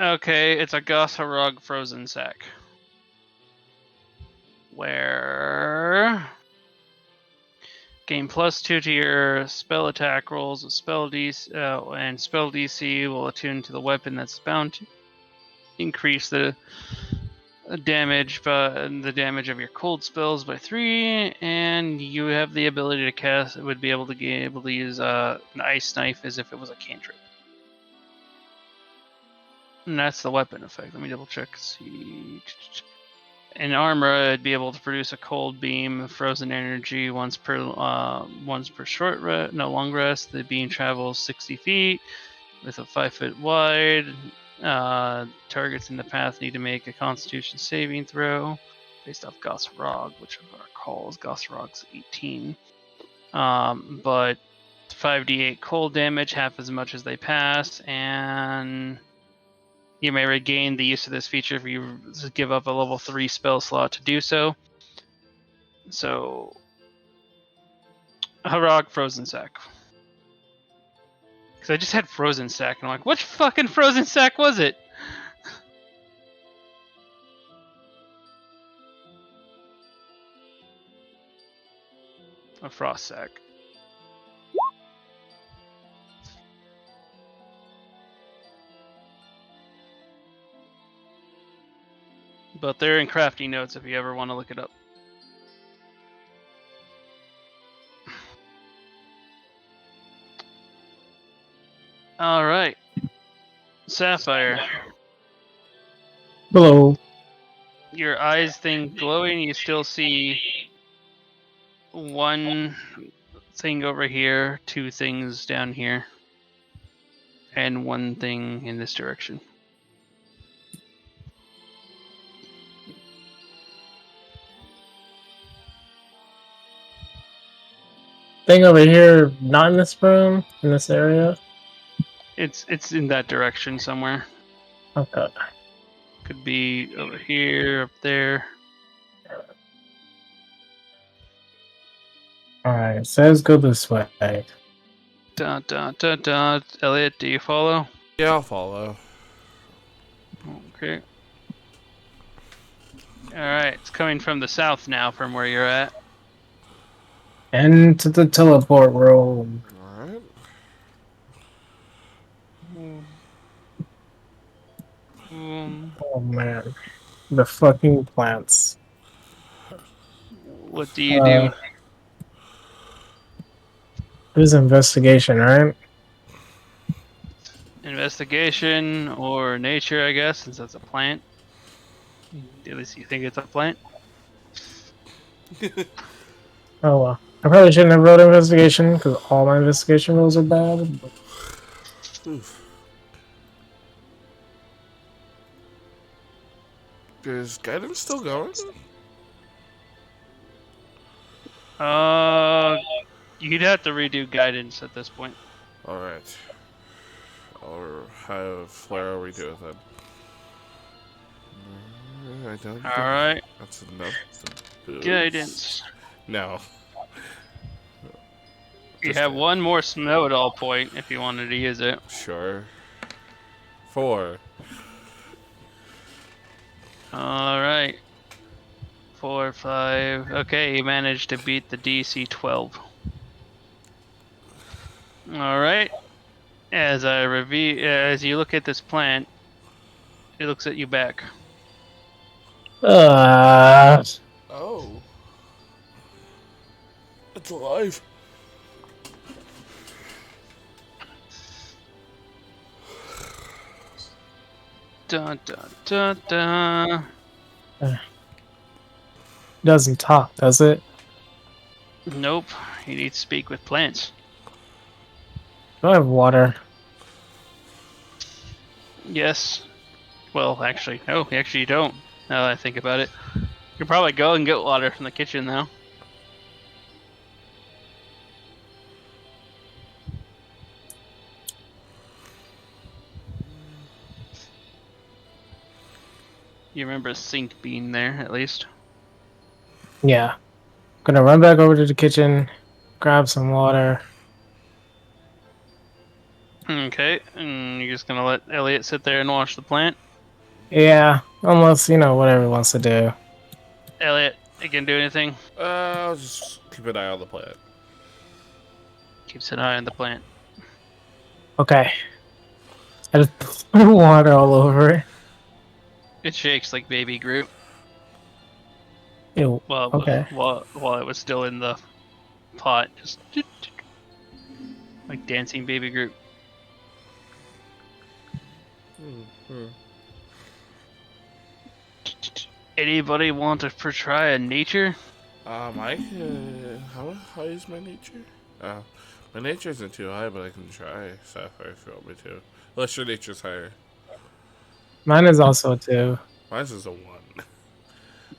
Okay, it's a Gosharog frozen sack. Where gain +2 to your spell attack rolls with spell DC, and spell DC will attune to the weapon that's bound to increase the damage, the damage of your cold spells by 3, and you have the ability to cast. Would be able to use an ice knife as if it was a cantrip. And that's the weapon effect. Let me double check. See. In armor, it'd be able to produce a cold beam, frozen energy once per long rest. The beam travels 60 feet with a 5-foot wide. Targets in the path need to make a Constitution saving throw based off Gosrog, which our call is Gosrog's 18. But 5d8 cold damage, half as much as they pass, and you may regain the use of this feature if you give up a level 3 spell slot to do so. So, Harag Frozen Sack. Because I just had Frozen Sack, and I'm like, which fucking Frozen Sack was it? A Frost Sack. But they're in crafty notes if you ever want to look it up. Alright. Sapphire. Hello. Your eyes thing glowing, you still see one thing over here, 2 things down here, and 1 thing in this direction. Thing over here, not in this room, in this area. It's in that direction somewhere. Okay. Could be over here, up there. Alright, so let's go this way. Dun, dun, dun, dun. Elliot, do you follow? Yeah, I'll follow. Okay. Alright, it's coming from the south now from where you're at. And to the teleport room. Alright. Oh man. The fucking plants. What do you do? It was investigation, right? Investigation or nature, I guess, since that's a plant. At least you think it's a plant. Oh well. I probably shouldn't have wrote investigation because all my investigation rolls are bad. But... Oof. Is guidance still going? You'd have to redo guidance at this point. Alright. Or have Flare redo it then. I don't think Alright. that's enough to boost. Guidance. No. You Just have a- 1 more Snowdall point if you wanted to use it. Sure. 4. Alright. 4, 5. Okay, you managed to beat the DC 12. All right. As you look at this plant, it looks at you back. Uh, Oh. It's alive. Dun dun dun dun. doesn't talk, does it? Nope. You need to speak with plants. Do I have water? Yes. Well, actually, no. Actually, you don't. Now that I think about it, you can probably go and get water from the kitchen now. You remember a sink being there, at least. Yeah. Gonna run back over to the kitchen, grab some water. Okay, and you're just gonna let Elliot sit there and watch the plant. Yeah, unless, whatever he wants to do. Elliot, you can do anything? I'll just keep an eye on the plant. Keeps an eye on the plant. Okay. I just put water all over it. It shakes like baby Groot. Ew. Well, Okay. while it was still in the pot, just like dancing baby Groot. Anybody want to try a nature? Mike, how is my nature? My nature isn't too high, but I can try Sapphire if you want me to. Unless your nature's higher. Mine is also 2, Mine's is a 1.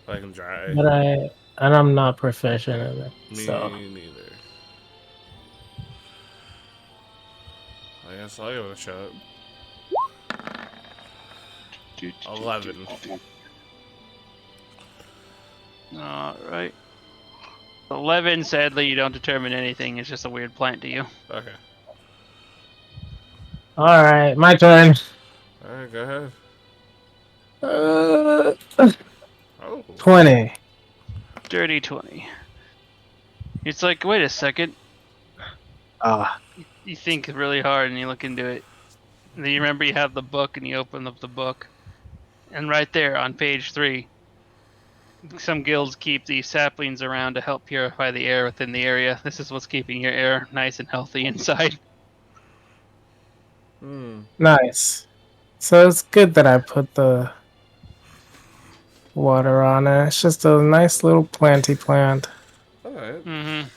But I can try. but I'm not proficient in it. Me So neither. I guess I'll give it a shot. 11. Alright. 11, sadly, you don't determine anything. It's just a weird plant to you. Okay. alright, my turn. Alright, go ahead. Uh, Oh. 20. Dirty 20. It's like, wait a second. Ah. You think really hard and you look into it. And then you remember you have the book and you open up the book. And right there on page 3, some guilds keep these saplings around to help purify the air within the area. This is what's keeping your air nice and healthy inside. Nice. So it's good that I put the water on it. It's just a nice little planty plant. Alright. Mm-hmm.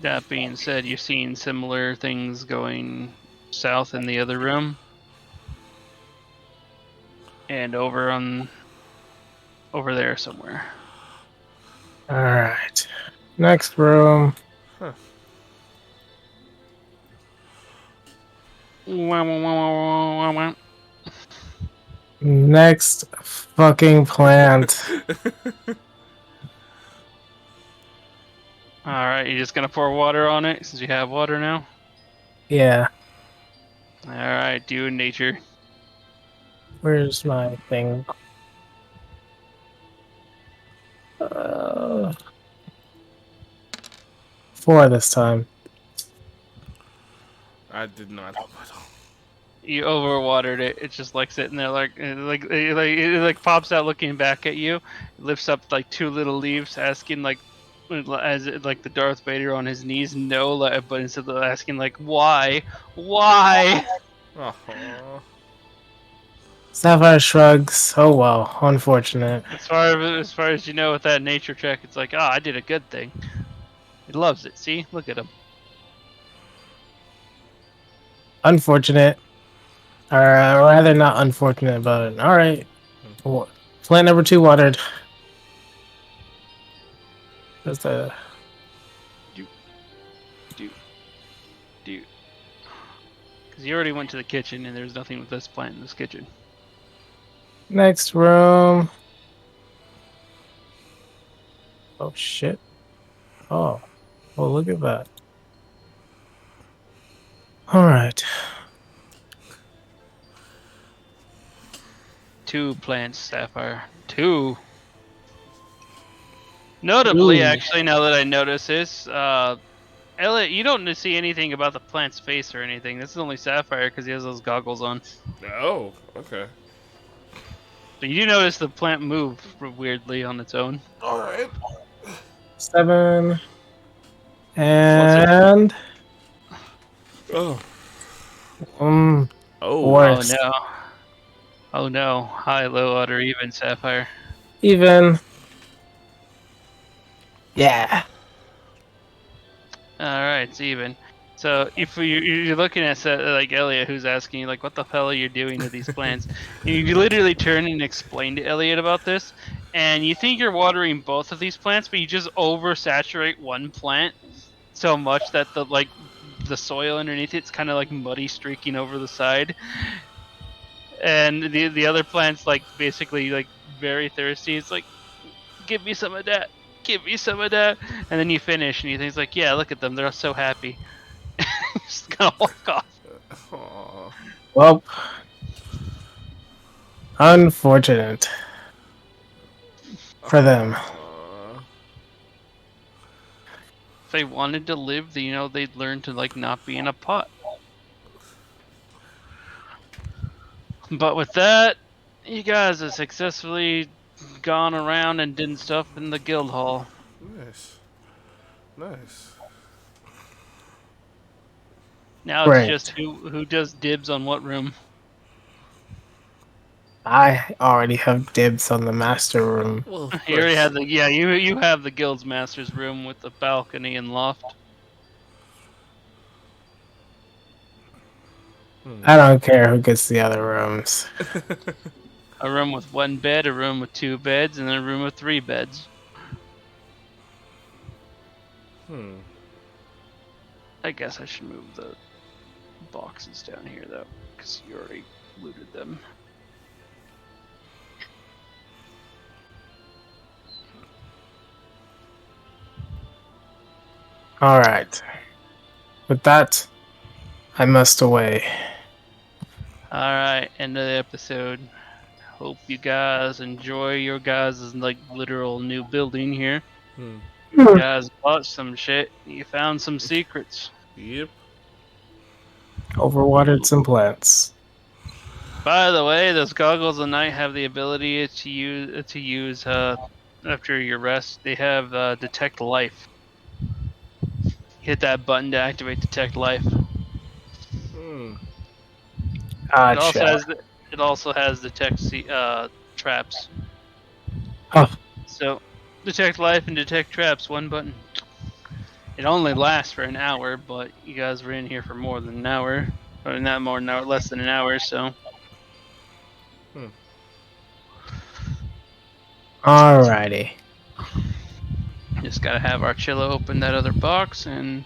That being said, you've seen similar things going south in the other room. And over there somewhere. Alright. Next room. Huh. Wah, wah, wah, wah, wah, wah. Next fucking plant. Alright, you're just gonna pour water on it since you have water now? Yeah. Alright, do nature. Where's my thing? 4 this time. I did not help at all. You overwatered it. It's just like sitting there, it pops out looking back at you. It lifts up like 2 little leaves, asking like the Darth Vader on his knees, no, but instead of asking like why. Oh. Sapphire shrugs. Oh well, unfortunate. As far as you know, with that nature check, it's like, I did a good thing. He loves it. See, look at him. Unfortunate. Or rather, not unfortunate about it. Alright. Plant number 2 watered. That's the. Because you already went to the kitchen, and there's nothing with this plant in this kitchen. Next room. Oh shit. Oh. Oh, look at that. Alright. 2 plants, Sapphire. 2. Notably, Ooh. actually, now that I notice this, Elliot, you don't see anything about the plant's face or anything. This is only Sapphire because he has those goggles on. Oh, okay. But you do notice the plant move weirdly on its own. All right. 7 and Oh. um Oh. worse. Oh no. Oh no. High, low, odd, or even Sapphire. Even. Yeah. Alright, it's even. So if you're looking at like Elliot, who's asking you like, what the hell are you doing to these plants? You literally turn and explain to Elliot about this, and you think you're watering both of these plants, but you just oversaturate one plant so much that the soil underneath it's kind of like muddy streaking over the side, and the other plant's like basically like very thirsty. It's like, give me some of that. Give me some of that. And then you finish, and you think, like, yeah, look at them. They're so happy. Just gonna walk off. Aw. Well, unfortunate for them. Aw. If they wanted to live, they'd learn to like not be in a pot. But with that, you guys have successfully gone around and did stuff in the guild hall. Nice. Nice. Now it's Great. just who does dibs on what room. I already have dibs on the master room. Well, of You already course. have you have the guild's master's room with the balcony and loft. I don't care who gets the other rooms. A room with one bed, a room with 2 beds, and a room with 3 beds. I guess I should move the boxes down here though, because you already looted them. Alright. With that, I must away. Alright, end of the episode. Hope you guys enjoy your guys' like literal new building here. You guys bought some shit. You found some secrets. Yep. Overwatered some plants. By the way, those goggles at night have the ability to use after your rest. They have detect life. Hit that button to activate detect life. Gotcha. It also has detect traps. Oh. So detect life and detect traps, one button. It only lasts for an hour, but you guys were in here for more than an hour. Or not more than an hour, less than an hour, so. Alrighty. Just gotta have Archilla open that other box, and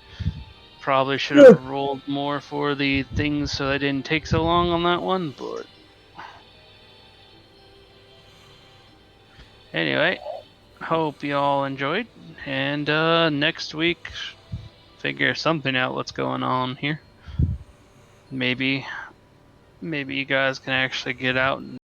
probably should have rolled more for the things so I didn't take so long on that one, but. Anyway, hope you all enjoyed, and next week, figure something out what's going on here. Maybe you guys can actually get out and